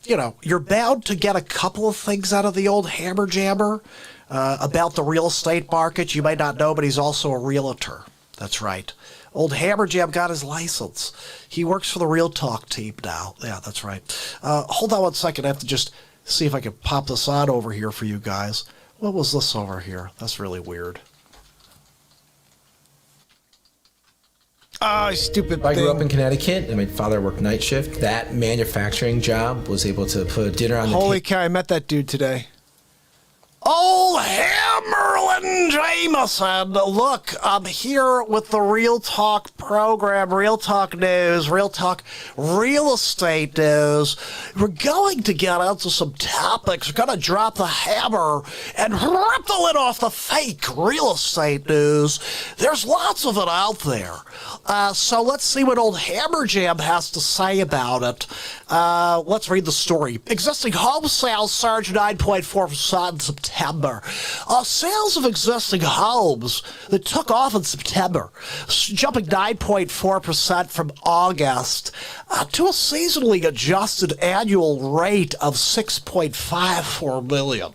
you're bound to get a couple of things out of the old Hammer Jammer about the real estate market. You might not know, but he's also a realtor. That's right. Old Hammer Jam got his license. He works for the Real Talk team now. Yeah, that's right. Hold on 1 second. I have to just see if I can pop this on over here for you guys. What was this over here? That's really weird. Stupid I grew thing. up in Connecticut, and my father worked night shift. That manufacturing job was able to put dinner on the table. Holy cow, I met that dude today. Oh, Hammerlin Jameson. Look, I'm here with the Real Talk program, Real Talk News, Real Talk Real Estate News. We're going to get into some topics. We're going to drop the hammer and rip the lid off the fake real estate news. There's lots of it out there. So let's see what old Hammer Jam has to say about it. Let's read the story. Existing home sales surged 9.4% in September. Sales of existing homes that took off in September, jumping 9.4% from August to a seasonally adjusted annual rate of 6.54 million.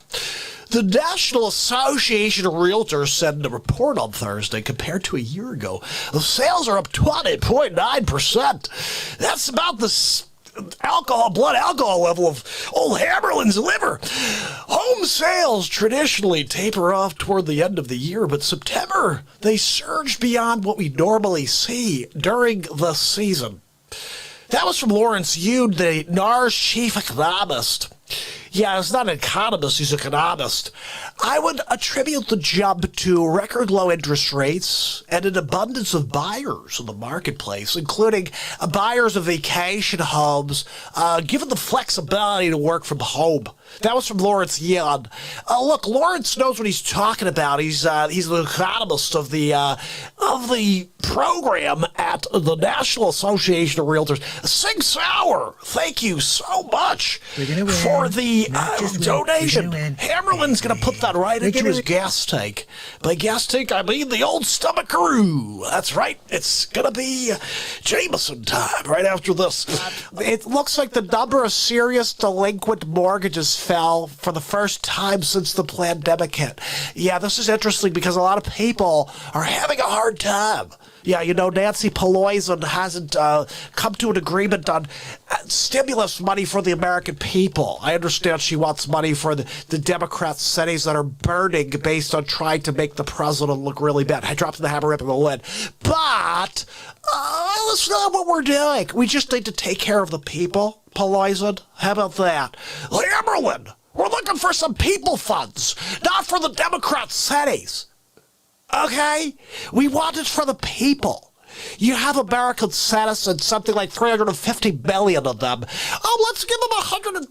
The National Association of Realtors said in a report on Thursday, compared to a year ago, the sales are up 20.9%. That's about the blood alcohol level of old Hammerlin's liver. Home sales traditionally taper off toward the end of the year, but September, they surged beyond what we normally see during the season. That was from Lawrence Yoon, the NAR's chief economist. Yeah, he's not an economist, he's an economist. I would attribute the jump to record low interest rates and an abundance of buyers in the marketplace, including buyers of vacation homes, given the flexibility to work from home. That was from Lawrence Yoon. Look, Lawrence knows what he's talking about. He's an economist of the program at the National Association of Realtors. Sig Sauer, thank you so much for the donation. Hammerlin's going to put that right into his gas tank. By gas tank, I mean the old stomackaroo. That's right. It's going to be Jameson time right after this. It looks like the number of serious delinquent mortgages fell for the first time since the pandemic hit. Yeah, this is interesting because a lot of people are having a hard time. Yeah, Nancy Pelosi hasn't come to an agreement on stimulus money for the American people. I understand she wants money for the Democrat cities that are burning based on trying to make the president look really bad. I dropped the hammer, ripping the lid. But that's not what we're doing. We just need to take care of the people, Pelosi. How about that? Hammerlin, we're looking for some people funds, not for the Democrat cities. Okay? We want it for the people. You have American citizens, something like 350 million of them. Oh, let's give them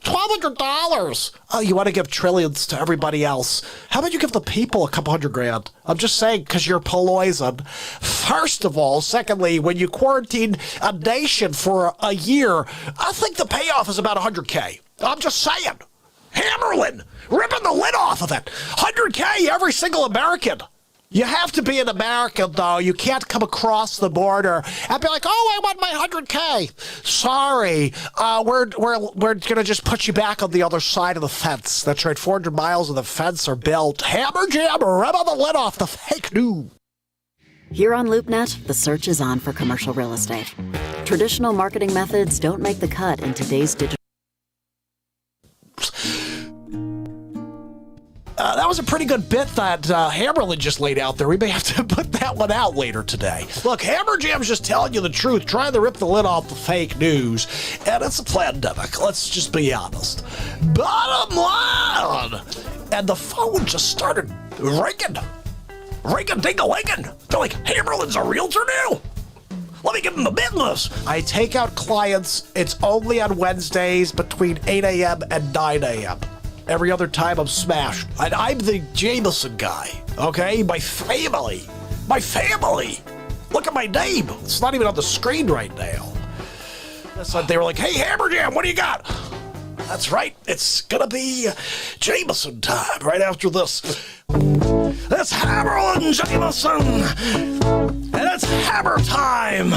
$1,200. Oh, you want to give trillions to everybody else. How about you give the people a couple $100,000? I'm just saying, because you're poison. First of all. Secondly, when you quarantine a nation for a year, I think the payoff is about $100K. I'm just saying. Hammerlin, ripping the lid off of it. $100K every single American. You have to be an American, though. You can't come across the border and be like, "Oh, I want my 100K." Sorry, we're gonna just put you back on the other side of the fence. That's right, 400 miles of the fence are built. Hammer jam, rub on the lid off the fake news. Here on LoopNet, the search is on for commercial real estate. Traditional marketing methods don't make the cut in today's digital. That was a pretty good bit that Hammerlin just laid out there. We may have to put that one out later today. Look, Hammer Jam's just telling you the truth, trying to rip the lid off the fake news, and it's a pandemic. Let's just be honest. Bottom line! And the phone just started ringing. Ring-a-ding-a-linging. They're like, Hammerlin's a realtor now? Let me give him the business. I take out clients. It's only on Wednesdays between 8 a.m. and 9 a.m. Every other time I'm smashed. And I'm the Jameson guy, okay? My family. Look at my name. It's not even on the screen right now. So they were like, "Hey, Hammer Jam, what do you got?" That's right. It's gonna be Jameson time right after this. It's Hammerlin Jameson, and it's hammer time.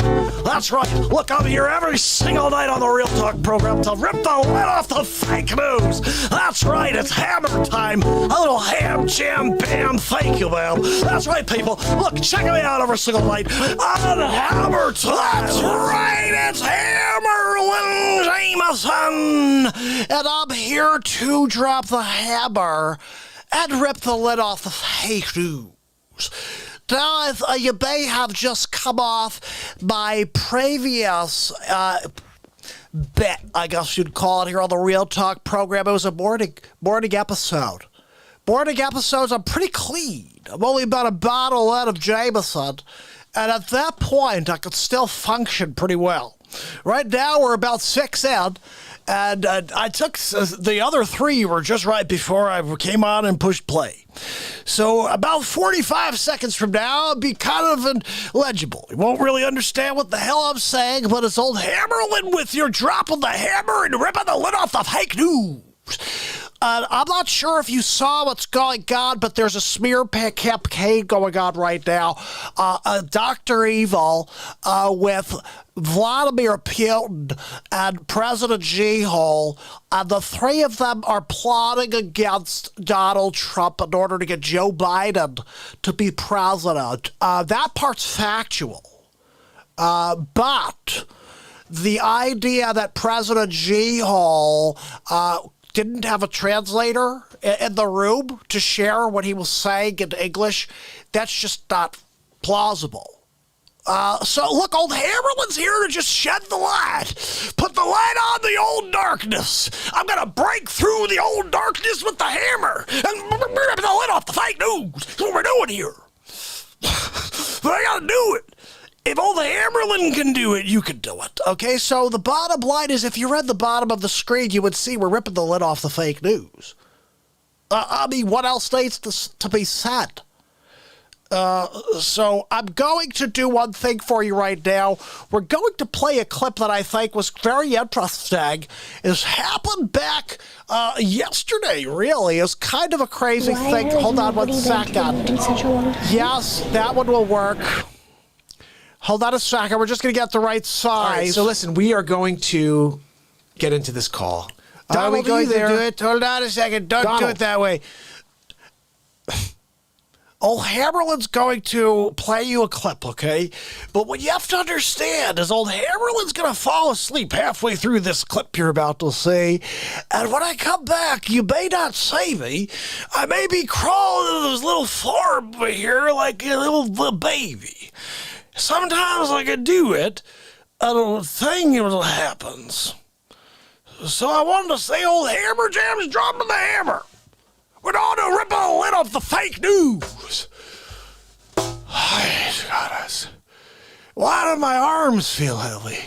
That's right. Look, I'm here every single night on the Real Talk program to rip the lid off the fake news. That's right. It's hammer time. A little ham, jam, bam. Thank you, ma'am. That's right, people. Look, check me out every single night on Hammer Time. That's right. It's Hammerlin Jameson, and I'm here to drop the hammer and rip the lid off the fake news. Now, you may have just come off my previous bit, I guess you'd call it, here on the Real Talk program. It was a morning episode. Morning episodes, I'm pretty clean. I'm only about a bottle out of Jameson, and at that point, I could still function pretty well. Right now, we're about 6 in, and I took the other 3 were just right before I came on and pushed play. So about 45 seconds from now, I'll be kind of illegible. You won't really understand what the hell I'm saying, but it's old Hammerlin with your dropping the hammer and ripping the lid off the fake news. I'm not sure if you saw what's going on, but there's a smear campaign going on right now. Dr. Evil with Vladimir Putin and President G-Hole, and the 3 of them are plotting against Donald Trump in order to get Joe Biden to be president. That part's factual. But the idea that President G-Hole didn't have a translator in the room to share what he was saying in English, that's just not plausible. So look, old Hammerlin's here to just shed the light. Put the light on the old darkness. I'm going to break through the old darkness with the hammer and rip the lid off the fake news. That's what we're doing here. But I got to do it. If old Hammerlin can do it, you can do it. Okay, so the bottom line is, if you read the bottom of the screen, you would see we're ripping the lid off the fake news. I mean, what else needs to be said? So I'm going to do one thing for you right now. We're going to play a clip that I think was very interesting. It happened back yesterday, really. It was kind of a crazy thing. Hold on one second. Yes, that one will work. Hold on a second. We're just going to get the right size. All right, so listen, we are going to get into this call. Are we going to do it? Hold on a second. Don't do it that way. Old Hammerlin's going to play you a clip, okay? But what you have to understand is old Hammerlin's going to fall asleep halfway through this clip you're about to see. And when I come back, you may not see me. I may be crawling into this little farm over here like a little baby. Sometimes I can do it, and a thing happens. So I wanted to say old Hammer Jam's dropping the hammer. We're going to rip the lid off the fake news. Why do my arms feel heavy?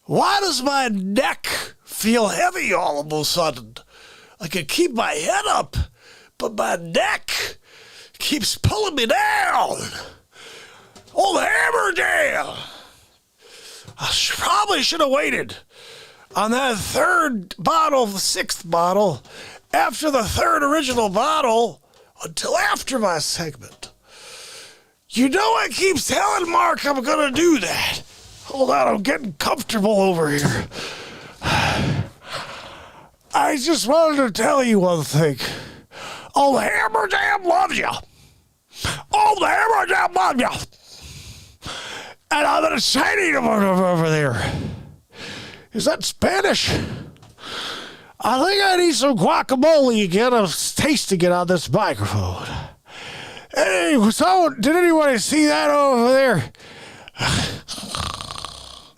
Why does my neck feel heavy all of a sudden? I can keep my head up, but my neck keeps pulling me down. Old Hammer Jam! I probably should have waited on that 3rd bottle, the 6th bottle, after the 3rd original bottle, until after my segment. You know I keep telling Mark I'm gonna do that. Hold on, I'm getting comfortable over here. I just wanted to tell you one thing. Oh, the Hammer Jam loves you. Oh, the Hammer Jam loves you. And I'm gonna say to you over there. Is that Spanish? I think I need some guacamole again. I'm tasting it on this microphone. Hey, so did anybody see that over there?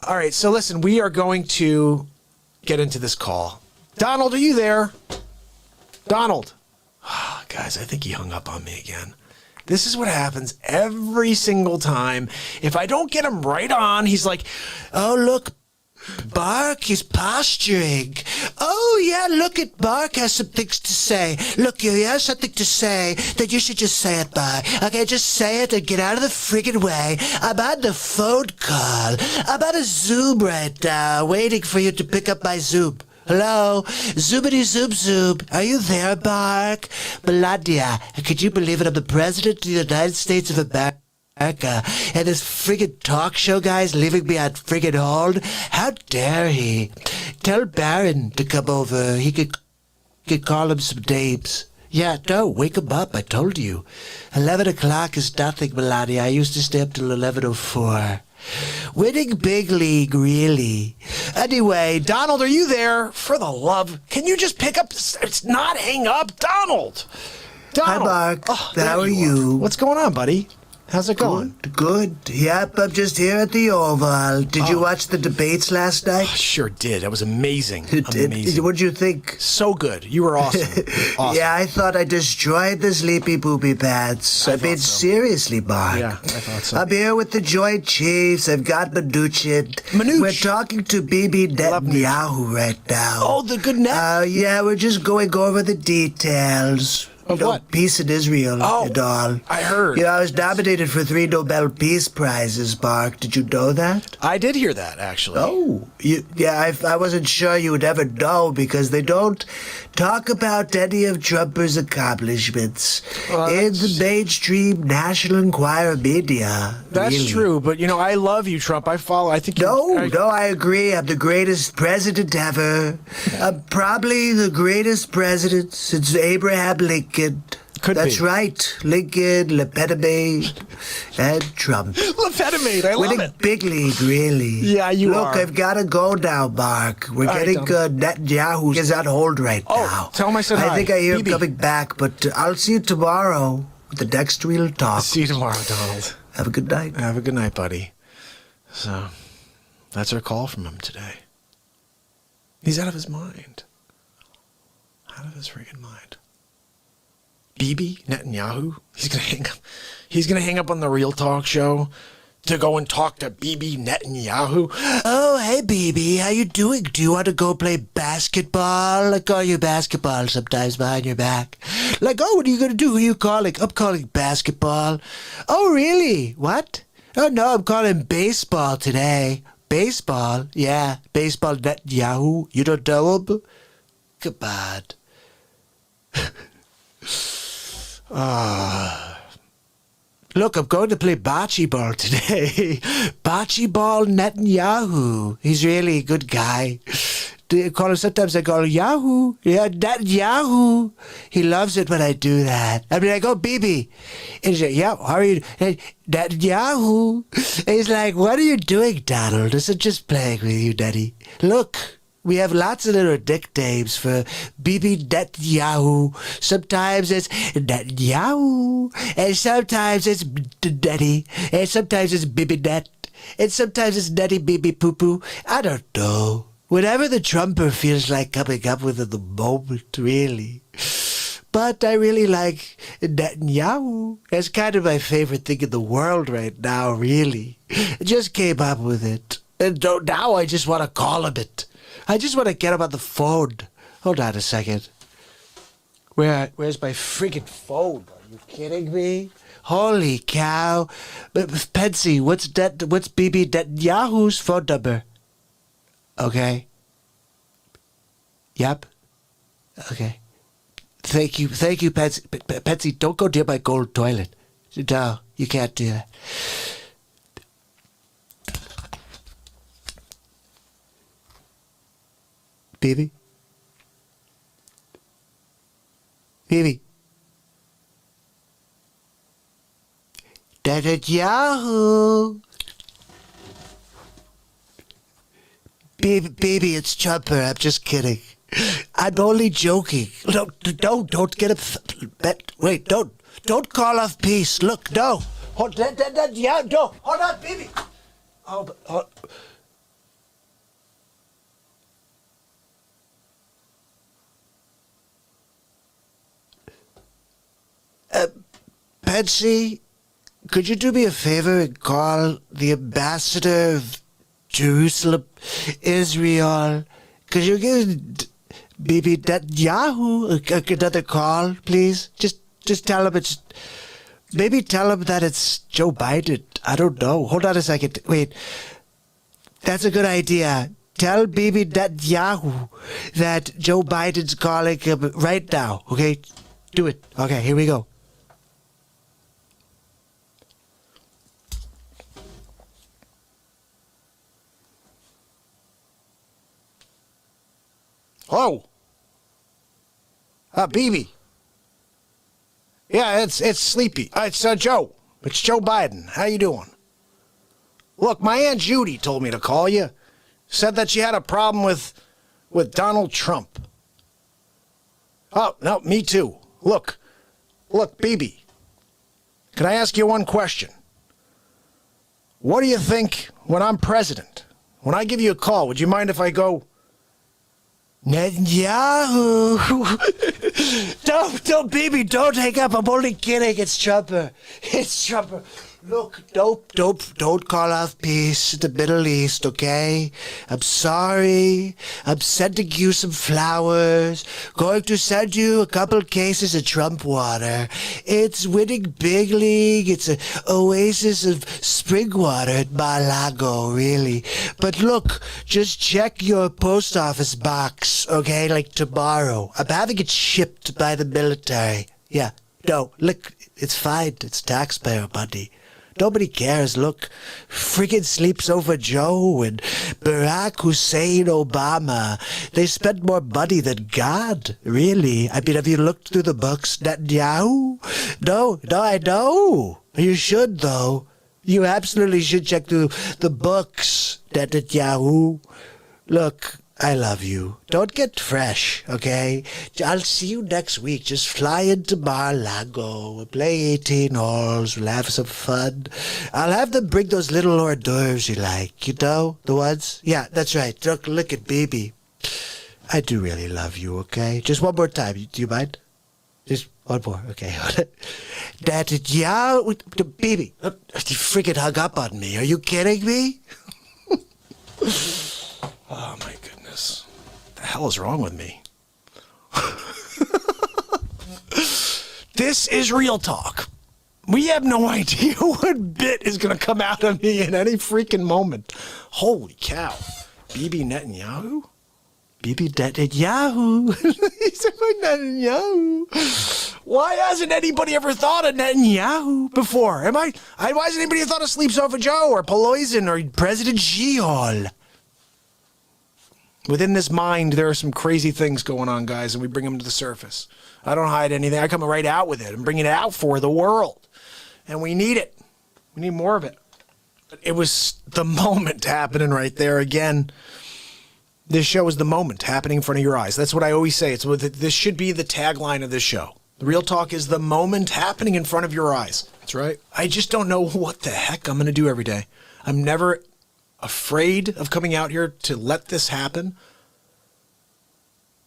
All right, so listen, we are going to get into this call. Donald, are you there? Donald. Oh, guys, I think he hung up on me again. This is what happens every single time. If I don't get him right on, he's like, oh, look, Bark is posturing. Oh, yeah, look at Bark has some things to say. Look, he has something to say that you should just say it, Bark. Okay, just say it and get out of the friggin' way. I'm on the phone call. I'm on a Zoom right now, waiting for you to pick up my Zoom. Hello? Zoomity zoom zoom. Are you there, Bark? Melania, could you believe it? I'm the President of the United States of America. And this friggin' talk show guy's leaving me on friggin' hold? How dare he? Tell Barron to come over. He could call him some names. Yeah, no, wake him up. I told you. 11 o'clock is nothing, Melania. I used to stay up till 11:04. Winning big league, really. Anyway, Donald, are you there? For the love, can you just pick up? It's not hang up, Donald. Hi, Mark. How are you? What's going on, buddy? How's it going? Good. Yep, I'm just here at the Oval. Did you watch the debates last night? Sure did. That was amazing. Amazing. What'd you think? So good. You were awesome. Awesome. Yeah, I thought I destroyed the sleepy poopy pants. I mean, seriously, Mark. Yeah, I thought so. I'm here with the Joint Chiefs. I've got Mnuchin. We're talking to Bibi Netanyahu right now. Oh, the good net? Yeah, we're just going over the details. Of what? Peace in Israel and all. I heard. I was nominated for 3 Nobel Peace Prizes, Mark. Did you know that? I did hear that, actually. Oh. I wasn't sure you would ever know because they don't talk about any of Trumpers' accomplishments in the mainstream National Enquirer media. That's really. true, but, I love you, Trump. I follow. I think No, I agree. I'm the greatest president ever. I'm probably the greatest president since Abraham Lincoln. That's right. Lincoln, Lepetamate, and Trump. Lepetamate, I love Winning it. big league, really. Yeah, you are. Look, I've got to go now, Mark. We're getting Netanyahu is on hold right now. Tell him I said hi. I think I hear him BB. coming back, but I'll see you tomorrow with the next Real Talk. See you tomorrow, Donald. Have a good night. Have a good night, buddy. So, that's our call from him today. He's out of his mind. Out of his freaking mind. Bibi Netanyahu, he's gonna hang up on the Real Talk show to go and talk to Bibi Netanyahu. Oh, hey, Bibi, how you doing? Do you want to go play basketball? I call you basketball sometimes behind your back. Like, oh, what are you gonna do? Who are you calling? I'm calling basketball. Oh, really? What? Oh, no, I'm calling baseball today. Baseball? Yeah, baseball Netanyahu. You don't know him? Come on. Look, I'm going to play bocce ball today. Bocce ball Netanyahu. He's really a good guy. Sometimes I call him Yahoo. Yeah, Netanyahu. He loves it when I do that. I mean, I go, Bibi. And he's like, yeah, how are you? Netanyahu. And he's like, what are you doing, Donald? I said, just playing with you, Daddy. Look. We have lots of little nicknames for Bibi Netanyahu. Sometimes it's Netanyahu, and sometimes it's Daddy, and sometimes it's Bibi Net, and sometimes it's Netty Bibi Poo Poo. I don't know. Whatever the Trumper feels like coming up with at the moment, really. But I really like Netanyahu. It's kind of my favorite thing in the world right now, really. I just came up with it. And now I just want to call him it. I just want to get him on the phone. Hold on a second. Where's my friggin' phone? Are you kidding me? Holy cow. Pensy, what's Bibi Netanyahu's phone number? Okay. Yep. Okay. Thank you, Pensy. Pensy, don't go near my gold toilet. No. You can't do that. Baby? Baby? Yahoo! Baby, it's Chopper. I'm just kidding. I'm only joking. Don't get upset. Wait, don't call off peace. Look, no. Hold on, baby. Hold. Betsy, could you do me a favor and call the ambassador of Jerusalem, Israel? Could you give Bibi Netanyahu another call, please? Just tell him it's... Maybe tell him that it's Joe Biden. I don't know. Hold on a second. Wait. That's a good idea. Tell Bibi Netanyahu that Joe Biden's calling him right now, okay? Do it. Okay, here we go. Hello? Bibi. Yeah, it's Sleepy. It's Joe. It's Joe Biden. How you doing? Look, my Aunt Judy told me to call you. Said that she had a problem with Donald Trump. Oh, no, me too. Look, Bibi. Can I ask you one question? What do you think when I'm president? When I give you a call, would you mind if I go... Netanyahu! Don't, baby, don't hang up. I'm only kidding. It's Trumper. It's Trumper. Look, don't call off peace in the Middle East, okay? I'm sorry. I'm sending you some flowers. Going to send you a couple cases of Trump water. It's winning big league. It's an oasis of spring water at Mar-a-Lago, really. But look, just check your post office box, okay? Like tomorrow. I'm having it shipped by the military. Yeah, no, look, it's fine. It's taxpayer money. Nobody cares. Look, friggin' Sleeps Over Joe and Barack Hussein Obama. They spend more money than God, really. I mean, have you looked through the books, Netanyahu? No, I know. You should, though. You absolutely should check through the books, Netanyahu. Look, I love you. Don't get fresh, okay? I'll see you next week. Just fly into Mar-a-Lago. We'll play 18 holes. We'll have some fun. I'll have them bring those little hors d'oeuvres you like. You know? The ones? Yeah, that's right. Look at Bibi. I do really love you, okay? Just one more time. Do you mind? Just one more. Okay. Bibi. You freaking hung up on me. Are you kidding me? Oh, my goodness. What the hell is wrong with me? This is real talk. We have no idea what bit is going to come out of me in any freaking moment. Holy cow. Bibi Netanyahu? Bibi Netanyahu? He said my Netanyahu. Why hasn't anybody ever thought of Netanyahu before? Why hasn't anybody thought of Sleeps Over Joe or Pelosi or President Sheol? Within this mind, there are some crazy things going on, guys, and we bring them to the surface. I don't hide anything. I come right out with it and bring it out for the world. And we need it. We need more of it. But it was the moment happening right there again. This show is the moment happening in front of your eyes. That's what I always say. This should be the tagline of this show. The real talk is the moment happening in front of your eyes. That's right. I just don't know what the heck I'm going to do every day. I'm never afraid of coming out here to let this happen.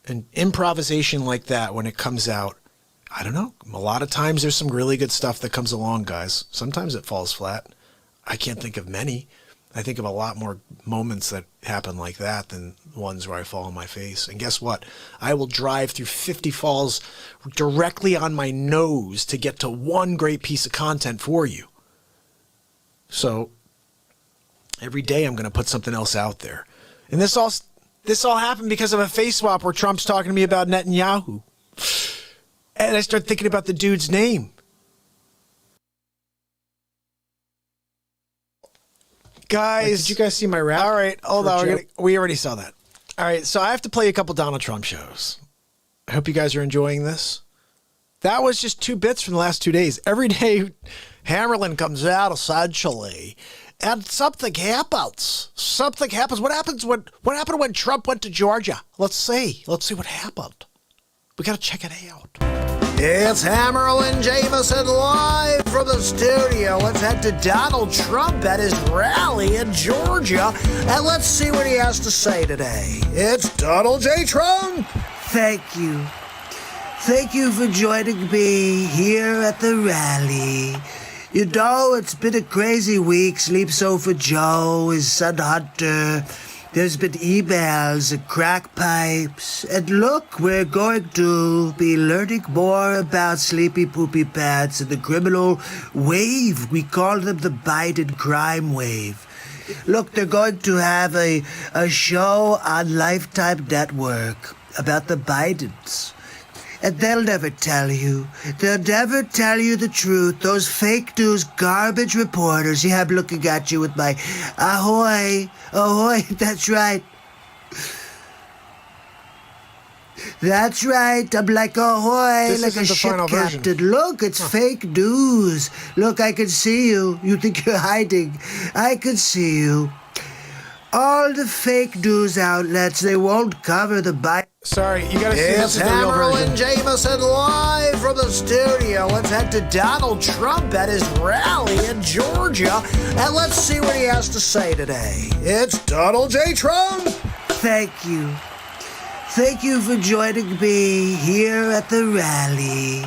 And improvisation like that, when it comes out, I don't know. A lot of times there's some really good stuff that comes along, guys. Sometimes it falls flat. I can't think of many. I think of a lot more moments that happen like that than ones where I fall on my face. And guess what? I will drive through 50 falls directly on my nose to get to one great piece of content for you. So every day I'm going to put something else out there. And this all happened because of a face swap where Trump's talking to me about Netanyahu. And I start thinking about the dude's name. Guys. Did you guys see my rap? All right, hold on. We already saw that. All right, so I have to play a couple Donald Trump shows. I hope you guys are enjoying this. That was just 2 bits from the last 2 days. Every day, Hammerlin comes out essentially, and something happens. Something happens. What happened when Trump went to Georgia? Let's see what happened. We got to check it out. It's Hammerlin Jameson live from the studio. Let's head to Donald Trump at his rally in Georgia, and let's see what he has to say today. It's Donald J. Trump. Thank you. Thank you for joining me here at the rally. You know, it's been a crazy week. Sleep Sofa Joe, his son Hunter. There's been emails and crack pipes. And look, we're going to be learning more about sleepy poopy pants and the criminal wave. We call them the Biden crime wave. Look, they're going to have a show on Lifetime Network about the Bidens. And they'll never tell you. They'll never tell you the truth. Those fake news garbage reporters you have looking at you with my ahoy, ahoy, that's right. That's right. I'm like ahoy, This like a isn't the ship final captain. version. Look, it's fake news. Look, I can see you. You think you're hiding. I can see you. All the fake news outlets, they won't cover the Biden. Sorry, you gotta see this It's is the real Hammerlin version. Jameson live from the studio. Let's head to Donald Trump at his rally in Georgia, and let's see what he has to say today. It's Donald J. Trump. Thank you. Thank you for joining me here at the rally.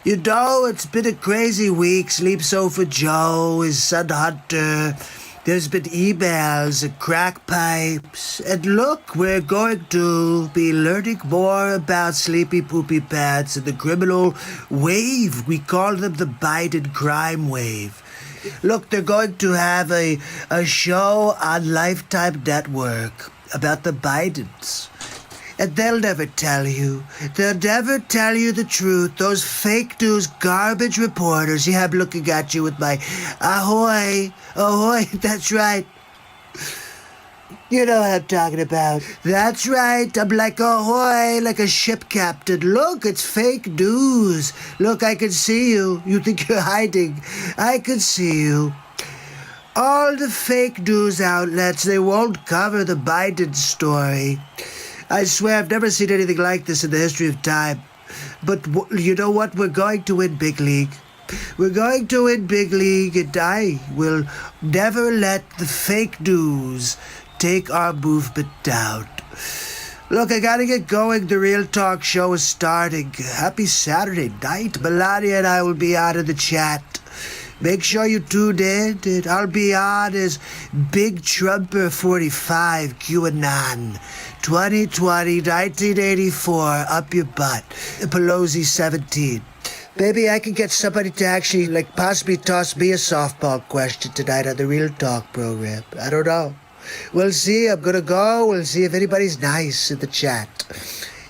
You know, it's been a crazy week. Sleep Sofa Joe, his son Hunter. There's been emails and crack pipes. And look, we're going to be learning more about sleepy poopy pants and the criminal wave. We call them the Biden crime wave. Look, they're going to have a show on Lifetime Network about the Bidens. And they'll never tell you. They'll never tell you the truth. Those fake news garbage reporters you have looking at you with my ahoy, ahoy, that's right. You know what I'm talking about. That's right. I'm like ahoy, like a ship captain. Look, it's fake news. Look, I can see you. You think you're hiding. I can see you. All the fake news outlets, they won't cover the Biden story. I swear I've never seen anything like this in the history of time. But you know what? We're going to win Big League. We're going to win Big League, and I will never let the fake news take our movement down. Look, I gotta get going. The Real Talk show is starting. Happy Saturday night. Melania and I will be out of the chat. Make sure you tune in, and I'll be on as Big Trumper 45 QAnon. 2020, 1984, up your butt. Pelosi 17. Maybe I can get somebody to actually, possibly toss me a softball question tonight on the Real Talk program. I don't know. We'll see. I'm gonna go. We'll see if anybody's nice in the chat.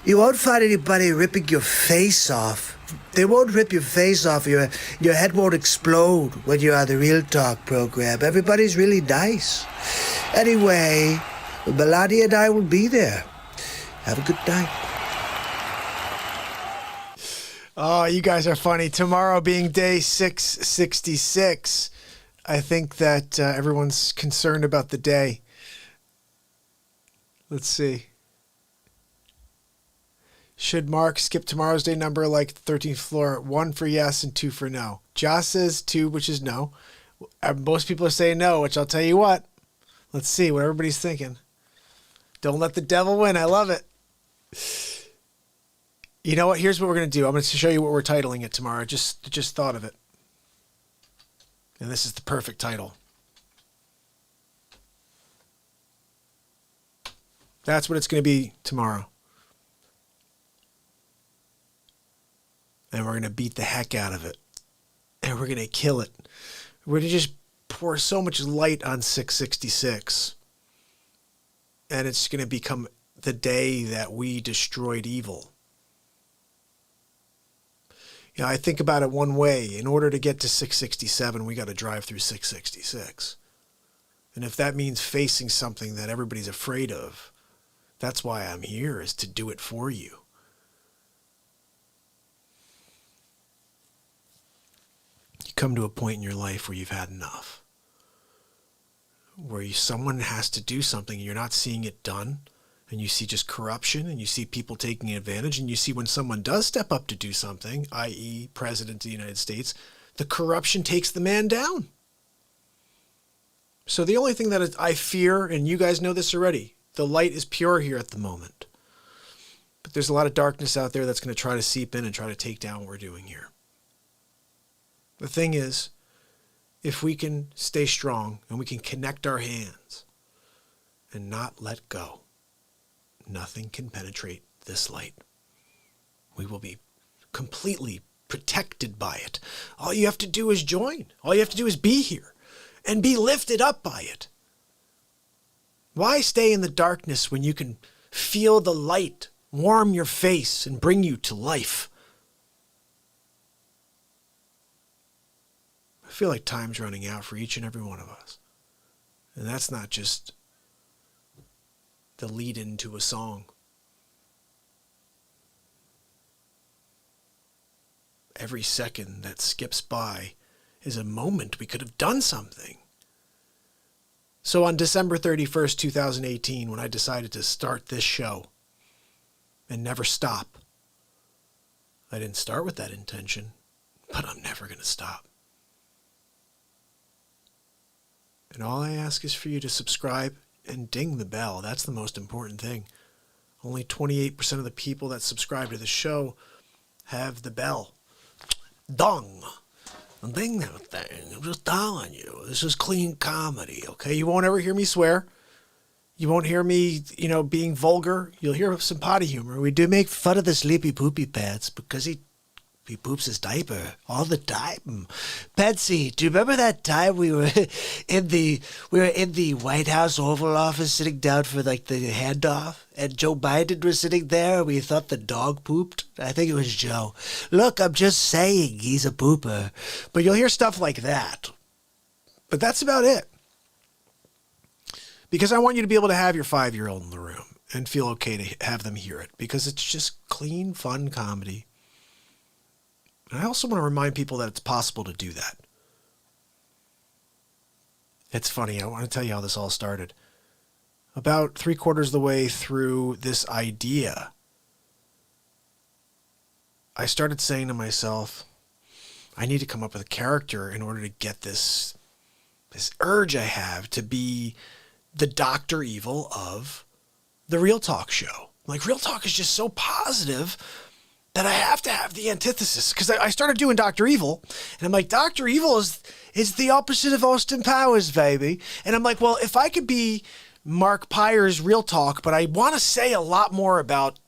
You won't find anybody ripping your face off. They won't rip your face off. Your head won't explode when you're on the Real Talk program. Everybody's really nice. Anyway, Melania and I will be there. Have a good night. Oh, you guys are funny. Tomorrow being day 666, I think that everyone's concerned about the day. Let's see. Should Mark skip tomorrow's day number like the 13th floor? 1 for yes and 2 for no. Josh says 2, which is no. Most people are saying no, which I'll tell you what. Let's see what everybody's thinking. Don't let the devil win. I love it. You know what? Here's what we're going to do. I'm going to show you what we're titling it tomorrow. I just thought of it. And this is the perfect title. That's what it's going to be tomorrow. And we're going to beat the heck out of it. And we're going to kill it. We're going to just pour so much light on 666. And it's going to become the day that we destroyed evil. You know, I think about it one way. In order to get to 667, we got to drive through 666. And if that means facing something that everybody's afraid of, that's why I'm here, is to do it for you. You come to a point in your life where you've had enough. Where someone has to do something and you're not seeing it done. And you see just corruption, and you see people taking advantage, and you see when someone does step up to do something, i.e. President of the United States, the corruption takes the man down. So the only thing that I fear, and you guys know this already, the light is pure here at the moment. But there's a lot of darkness out there that's going to try to seep in and try to take down what we're doing here. The thing is, if we can stay strong and we can connect our hands and not let go, nothing can penetrate this light. We will be completely protected by it. All you have to do is join. All you have to do is be here and be lifted up by it. Why stay in the darkness when you can feel the light warm your face and bring you to life? I feel like time's running out for each and every one of us. And that's not just the lead into a song. Every second that skips by is a moment we could have done something. So on December 31st, 2018, when I decided to start this show and never stop, I didn't start with that intention, but I'm never going to stop. And all I ask is for you to subscribe and ding the bell. That's the most important thing. Only 28% of the people that subscribe to the show have the bell. Dong. Ding that thing. I'm just telling you. This is clean comedy, okay? You won't ever hear me swear. You won't hear me, being vulgar. You'll hear some potty humor. We do make fun of the sleepy poopy pants because he poops his diaper all the time. Betsy, do you remember that time we were in the White House Oval Office sitting down for the handoff, and Joe Biden was sitting there and we thought the dog pooped? I think it was Joe. Look, I'm just saying he's a pooper. But you'll hear stuff like that. But that's about it. Because I want you to be able to have your 5-year-old in the room and feel okay to have them hear it, because it's just clean, fun comedy. And I also want to remind people that it's possible to do that. It's funny. I want to tell you how this all started. About 3/4 of the way through this idea, I started saying to myself, I need to come up with a character in order to get this urge I have to be the Dr. Evil of the Real Talk show. Like, Real Talk is just so positive that I have to have the antithesis. Because I started doing Dr. Evil, and I'm like, Dr. Evil is the opposite of Austin Powers, baby. And I'm like, well, if I could be MARKPIRES Real Talk, but I want to say a lot more about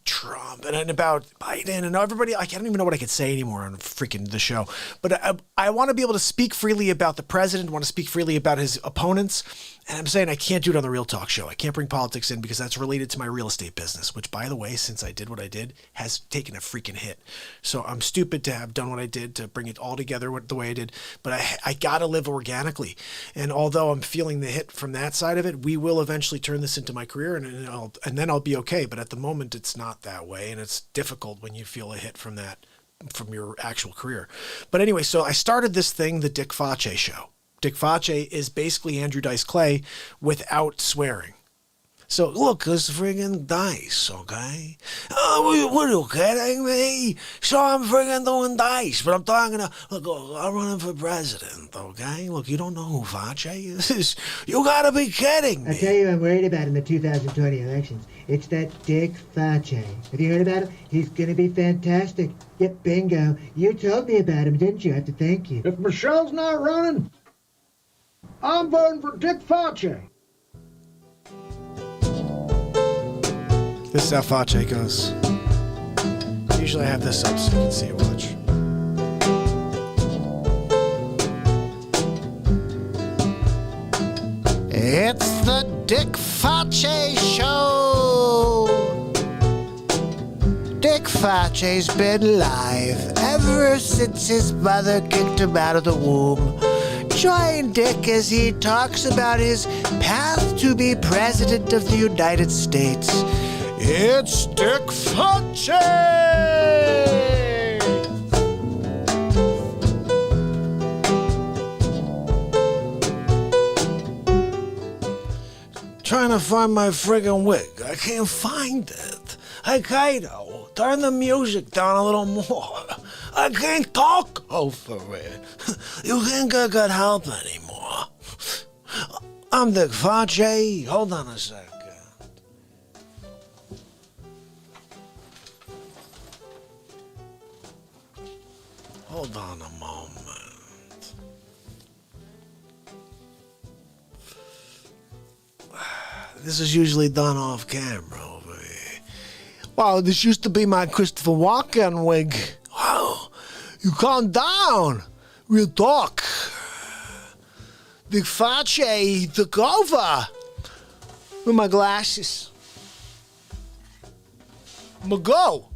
Trump and about Biden and everybody. I don't even know what I could say anymore on freaking the show. But I want to be able to speak freely about the president, want to speak freely about his opponents. And I'm saying I can't do it on the Real Talk show. I can't bring politics in because that's related to my real estate business, which, by the way, since I did what I did, has taken a freaking hit. So I'm stupid to have done what I did to bring it all together the way I did. But I got to live organically. And although I'm feeling the hit from that side of it, we will eventually turn this into my career, and then I'll be okay. But at the moment, it's not that way. And it's difficult when you feel a hit from your actual career. But anyway, so I started this thing, the Dick Facce show. Dick Facce is basically Andrew Dice Clay without swearing. So, look, it's friggin' Dice, okay? Oh, what are you kidding me? So I'm friggin' doing Dice, but I'm talking to, look, I'm running for president, okay? Look, you don't know who Facce is? You gotta be kidding me. I tell you I'm worried about in the 2020 elections. It's that Dick Facce. Have you heard about him? He's gonna be fantastic. Yep, bingo. You told me about him, didn't you? I have to thank you. If Michelle's not running, I'm voting for Dick Facce. This is how Facce goes. Usually I have this up so you can see it. Watch. It's the Dick Facce Show. Dick Facce's been live ever since his mother kicked him out of the womb. join Dick as he talks about his path to be President of the United States. It's Dick Fauci! Trying to find my friggin' wig. I can't find it. Hey, Kato, turn the music down a little more. I can't talk over it. You can't get good help anymore. I'm Dick Fauci. Hold on a second. Hold on a moment. This is usually done off camera over here. Wow, this used to be my Christopher Walken wig. Wow, you calm down. Real talk. Dick Fauci took over with my glasses. I'ma go.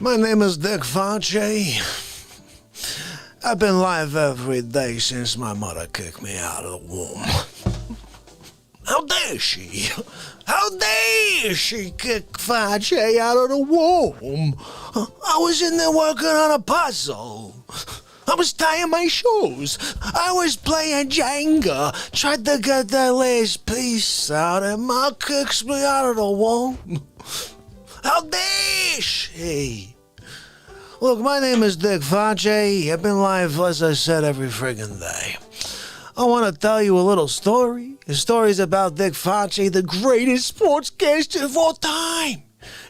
My name is Dick Fauci. I've been live every day since my mother kicked me out of the womb. How dare she? How dare she kick Fauci out of the womb? I was in there working on a puzzle. I was tying my shoes. I was playing Jenga. Tried to get that last piece out and Ma kicks me out of the womb. How dare she? Look, my name is Dick Fauci. I've been live, as I said, every friggin' day. I want to tell you a little story. The story's about Dick Fauci, the greatest sportscaster of all time.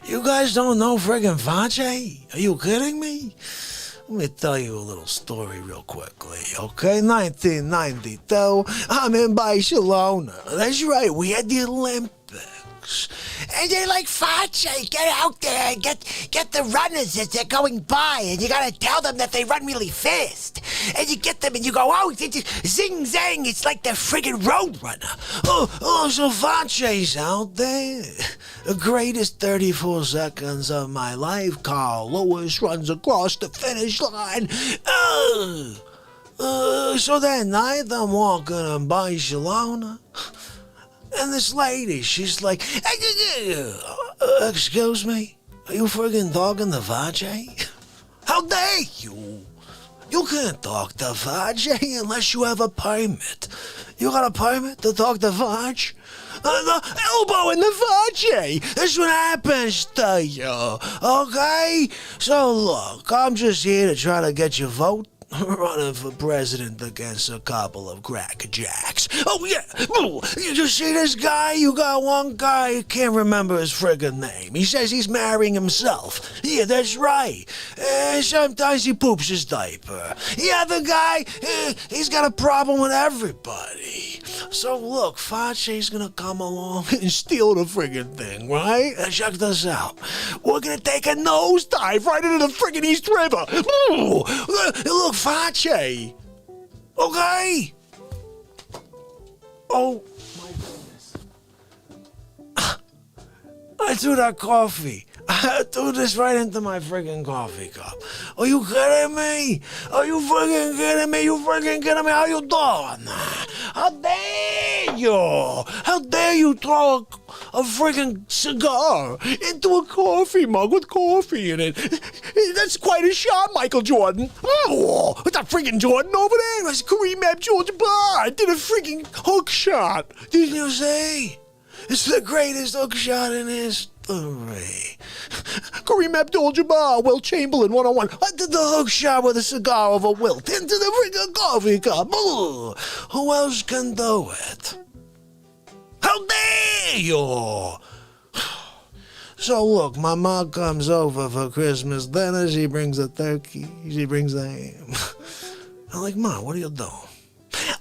You guys don't know friggin' Fauci? Are you kidding me? Let me tell you a little story real quickly, okay? 1992, I'm in Barcelona. That's right, we had the Olympics. And they're like, Fauci, get out there and get the runners as they're going by, and you gotta tell them that they run really fast. And you get them and you go, oh, zing zang, it's like the friggin' road runner. Oh, so Fauci's out there. The greatest 34 seconds of my life, Carl Lewis runs across the finish line. So that night I'm walking in Barcelona. And this lady, she's like, excuse me, are you friggin' talking to Fauci? How dare you? You can't talk to Fauci unless you have a permit. You got a permit to talk to Fauci? The elbow in the Fauci. That's what happens to you, okay? So look, I'm just here to try to get your vote. Running for president against a couple of crackerjacks. Oh, yeah. You see this guy? You got one guy who can't remember his friggin' name. He says he's marrying himself. Yeah, that's right. Sometimes he poops his diaper. The other guy, he's got a problem with everybody. So, look, Fauci's gonna come along and steal the friggin' thing, right? Check this out. We're gonna take a nosedive right into the friggin' East River. Look, Fauci. Okay? Oh, my goodness. I threw that coffee. I threw this right into my friggin' coffee cup. Are you kidding me? Are you friggin' kidding me? You friggin' kidding me? How you doing? How dare you? How dare you throw a friggin' cigar into a coffee mug with coffee in it? That's quite a shot, Michael Jordan. Oh, what's that friggin' Jordan over there? That's Kareem Abdul-Jabbar. Did a friggin' hook shot. Didn't you say? It's the greatest hook shot in history. Kareem Abdul-Jabbar, Wilt Chamberlain, 1-on-1. I did the hook shot with a cigar over Wilt into the friggin' coffee cup. Ooh, who else can do it? How dare you? So look, my mom comes over for Christmas dinner. She brings a turkey. She brings a ham. I'm like, Mom, what are you doing?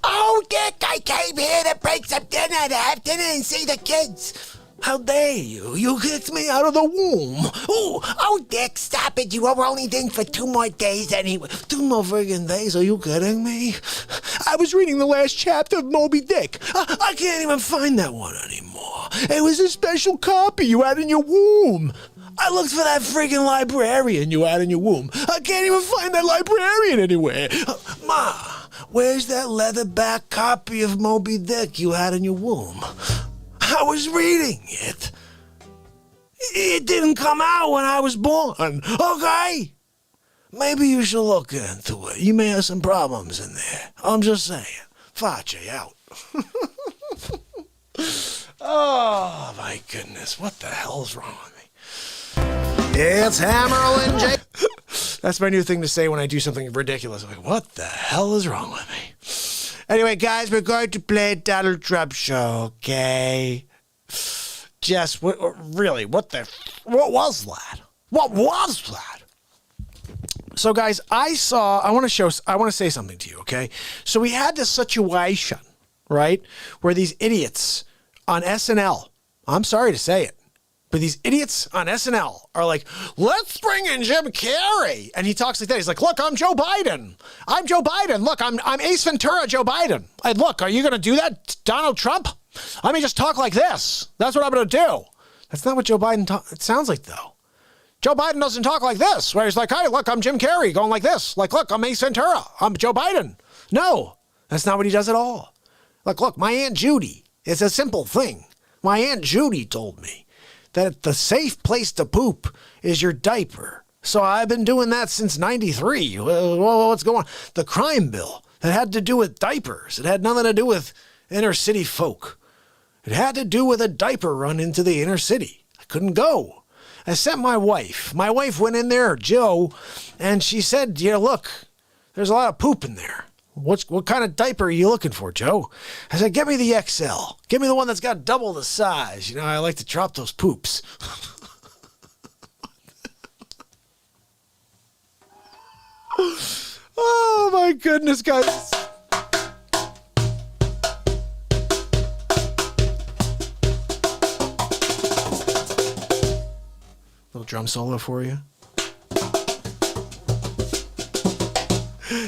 Oh, Dick, I came here to bring some dinner, to have dinner and see the kids. How dare you? You kicked me out of the womb. Oh, Dick, stop it. You were only in for 2 more days anyway. 2 more friggin' days? Are you kidding me? I was reading the last chapter of Moby Dick. I can't even find that one anymore. It was a special copy you had in your womb. I looked for that friggin' librarian you had in your womb. I can't even find that librarian anywhere. Ma, where's that leatherback copy of Moby Dick you had in your womb? I was reading it. It didn't come out when I was born, okay? Maybe you should look into it. You may have some problems in there. I'm just saying. Face out. Oh, my goodness. What the hell's wrong with me? It's Hammerlin J. That's my new thing to say when I do something ridiculous. I'm like, what the hell is wrong with me? Anyway, guys, we're going to play Donald Trump show, okay? Jess, what was that? What was that? So, guys, I want to say something to you, okay? So we had this situation, right, where these idiots on SNL, I'm sorry to say it, but these idiots on SNL are like, let's bring in Jim Carrey. And he talks like that. He's like, look, I'm Joe Biden. I'm Joe Biden. Look, I'm Ace Ventura, Joe Biden. Look, are you going to do that, Donald Trump? Let me just talk like this. That's what I'm going to do. That's not what Joe Biden it sounds like, though. Joe Biden doesn't talk like this, where he's like, hey, look, I'm Jim Carrey, going like this. Like, look, I'm Ace Ventura. I'm Joe Biden. No, that's not what he does at all. Look, my Aunt Judy, it's a simple thing. My Aunt Judy told me that the safe place to poop is your diaper. So I've been doing that since 93. What's going on? The crime bill, it had to do with diapers. It had nothing to do with inner city folk. It had to do with a diaper run into the inner city. I couldn't go. I sent my wife. My wife went in there, Joe, and she said, yeah, look, there's a lot of poop in there. What kind of diaper are you looking for, Joe? I said, get me the XL. Give me the one that's got double the size. You know, I like to drop those poops. Oh, my goodness, guys. Little drum solo for you.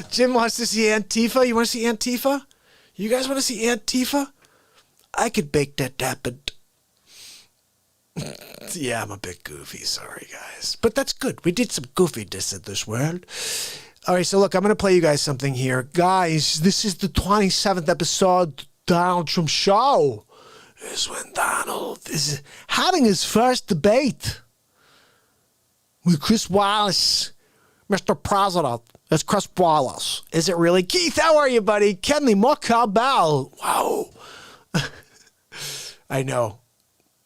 Jim wants to see Antifa. You want to see Antifa? You guys want to see Antifa? I could make that happen. Yeah, I'm a bit goofy. Sorry, guys. But that's good. We did some goofiness in this world. All right, so look, I'm going to play you guys something here. Guys, this is the 27th episode of Donald Trump Show. This is when Donald is having his first debate with Chris Wallace, Mr. President. It's Chris Wallace. Is it really? Keith, how are you, buddy? Kenley, Mocha Bell. Wow. I know.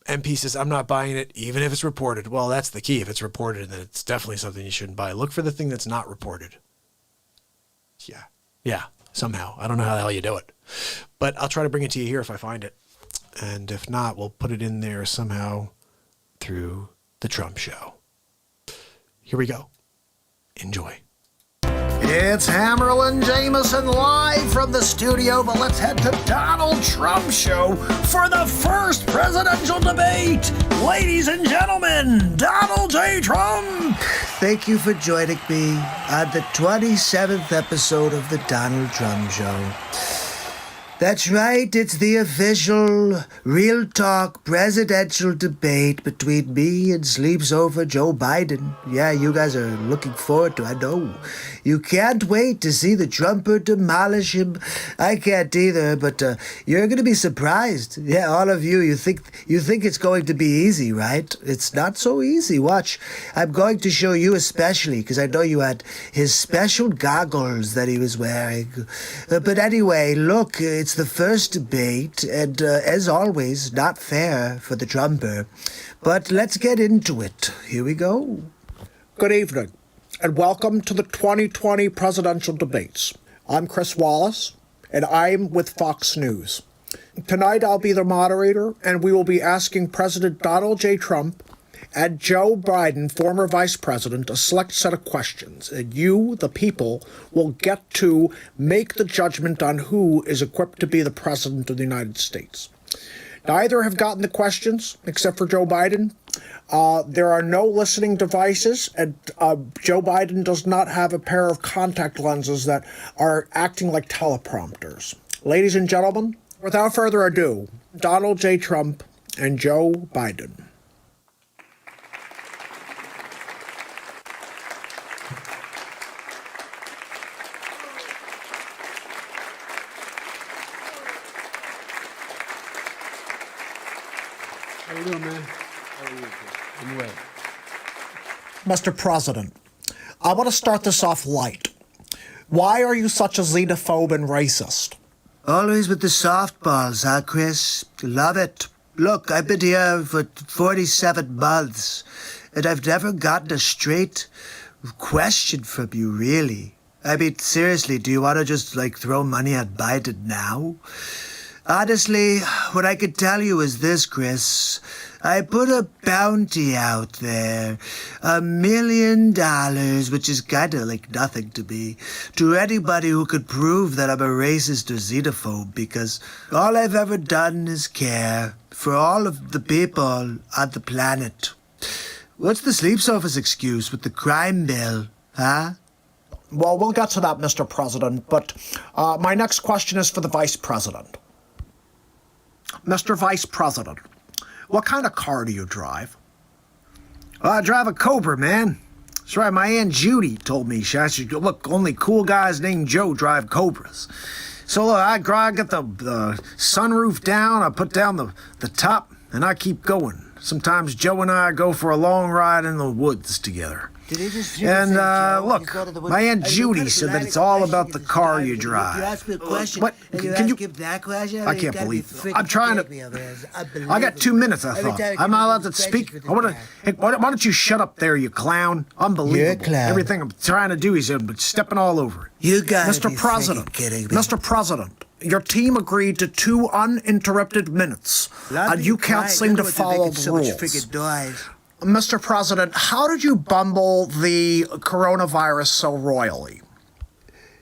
MP says, I'm not buying it, even if it's reported. Well, that's the key. If it's reported, then it's definitely something you shouldn't buy. Look for the thing that's not reported. Yeah, somehow. I don't know how the hell you do it. But I'll try to bring it to you here if I find it. And if not, we'll put it in there somehow through the Trump Show. Here we go. Enjoy. It's Hammerlin Jameson live from the studio, but let's head to Donald Trump Show for the first presidential debate. Ladies and gentlemen, Donald J. Trump. Thank you for joining me on the 27th episode of the Donald Trump Show. That's right, it's the official, real talk presidential debate between me and Sleeps Over Joe Biden. Yeah, you guys are looking forward to it, I know. You can't wait to see the Trumper demolish him. I can't either, but you're going to be surprised. Yeah, all of you think it's going to be easy, right? It's not so easy. Watch, I'm going to show you especially, because I know you had his special goggles that he was wearing. But anyway, look, it's the first debate, and as always, not fair for the Trumper. But let's get into it. Here we go. Good evening, and welcome to the 2020 presidential debates. I'm Chris Wallace, and I'm with Fox News. Tonight I'll be the moderator, and we will be asking President Donald J. Trump and Joe Biden, former vice president, a select set of questions, and you, the people, will get to make the judgment on who is equipped to be the president of the United States. Neither have gotten the questions, except for Joe Biden. There are no listening devices, and Joe Biden does not have a pair of contact lenses that are acting like teleprompters. Ladies and gentlemen, without further ado, Donald J. Trump and Joe Biden. How you doing, man? How are you? I'm well. Mr. President, I want to start this off light. Why are you such a xenophobe and racist? Always with the softballs, huh, Chris? Love it. Look, I've been here for 47 months, and I've never gotten a straight question from you, really. I mean, seriously, do you want to just, throw money at Biden now? Honestly, what I could tell you is this, Chris. I put a bounty out there, $1 million, which is kind of like nothing to me, to anybody who could prove that I'm a racist or xenophobe, because all I've ever done is care for all of the people on the planet. What's the sleep sofa's excuse with the crime bill, huh? Well, we'll get to that, Mr. President, but my next question is for the Vice President. Mr. Vice President, what kind of car do you drive? Well, I drive a Cobra, man. That's right, my Aunt Judy told me, look, only cool guys named Joe drive Cobras. So look, I get the sunroof down, I put down the top, and I keep going. Sometimes Joe and I go for a long ride in the woods together. And look, my Aunt Judy said that it's all about the car you drive. You ask me a question. What? Can you ask him that question? I can't believe it. I'm trying to. I got 2 minutes, I thought. I'm not allowed to speak. Hey, why don't you shut up there, you clown? Unbelievable. You're a clown. Everything I'm trying to do, he's stepping all over it. You gotta Mr. be President, freaking kidding me. Mr. President, your team agreed to 2 uninterrupted minutes, and you can't seem to follow the rules. Mr. President, how did you bumble the coronavirus so royally?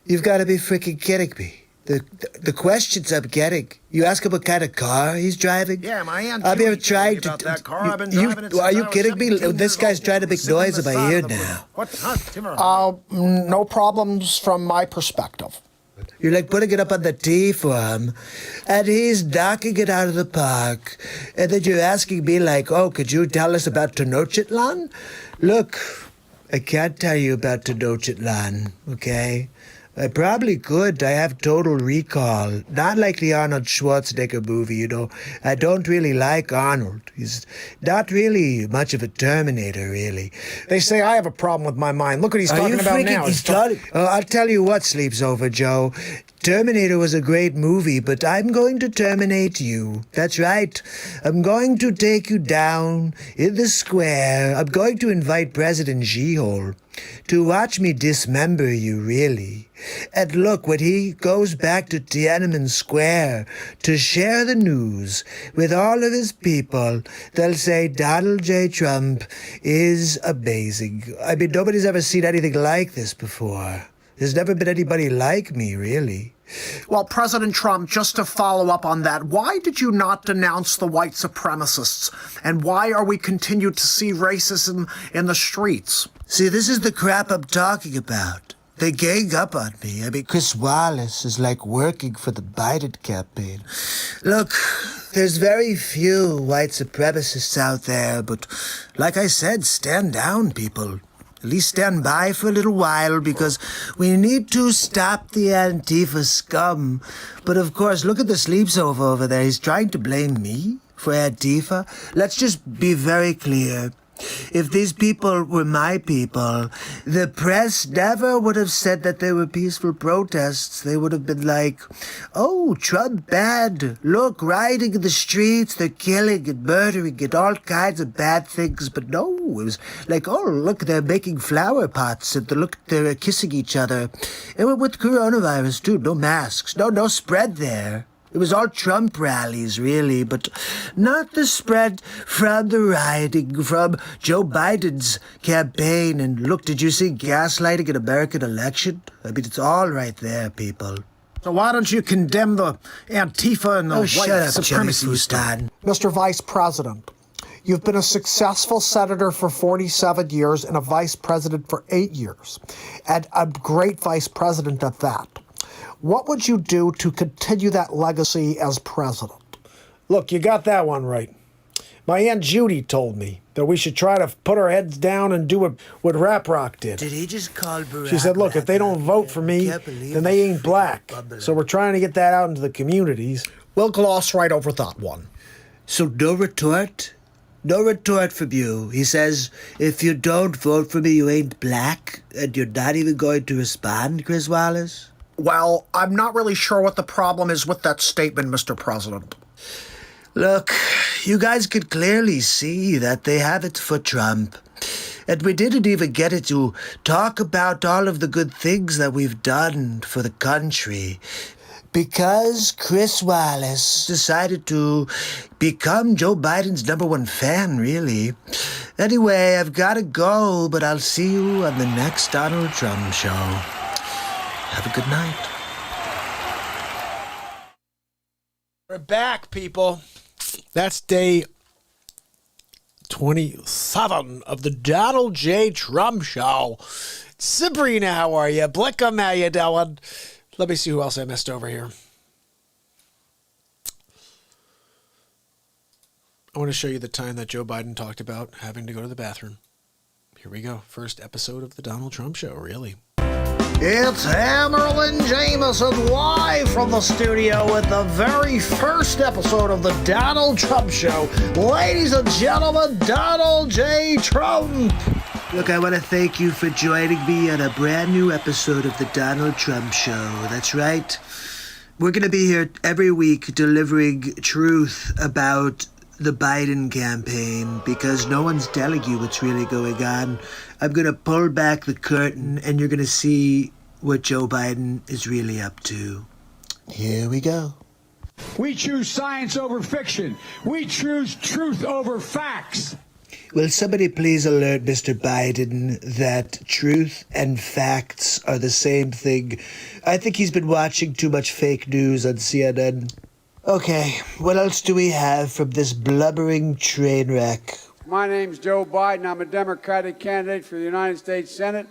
You've got to be freaking kidding me. The questions I'm getting. You ask him what kind of car he's driving? Yeah, my Aunt I've Judy been trying told me to. about that car. I've been driving it since Are you I was kidding me? 17 This years guy's old. trying to make Sitting noise on in the my side ear of the now. What? No problems from my perspective. You're like putting it up on the tee for him, and he's knocking it out of the park. And then you're asking me like, oh, could you tell us about Tenochtitlan? Look, I can't tell you about Tenochtitlan, okay? I probably could. I have total recall. Not like the Arnold Schwarzenegger movie, you know. I don't really like Arnold. He's not really much of a Terminator, really. They say I have a problem with my mind. Look what he's talking about now. I'll tell you what, Sleeps Over, Joe. Terminator was a great movie, but I'm going to terminate you. That's right. I'm going to take you down in the square. I'm going to invite President Xi-Hole to watch me dismember you, really. And look, when he goes back to Tiananmen Square to share the news with all of his people, they'll say Donald J. Trump is amazing. I mean, nobody's ever seen anything like this before. There's never been anybody like me, really. Well, President Trump, just to follow up on that, why did you not denounce the white supremacists? And why are we continued to see racism in the streets? See, this is the crap I'm talking about. They gang up on me. I mean, Chris Wallace is like working for the Biden campaign. Look, there's very few white supremacists out there, but like I said, stand down, people. At least stand by for a little while, because we need to stop the Antifa scum. But of course, look at the sleeps over there. He's trying to blame me for Antifa. Let's just be very clear. If these people were my people, the press never would have said that they were peaceful protests. They would have been like, oh, Trump bad. Look, rioting in the streets, they're killing and murdering and all kinds of bad things. But no, it was like, oh, look, they're making flower pots and look, they're kissing each other. And with coronavirus, too, no masks, no spread there. It was all Trump rallies, really, but not the spread from the rioting from Joe Biden's campaign. And look, did you see gaslighting an American election? I mean, it's all right there, people. So why don't you condemn the Antifa and the white supremacists? Mr. Vice President, you've been a successful senator for 47 years and a vice president for 8 years, and a great vice president at that. What would you do to continue that legacy as president? Look, you got that one right. My Aunt Judy told me that we should try to put our heads down and do what Rap Rock did. Did he just call Barack? She said, look, if they don't vote for me, then they ain't black. So we're trying to get that out into the communities. We'll gloss right over that one. So no retort? No retort from you. He says, if you don't vote for me, you ain't black, and you're not even going to respond, Chris Wallace? Well, I'm not really sure what the problem is with that statement, Mr. President. Look, you guys could clearly see that they have it for Trump. And we didn't even get it to talk about all of the good things that we've done for the country. Because Chris Wallace decided to become Joe Biden's #1 fan, really. Anyway, I've got to go, but I'll see you on the next Donald Trump show. Have a good night. We're back, people. That's day 27 of the Donald J. Trump Show. Sabrina, how are you? Blickham, how you doing? Let me see who else I missed over here. I want to show you the time that Joe Biden talked about having to go to the bathroom. Here we go. First episode of the Donald Trump Show, really. It's Hammerlin Jameson live from the studio with the very first episode of the Donald Trump Show. Ladies and gentlemen, Donald J. Trump. Look, I want to thank you for joining me on a brand new episode of the Donald Trump Show. That's right. We're going to be here every week delivering truth about the Biden campaign because no one's telling you what's really going on. I'm going to pull back the curtain and you're going to see what Joe Biden is really up to. Here we go. We choose science over fiction. We choose truth over facts. Will somebody please alert Mr. Biden that truth and facts are the same thing? I think he's been watching too much fake news on CNN. Okay, what else do we have from this blubbering train wreck? My name's Joe Biden. I'm a Democratic candidate for the United States Senate.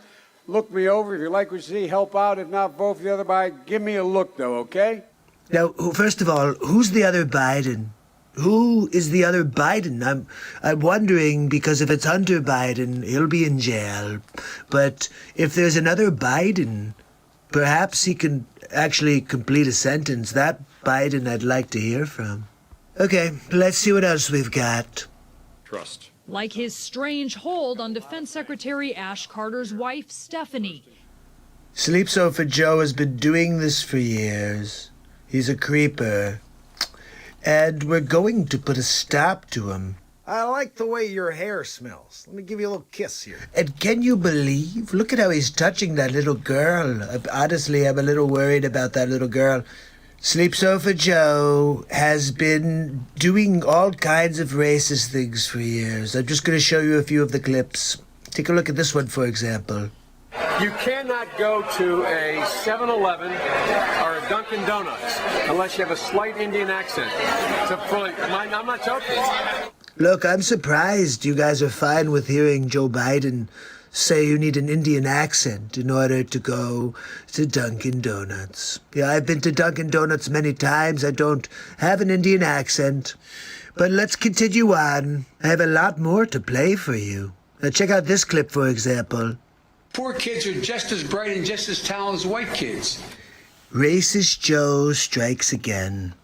Look me over. If you like what you see, help out. If not, vote for the other Biden. Give me a look, though, okay? Now, first of all, who's the other Biden? Who is the other Biden? I'm wondering, because if it's Hunter Biden, he'll be in jail. But if there's another Biden, perhaps he can actually complete a sentence. That Biden I'd like to hear from. Okay, let's see what else we've got. Trust. Like his strange hold on Defense Secretary Ash Carter's wife, Stephanie. Sleep Sofa Joe has been doing this for years. He's a creeper. And we're going to put a stop to him. I like the way your hair smells. Let me give you a little kiss here. And can you believe? Look at how he's touching that little girl. Honestly, I'm a little worried about that little girl. Sleep Sofa Joe has been doing all kinds of racist things for years. I'm just going to show you a few of the clips. Take a look at this one, for example. You cannot go to a 7-Eleven or a Dunkin' Donuts unless you have a slight Indian accent. I'm not joking. Look, I'm surprised you guys are fine with hearing Joe Biden say you need an Indian accent in order to go to Dunkin' Donuts. Yeah, I've been to Dunkin' Donuts many times. I don't have an Indian accent. But let's continue on. I have a lot more to play for you. Now check out this clip, for example. Poor kids are just as bright and just as talented as white kids. Racist Joe strikes again.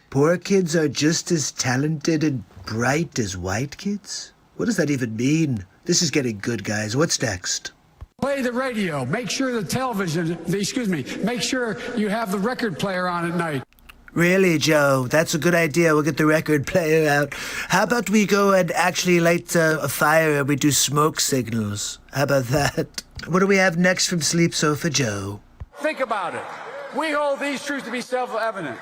Poor kids are just as talented and bright as white kids? What does that even mean? This is getting good, guys. What's next? Play the radio. Make sure make sure you have the record player on at night. Really, Joe? That's a good idea. We'll get the record player out. How about we go and actually light a fire and we do smoke signals? How about that? What do we have next from Sleep Sofa Joe? Think about it. We hold these truths to be self-evident.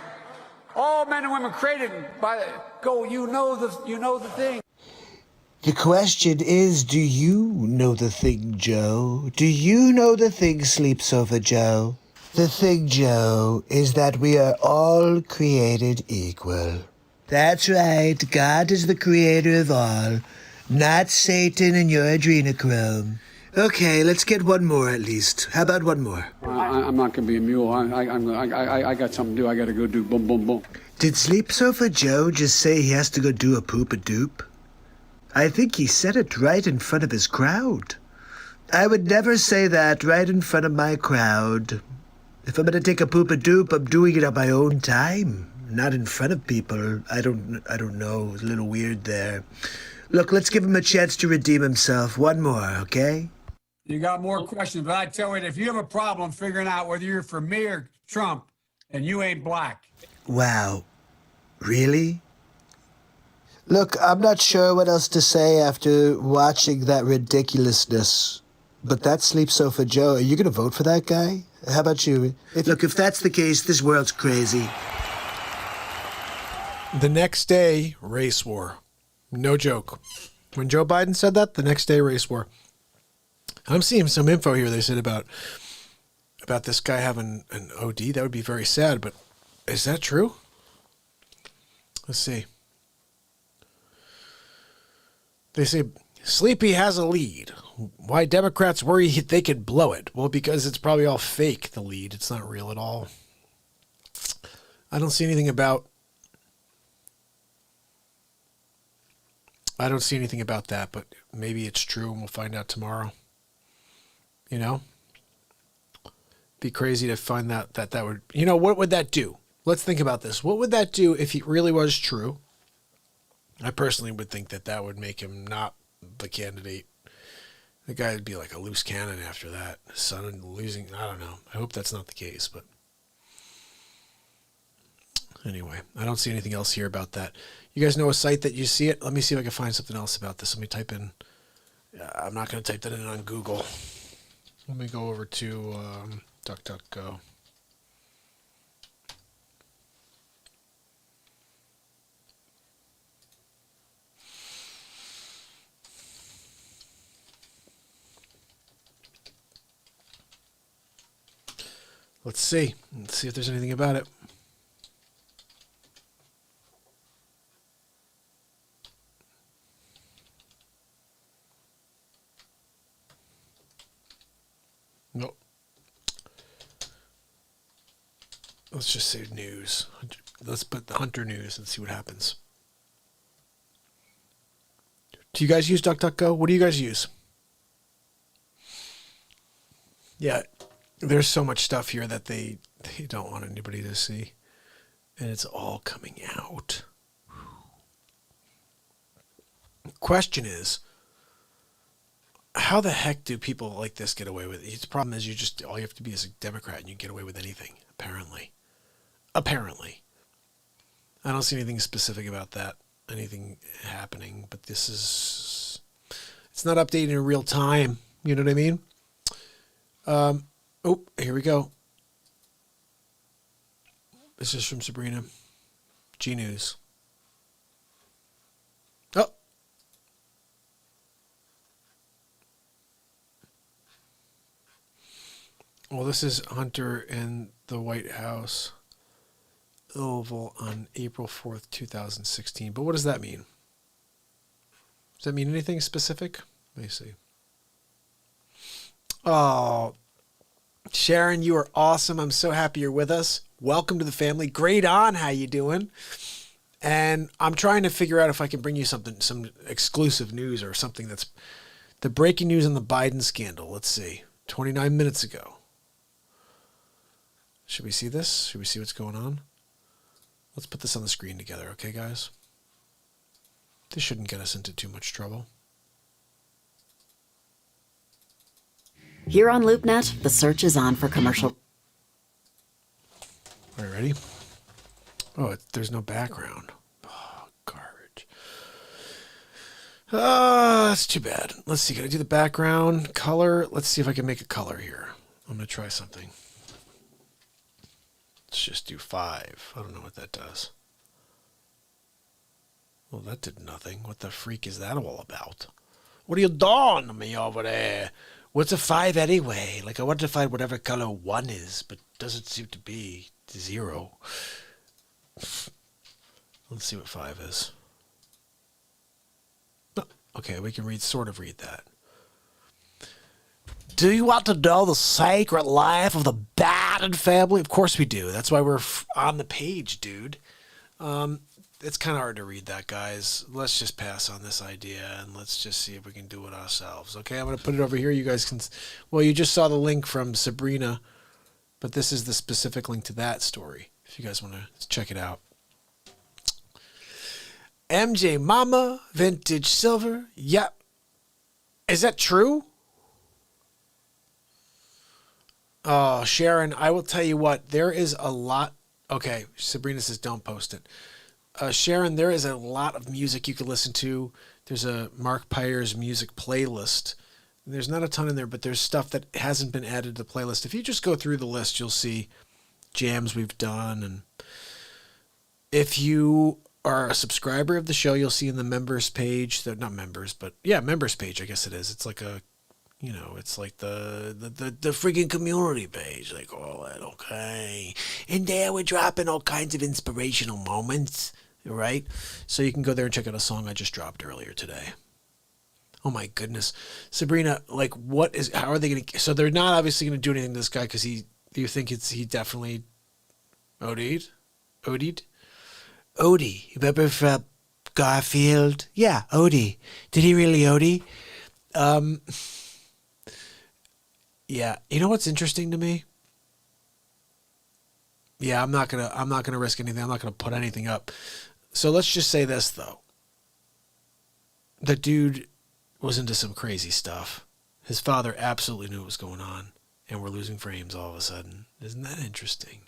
All men and women created by you know the thing. The question is, do you know the thing, Joe? Do you know the thing, Sleep Sofa Joe? The thing, Joe, is that we are all created equal. That's right. God is the creator of all, not Satan and your adrenochrome. Okay, let's get one more at least. How about one more? I'm not going to be a mule. I got something to do. I got to go do boom, boom, boom. Did Sleep Sofa Joe just say he has to go do a poop-a-doop? I think he said it right in front of his crowd. I would never say that right in front of my crowd. If I'm gonna take a poop-a-doop, I'm doing it on my own time, not in front of people. I don't know. It's a little weird there. Look, let's give him a chance to redeem himself. One more, okay? You got more questions, but I tell you, if you have a problem figuring out whether you're for me or Trump, and you ain't black. Wow. Really? Look, I'm not sure what else to say after watching that ridiculousness. But that Sleep Sofa Joe, are you going to vote for that guy? How about you? Look, if that's the case, this world's crazy. The next day, race war. No joke. When Joe Biden said that, the next day, race war. I'm seeing some info here they said about this guy having an OD. That would be very sad, but is that true? Let's see. They say Sleepy has a lead. Why Democrats worry they could blow it? Well, because it's probably all fake, the lead. It's not real at all. I don't see anything about that, but maybe it's true and we'll find out tomorrow. You know? Be crazy to find out that would, what would that do? Let's think about this. What would that do if it really was true? I personally would think that would make him not the candidate. The guy would be like a loose cannon after that. His son losing, I don't know. I hope that's not the case, but anyway, I don't see anything else here about that. You guys know a site that you see it? Let me see if I can find something else about this. Let me type in, I'm not going to type that in on Google. Let me go over to DuckDuckGo. Let's see if there's anything about it. Nope. Let's just say news. Let's put the Hunter news and see what happens. Do you guys use DuckDuckGo? What do you guys use? Yeah. There's so much stuff here that they don't want anybody to see. And it's all coming out. Question is, how the heck do people like this get away with it? The problem is all you have to be is a Democrat and you get away with anything, apparently. Apparently. I don't see anything specific about that, anything happening, but it's not updated in real time. You know what I mean? Oh, here we go. This is from Sabrina. G News. Oh. Well, this is Hunter in the White House Oval on April 4th, 2016. But what does that mean? Does that mean anything specific? Let me see. Oh, Sharon, you are awesome. I'm so happy you're with us. Welcome to the family. Great on. How you doing? And I'm trying to figure out if I can bring you some exclusive news or something that's the breaking news on the Biden scandal. Let's see. 29 minutes ago. Should we see this? Should we see what's going on? Let's put this on the screen together, okay, guys? This shouldn't get us into too much trouble. Here on LoopNet, the search is on for commercial. Are you ready? Oh, there's no background. Oh, garbage. That's too bad. Let's see. Can I do the background color? Let's see if I can make a color here. I'm going to try something. Let's just do 5. I don't know what that does. Well, that did nothing. What the freak is that all about? What are you doing to me over there? What's a 5 anyway? Like, I want to find whatever color 1 is, but doesn't seem to be 0. Let's see what 5 is. Oh, okay, we can sort of read that. Do you want to know the sacred life of the Biden family? Of course we do. That's why we're on the page, dude. it's kind of hard to read that, guys. Let's just pass on this idea and let's just see if we can do it ourselves. Okay, I'm going to put it over here. You guys can, well, you just saw the link from Sabrina, but this is the specific link to that story if you guys want to check it out. MJ Mama, vintage silver. Yep. Is that true? Oh, Sharon, I will tell you what, there is a lot. Okay, Sabrina says don't post it. Sharon, there is a lot of music you can listen to. There's a MARKPIRES music playlist. There's not a ton in there, but there's stuff that hasn't been added to the playlist. If you just go through the list, you'll see jams we've done. And if you are a subscriber of the show, you'll see in the members page, they're not members, but yeah, members page, I guess it is. It's like a, you know, it's like the friggin' community page, like all that, okay. And there we're dropping all kinds of inspirational moments, right? So you can go there and check out a song I just dropped earlier today. Oh my goodness. Sabrina, like how are they going to, so they're not obviously going to do anything to this guy because do you think he definitely OD'd? Odie, remember from Garfield? Yeah, Odie. Did he really OD? Yeah, you know what's interesting to me? Yeah, I'm not gonna risk anything. I'm not gonna put anything up. So let's just say this though. The dude was into some crazy stuff. His father absolutely knew what was going on, and we're losing frames all of a sudden. Isn't that interesting?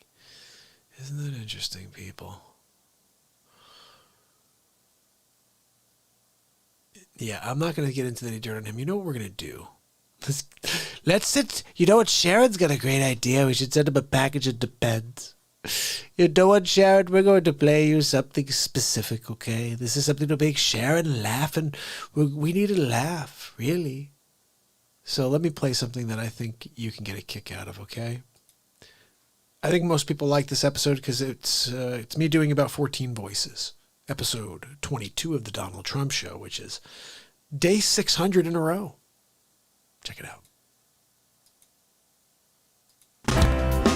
Isn't that interesting, people? Yeah, I'm not going to get into any dirt on him. You know what we're going to do? Let's sit. You know what? Sharon's got a great idea. We should send him a package of Depends. You know what, Sharon? We're going to play you something specific, okay? This is something to make Sharon laugh, and we need a laugh, really. So let me play something that I think you can get a kick out of, okay? I think most people like this episode because it's me doing about 14 voices. Episode 22 of the Donald Trump Show, which is day 600 in a row. Check it out.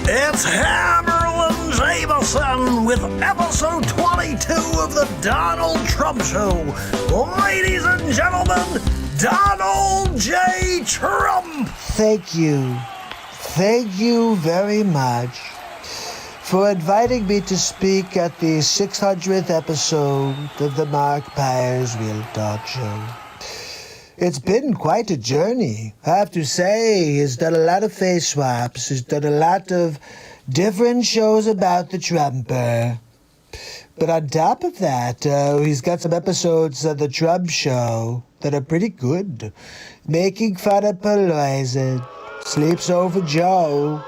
It's Hammerlin Jameson with episode 22 of the Donald Trump Show. Ladies and gentlemen, Donald J. Trump. Thank you. Thank you very much for inviting me to speak at the 600th episode of the MARKPIRES Real Talk Show. It's been quite a journey. I have to say, he's done a lot of face swaps. He's done a lot of different shows about the Trumper. But on top of that, he's got some episodes of the Trump Show that are pretty good. Making fun of Pelosi, Sleeps Over Joe.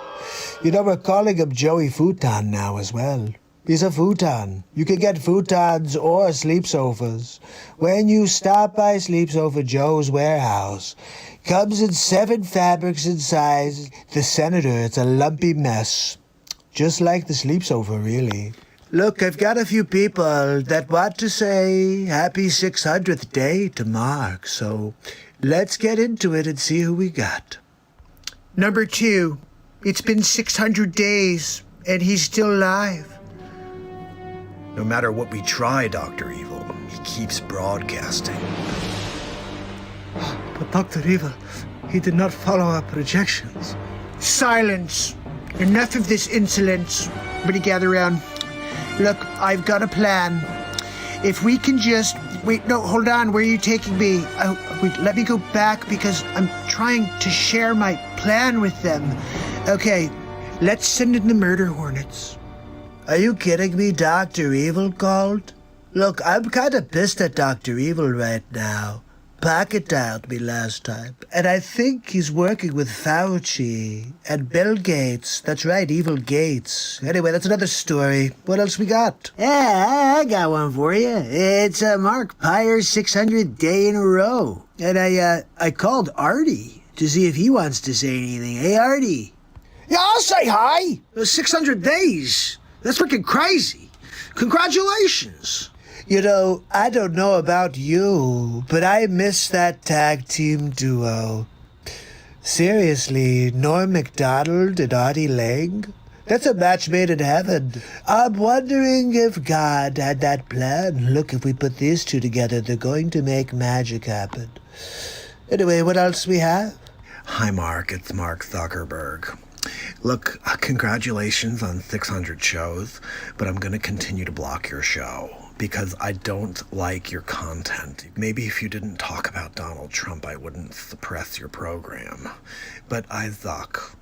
You know, we're calling him Joey Futon now as well. He's a futon. You can get futons or sleep sofas when you stop by Sleeps Over Joe's warehouse. Comes in 7 fabrics and sizes. The Senator, it's a lumpy mess. Just like the sleep sofa, really. Look, I've got a few people that want to say happy 600th day to Mark, so let's get into it and see who we got. Number 2, it's been 600 days, and he's still alive. No matter what we try, Dr. Evil, he keeps broadcasting. But Dr. Evil, he did not follow our projections. Silence. Enough of this insolence. Everybody gather around. Look, I've got a plan. If we can just... Wait, no, hold on. Where are you taking me? Wait, let me go back because I'm trying to share my plan with them. Okay, let's send in the murder hornets. Are you kidding me? Dr. Evil called? Look, I'm kind of pissed at Dr. Evil right now. Pocket dialed me last time. And I think he's working with Fauci and Bill Gates. That's right, Evil Gates. Anyway, that's another story. What else we got? Yeah, I got one for you. It's a MARKPIRES 600th day in a row. And I called Artie to see if he wants to say anything. Hey, Artie. Yeah, I'll say hi. 600 days. That's freaking crazy. Congratulations. You know, I don't know about you, but I miss that tag team duo. Seriously, Norm Macdonald and Artie Lang, That's a match made in heaven. I'm wondering if God had that plan. Look, if we put these two together, they're going to make magic happen. Anyway, what else we have? Hi, Mark. It's Mark Zuckerberg. Look, congratulations on 600 shows, but I'm going to continue to block your show because I don't like your content. Maybe if you didn't talk about Donald Trump, I wouldn't suppress your program. But I zuck.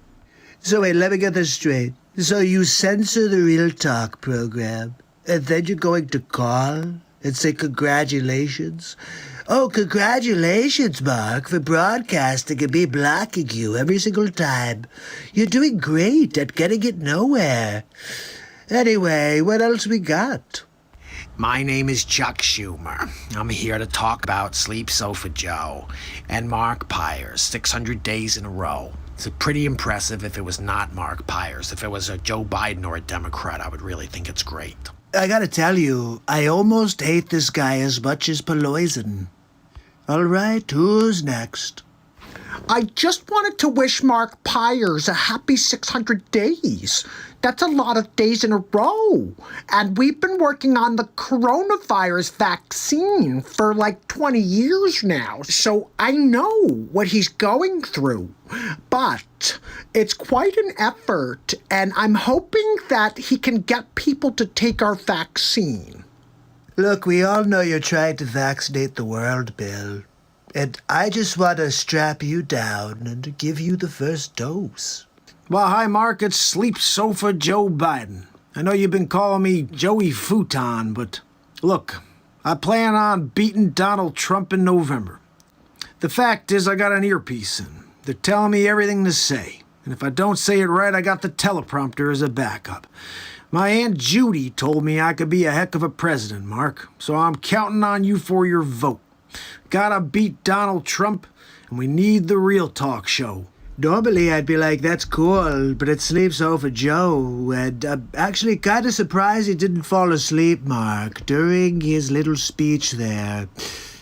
So wait, let me get this straight. So you censor the Real Talk program, and then you're going to call and say congratulations? Oh, congratulations, Mark, for broadcasting and me blocking you every single time. You're doing great at getting it nowhere. Anyway, what else we got? My name is Chuck Schumer. I'm here to talk about Sleep Sofa Joe and MARKPIRES 600 days in a row. It's pretty impressive if it was not MARKPIRES. If it was a Joe Biden or a Democrat, I would really think it's great. I gotta tell you, I almost hate this guy as much as Pelosi. All right, who's next? I just wanted to wish MARKPIRES a happy 600 days. That's a lot of days in a row. And we've been working on the coronavirus vaccine for like 20 years now. So I know what he's going through. But it's quite an effort. And I'm hoping that he can get people to take our vaccine. Look, we all know you're trying to vaccinate the world, Bill. And I just want to strap you down and give you the first dose. Well, hi, Mark. It's Sleep Sofa Joe Biden. I know you've been calling me Joey Futon, but look, I plan on beating Donald Trump in November. The fact is, I got an earpiece in. They're telling me everything to say. And if I don't say it right, I got the teleprompter as a backup. My Aunt Judy told me I could be a heck of a president, Mark. So I'm counting on you for your vote. Gotta beat Donald Trump, and we need the Real Talk show. Normally I'd be like, that's cool, but it sleeps over Joe, and I'm actually kind of surprised he didn't fall asleep, Mark, during his little speech there.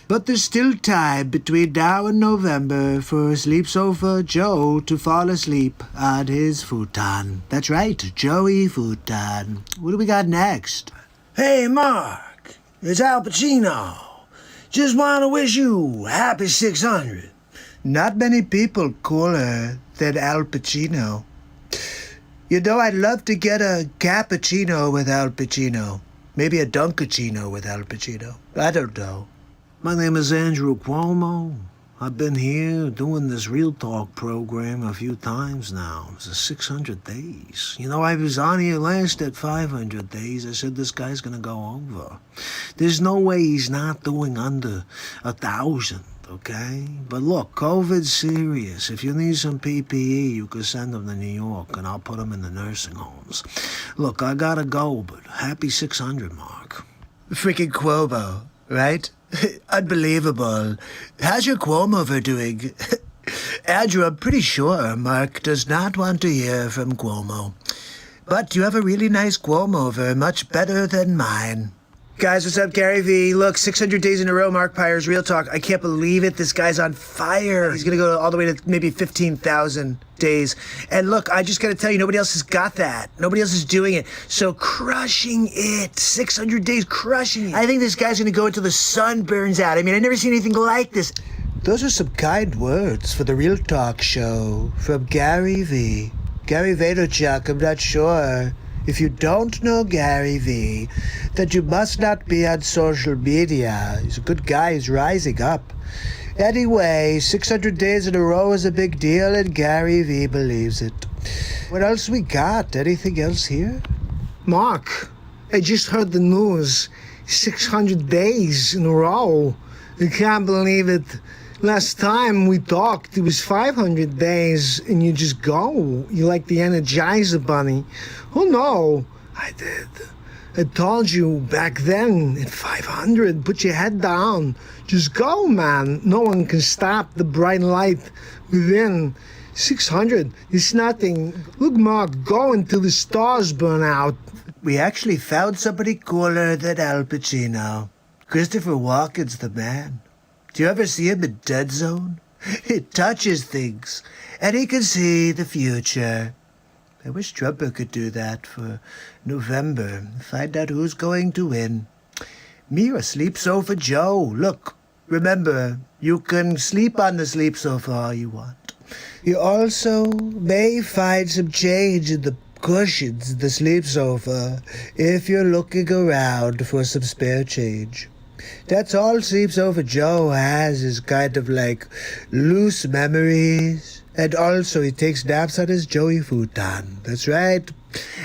But there's still time between now and November for Sleep Sofa Joe to fall asleep on his futon. That's right, Joey Futon. What do we got next? Hey, Mark, it's Al Pacino. Just want to wish you happy 600. Not many people cooler than Al Pacino. You know, I'd love to get a cappuccino with Al Pacino. Maybe a Dunkachino with Al Pacino. I don't know. My name is Andrew Cuomo. I've been here doing this Real Talk program a few times now. It's 600 days. You know, I was on here last at 500 days. I said this guy's going to go over. There's no way he's not doing under 1,000, okay? But look, COVID's serious. If you need some PPE, you can send them to New York, and I'll put them in the nursing homes. Look, I got to go, but happy 600, Mark. Freaking Cuomo, right? Unbelievable. How's your Cuomo doing? Andrew, I'm pretty sure Mark does not want to hear from Cuomo. But you have a really nice Cuomo, much better than mine. Guys, what's up? Gary V. Look, 600 days in a row, MARKPIRES, Real Talk. I can't believe it. This guy's on fire. He's going to go all the way to maybe 15,000 days. And look, I just got to tell you, nobody else has got that. Nobody else is doing it. So crushing it. 600 days crushing it. I think this guy's going to go until the sun burns out. I mean, I've never seen anything like this. Those are some kind words for the Real Talk show from Gary V. Gary Vaynerchuk, I'm not sure. If you don't know Gary V, then you must not be on social media. He's a good guy. He's rising up. Anyway, 600 days in a row is a big deal, and Gary V believes it. What else we got? Anything else here? Mark, I just heard the news. 600 days in a row. I can't believe it. Last time we talked, it was 500 days, and you just go. You like the Energizer Bunny. Oh, no, I did. I told you back then at 500, put your head down. Just go, man. No one can stop the bright light within. 600 is nothing. Look, Mark, go until the stars burn out. We actually found somebody cooler than Al Pacino. Christopher Walken's the man. Do you ever see him in Dead Zone? He touches things, and he can see the future. I wish Trumper could do that for November. Find out who's going to win. Me or Sleep Sofa Joe. Look, remember, you can sleep on the sleep sofa all you want. You also may find some change in the cushions of the sleep sofa if you're looking around for some spare change. That's all Sleep Sofa Joe has is kind of like loose memories. And also he takes naps on his Joey futon. That's right.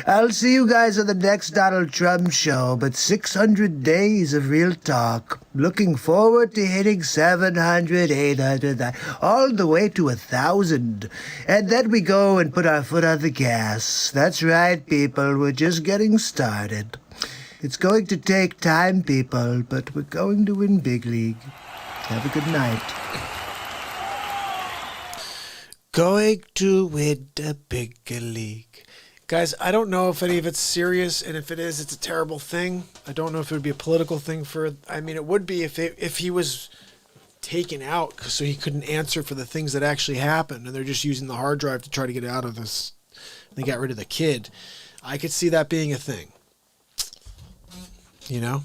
I'll see you guys on the next Donald Trump show, but 600 days of real talk. Looking forward to hitting 700, 800, all the way to 1,000. And then we go and put our foot on the gas. That's right, people. We're just getting started. It's going to take time, people, but we're going to win big league. Have a good night. Going to win a big league. Guys, I don't know if any of it's serious, and if it is, it's a terrible thing. I don't know if it would be a political thing it would be if he was taken out so he couldn't answer for the things that actually happened, and they're just using the hard drive to try to get out of this. They got rid of the kid. I could see that being a thing. You know?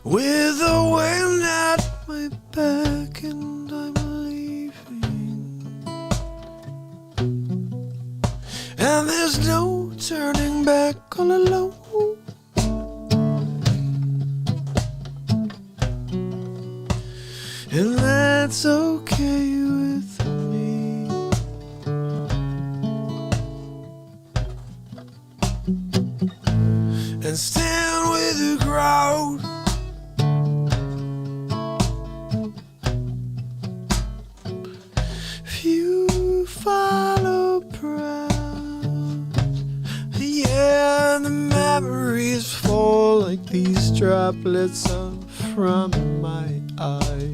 with the wind at my back, and I'm leaving. And there's no turning back all alone. And that's okay with me. And stand with the crowd. If you follow proud, yeah, the memories fall like these droplets from my eyes.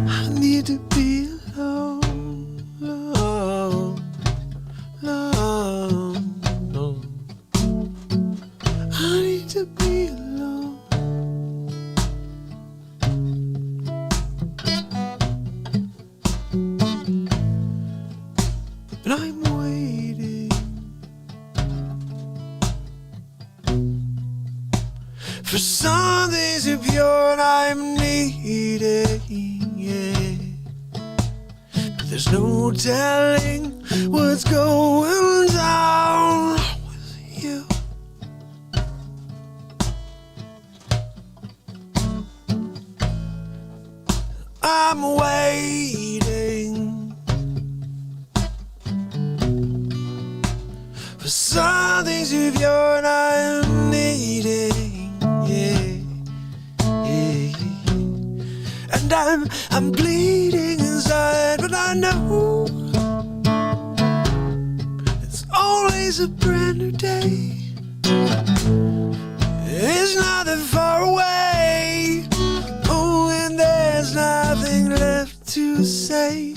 I need to be alone, alone, alone, alone. I need to be alone. And I'm waiting for something so pure, and I'm needing, yeah. But there's no telling what's going down with you. I'm waiting for some things of yours I'm needing, yeah, yeah. And I'm bleeding inside, but I know it's always a brand new day. It's not that far away. Oh, and there's nothing left to say.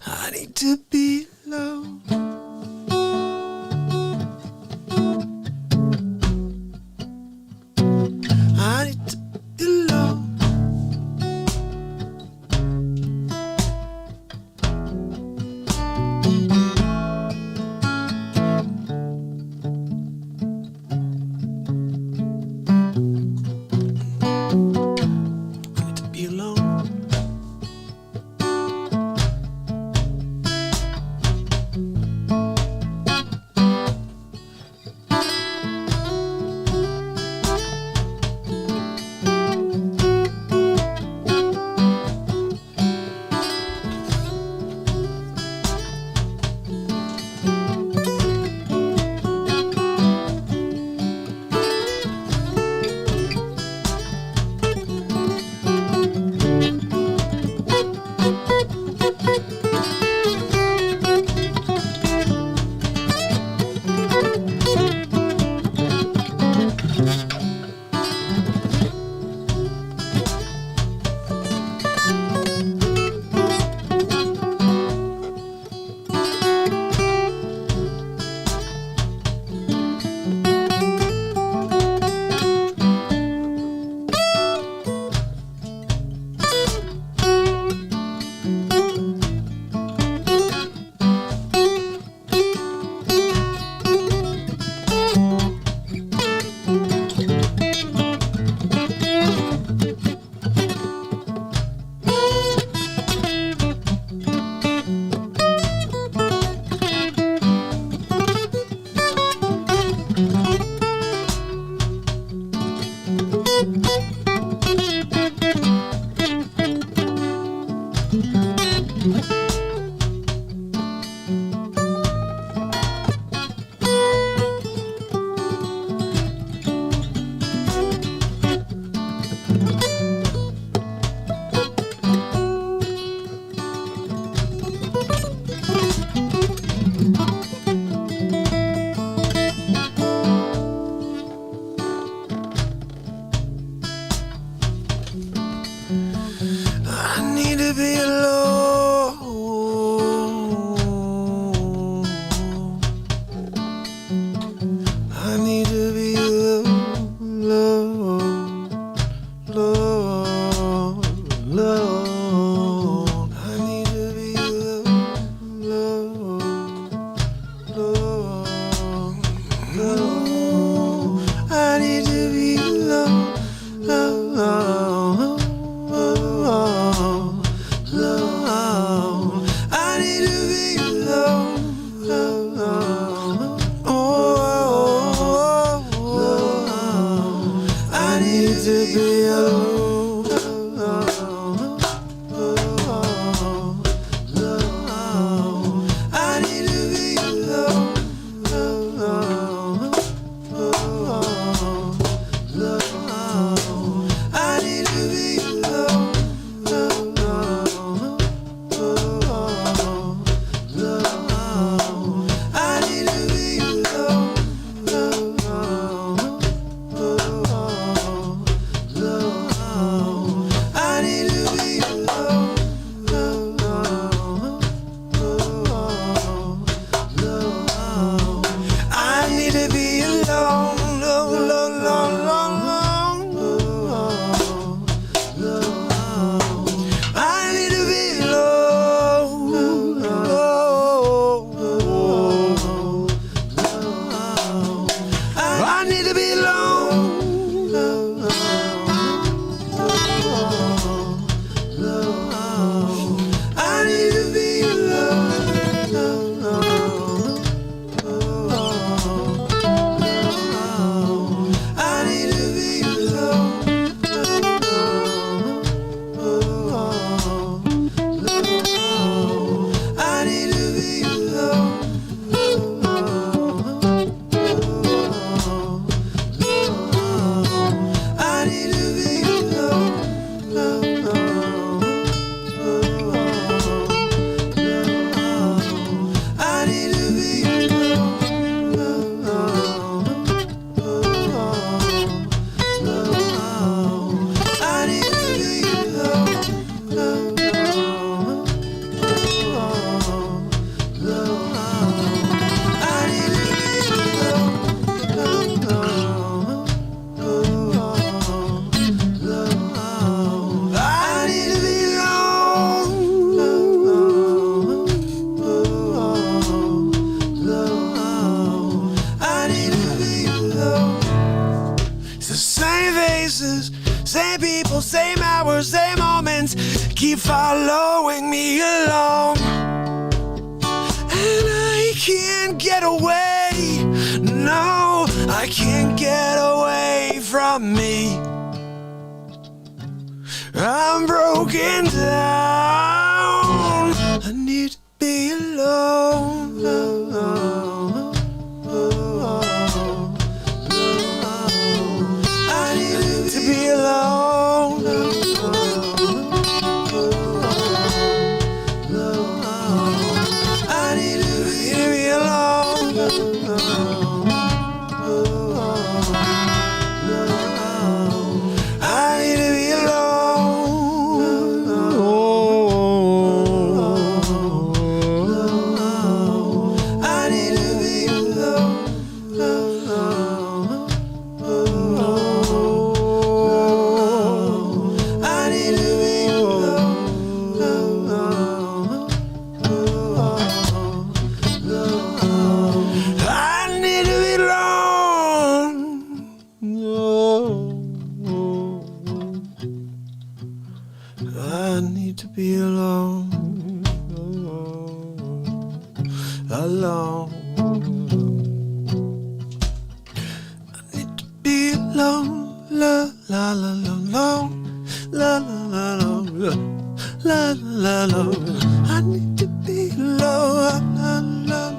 I need to be alone. I need to be alone. places, same people, same hours, same moments keep following me along. And I can't get away, no, I can't get away from me. I'm broken down, I need to be alone. I need to be alone. I need to be alone. I need to be alone. I need to be alone. I need to be alone. I need to be alone. I need to be alone. Alone. I need to be alone. La la la la la la la la la la la. I need to be alone. La la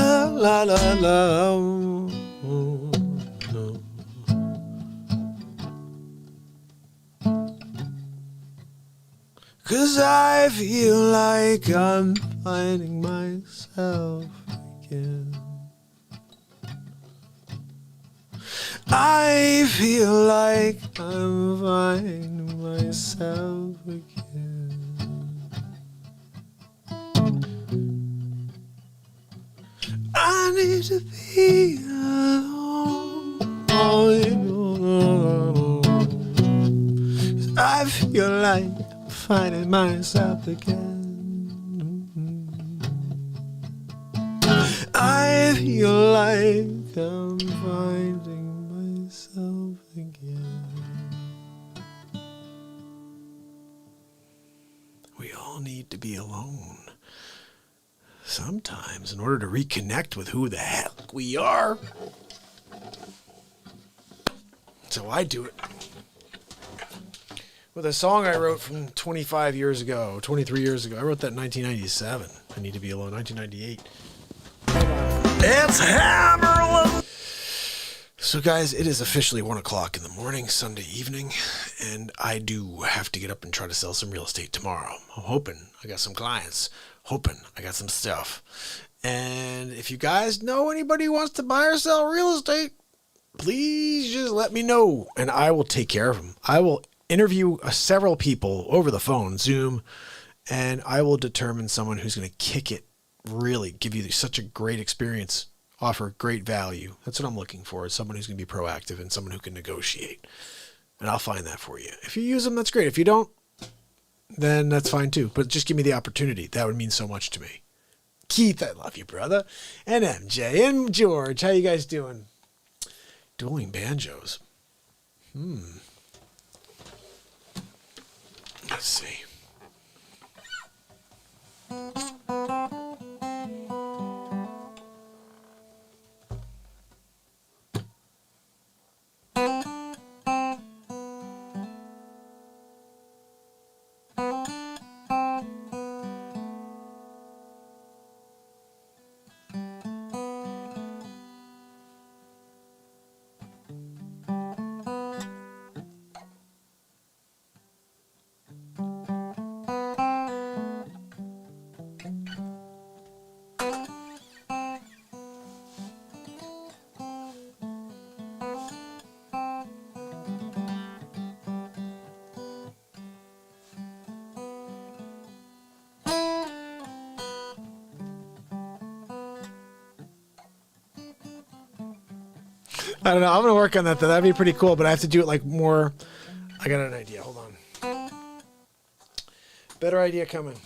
la la la la. 'Cause I feel like I'm finding myself again. I feel like I'm finding myself again. I need to be alone. 'Cause I feel like finding myself again. I feel like I'm finding myself again. We all need to be alone sometimes in order to reconnect with who the heck we are. So I do it. With a song I wrote from 23 years ago. I wrote that in 1997. I Need to Be Alone, 1998. It's Hammerlin! So guys, it is officially 1 o'clock in the morning, Sunday evening, and I do have to get up and try to sell some real estate tomorrow. I'm hoping I got some clients. Hoping I got some stuff. And if you guys know anybody who wants to buy or sell real estate, please just let me know, and I will take care of them. I will interview several people over the phone, Zoom, and I will determine someone who's going to kick it, really give you such a great experience, offer great value. That's what I'm looking for, is someone who's going to be proactive and someone who can negotiate. And I'll find that for you. If you use them, that's great. If you don't, then that's fine too. But just give me the opportunity. That would mean so much to me. Keith, I love you, brother. And MJ and George, how you guys doing? Dueling banjos. Let's see. I don't know. I'm going to work on that, though. That'd be pretty cool, but I have to do it like more. I got an idea. Hold on. Better idea coming.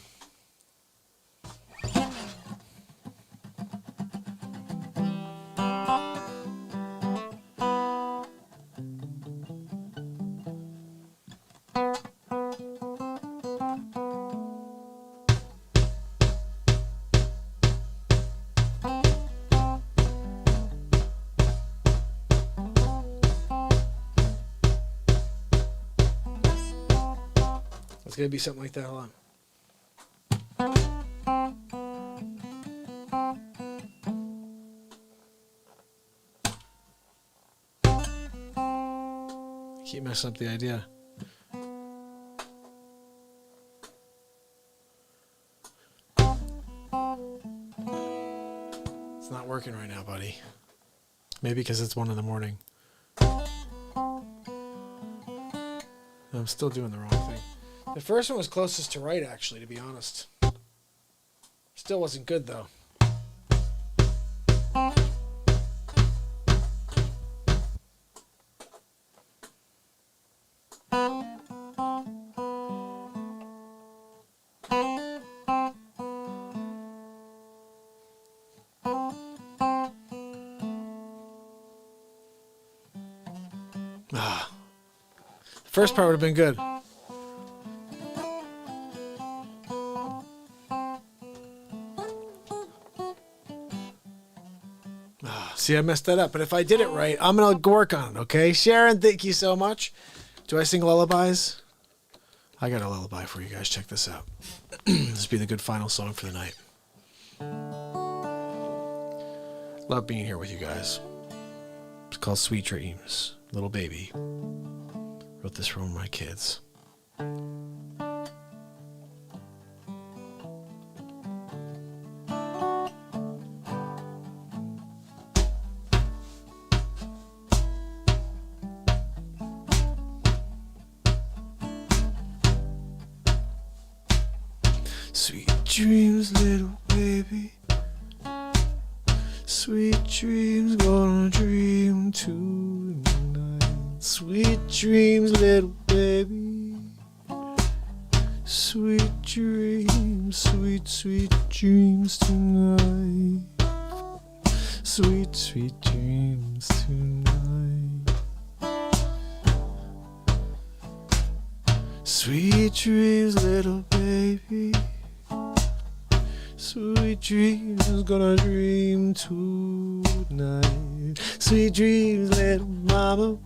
going to be something like that. Hold on. Keep messing up the idea. It's not working right now, buddy. Maybe because it's 1 a.m. I'm still doing the wrong thing. The first one was closest to right, actually, to be honest. Still wasn't good, though. First part would have been good. See, I messed that up. But if I did it right, I'm going to work on it, okay? Sharon, thank you so much. Do I sing lullabies? I got a lullaby for you guys. Check this out. This will be the good final song for the night. Love being here with you guys. It's called Sweet Dreams. Little baby. Wrote this for one of my kids. Sweet dreams, little baby. Sweet dreams, gonna dream tonight. Sweet dreams, little baby. Sweet dreams, sweet, sweet dreams tonight. Sweet, sweet dreams tonight. Sweet dreams, little baby. Sweet dreams, gonna dream tonight. Sweet dreams, little mama.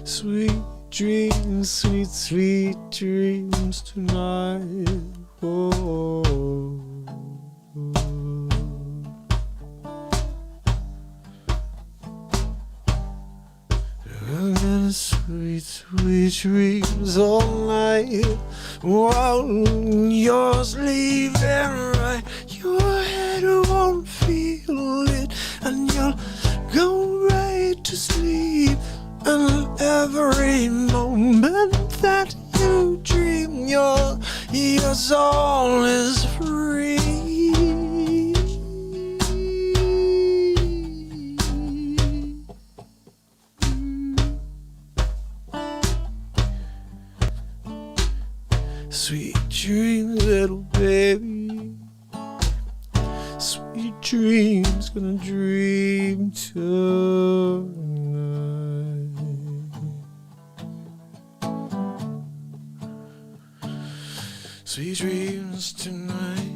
Sweet dreams, sweet, sweet dreams tonight. Oh. Sweet, sweet dreams all night. While you're sleeping right, your head won't feel it, and you'll go right to sleep. And every moment that you dream, your soul is free. Sweet dreams, little baby. Sweet dreams, gonna dream tonight. Sweet dreams tonight.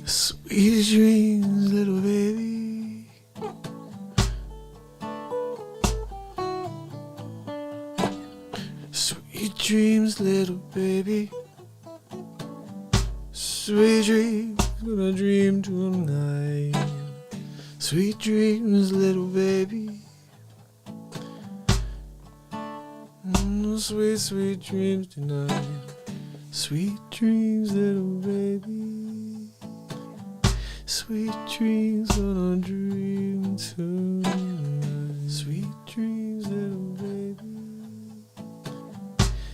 Sweet dreams, little baby. Sweet dreams, little baby. Sweet dreams, gonna dream tonight. Sweet dreams, little baby. Sweet, sweet dreams tonight. Sweet dreams, little baby. Sweet dreams, gonna dream tonight. Sweet dreams, little baby.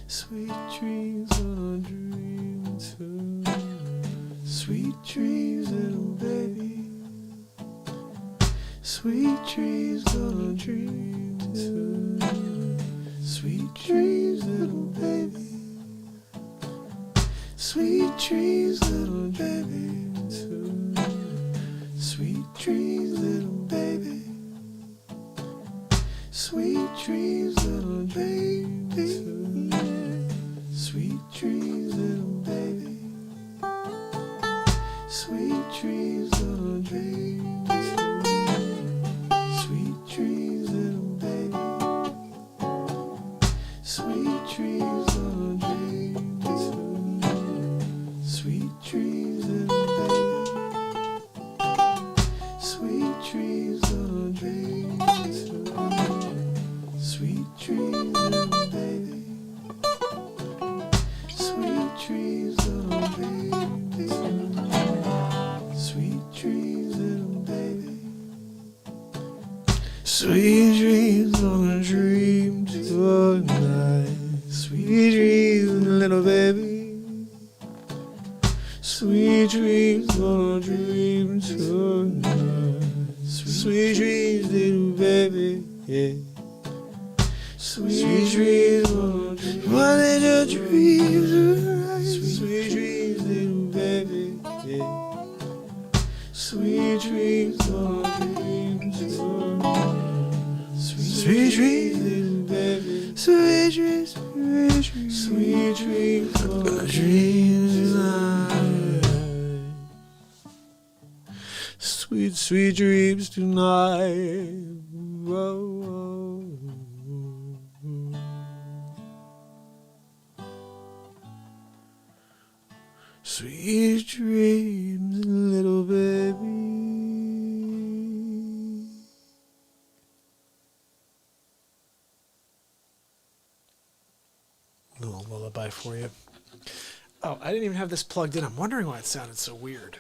Sweet dreams, gonna dream tonight. Sweet dreams, little baby. Sweet dreams, gonna dream tonight. Sweet dreams, little baby. Sweet dreams, little baby. Sweet dreams, little baby. Sweet dreams, little baby. Sweet dreams, little baby. Sweet dreams, little baby. Sweet dreams, little baby. Sweet dreams, little baby. Sweet dreams, little baby. Sweet dreams, little baby. Sweet dreams, little baby. Sweet dreams, little baby. Sweet dreams, little baby. Sweet dreams, gonna dream tonight. Sweet dreams, little baby. Sweet dreams, gonna dream tonight. Sweet dreams, little baby. Yeah. Sweet dreams, gonna dream. What did your dreams tonight? Sweet dreams, little baby. Yeah. Sweet dreams, gonna dream tonight. Sweet dreams, little baby. Sweet dreams, sweet dreams, sweet dreams, gonna dream tonight. Sweet, sweet dreams tonight. Whoa, whoa. Sweet dreams, little baby. Little lullaby for you. Oh, I didn't even have this plugged in. I'm wondering why it sounded so weird.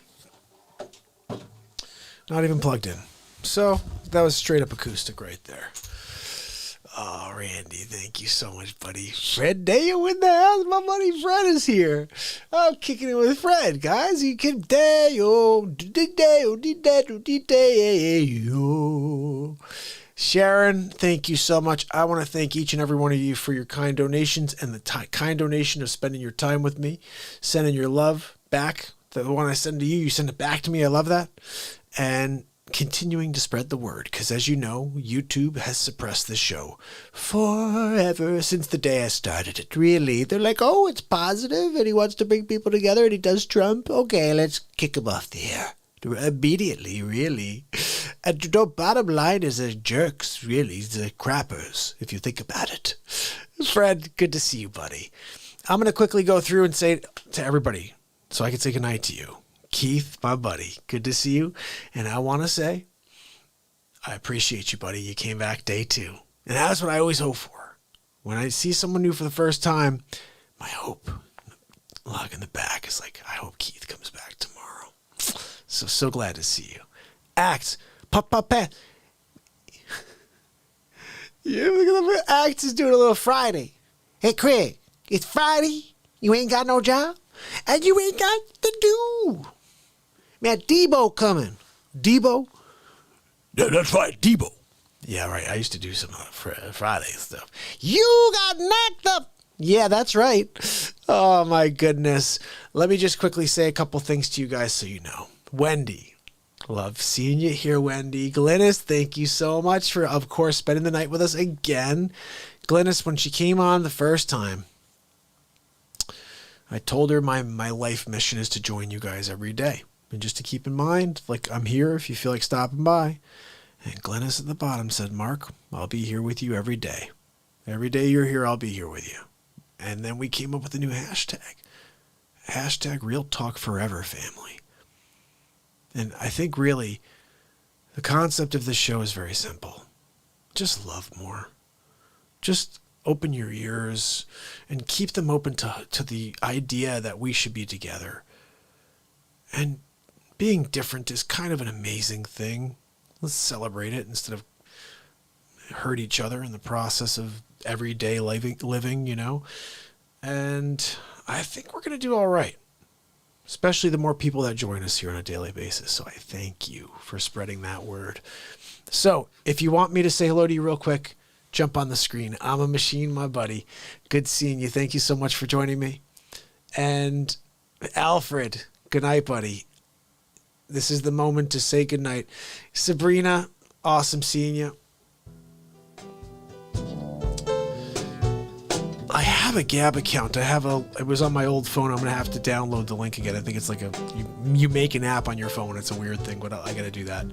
Not even plugged in. So that was straight up acoustic right there. Oh, Randy, thank you so much, buddy. Fred Dale in the house. My buddy Fred is here. I'm kicking it with Fred, guys. You can Dale. Sharon, thank you so much. I want to thank each and every one of you for your kind donations and the kind donation of spending your time with me, sending your love back. The one I send to you, you send it back to me. I love that. And continuing to spread the word, because as you know, YouTube has suppressed this show forever since the day I started it. Really, they're like, oh, it's positive and he wants to bring people together and he does Trump. Okay, let's kick him off the air immediately, really. And the bottom line is they're jerks, really. They're crappers, if you think about it. Fred, good to see you, buddy. I'm going to quickly go through and say to everybody so I can say goodnight to you. Keith, my buddy, good to see you. And I want to say, I appreciate you, buddy. You came back day 2. And that's what I always hope for. When I see someone new for the first time, my hope, log in the back, is like, I hope Keith comes back tomorrow. So glad to see you. Act, Papa. Yeah, Act is doing a little Friday. Hey, Craig, it's Friday. You ain't got no job? And you ain't got to do. Man, Debo coming. Debo? Yeah, that's right, Debo. Yeah, right. I used to do some Friday stuff. You got knocked up. Yeah, that's right. Oh, my goodness. Let me just quickly say a couple things to you guys so you know. Wendy, love seeing you here, Wendy. Glynis, thank you so much for, of course, spending the night with us again. Glynis, when she came on the first time, I told her my life mission is to join you guys every day. And just to keep in mind, like, I'm here if you feel like stopping by. And Glennis at the bottom said, Mark, I'll be here with you every day. Every day you're here, I'll be here with you. And then we came up with a new hashtag. Hashtag Real Talk Forever, family. And I think really the concept of this show is very simple. Just love more. Just open your ears and keep them open to the idea that we should be together. And being different is kind of an amazing thing. Let's celebrate it instead of hurt each other in the process of everyday living, you know. And I think we're going to do all right, especially the more people that join us here on a daily basis. So I thank you for spreading that word. So if you want me to say hello to you real quick, jump on the screen. I'm a machine, my buddy. Good seeing you. Thank you so much for joining me. And Alfred, good night, buddy. This is the moment to say good night. Sabrina, awesome seeing you. I have a Gab account. It was on my old phone. I'm going to have to download the link again. I think it's like you make an app on your phone. It's a weird thing, but I got to do that.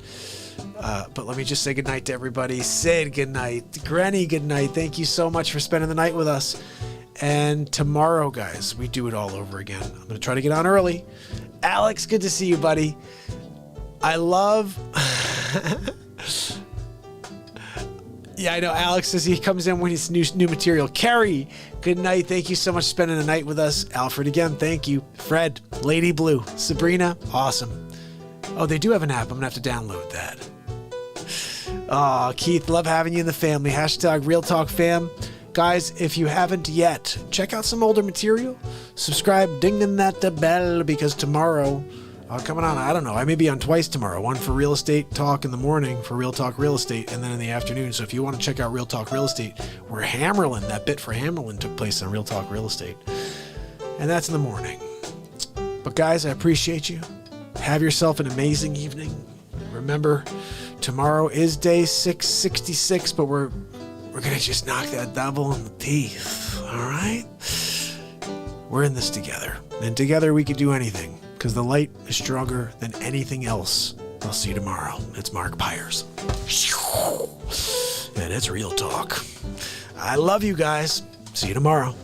But let me just say goodnight to everybody. Sid, good night. Granny, good night. Thank you so much for spending the night with us. And tomorrow, guys, we do it all over again. I'm going to try to get on early. Alex, good to see you, buddy. I love... Yeah, I know. Alex says he comes in when it's new material. Carrie, good night. Thank you so much for spending the night with us. Alfred, again, thank you. Fred, Lady Blue. Sabrina, awesome. Oh, they do have an app. I'm going to have to download that. Oh, Keith, love having you in the family. Hashtag Real Talk Fam. Guys, if you haven't yet, check out some older material. Subscribe, ding that bell, because tomorrow... coming on, I don't know. I may be on twice tomorrow. One for Real Estate Talk in the morning for Real Talk Real Estate, and then in the afternoon. So if you want to check out Real Talk Real Estate, where Hammerlin, that bit for Hammerlin took place on Real Talk Real Estate. And that's in the morning. But guys, I appreciate you. Have yourself an amazing evening. Remember, tomorrow is day 666, but we're going to just knock that double in the teeth. All right? We're in this together. And together we can do anything. Because the light is stronger than anything else. I'll see you tomorrow. It's MARKPIRES. And it's Real Talk. I love you guys. See you tomorrow.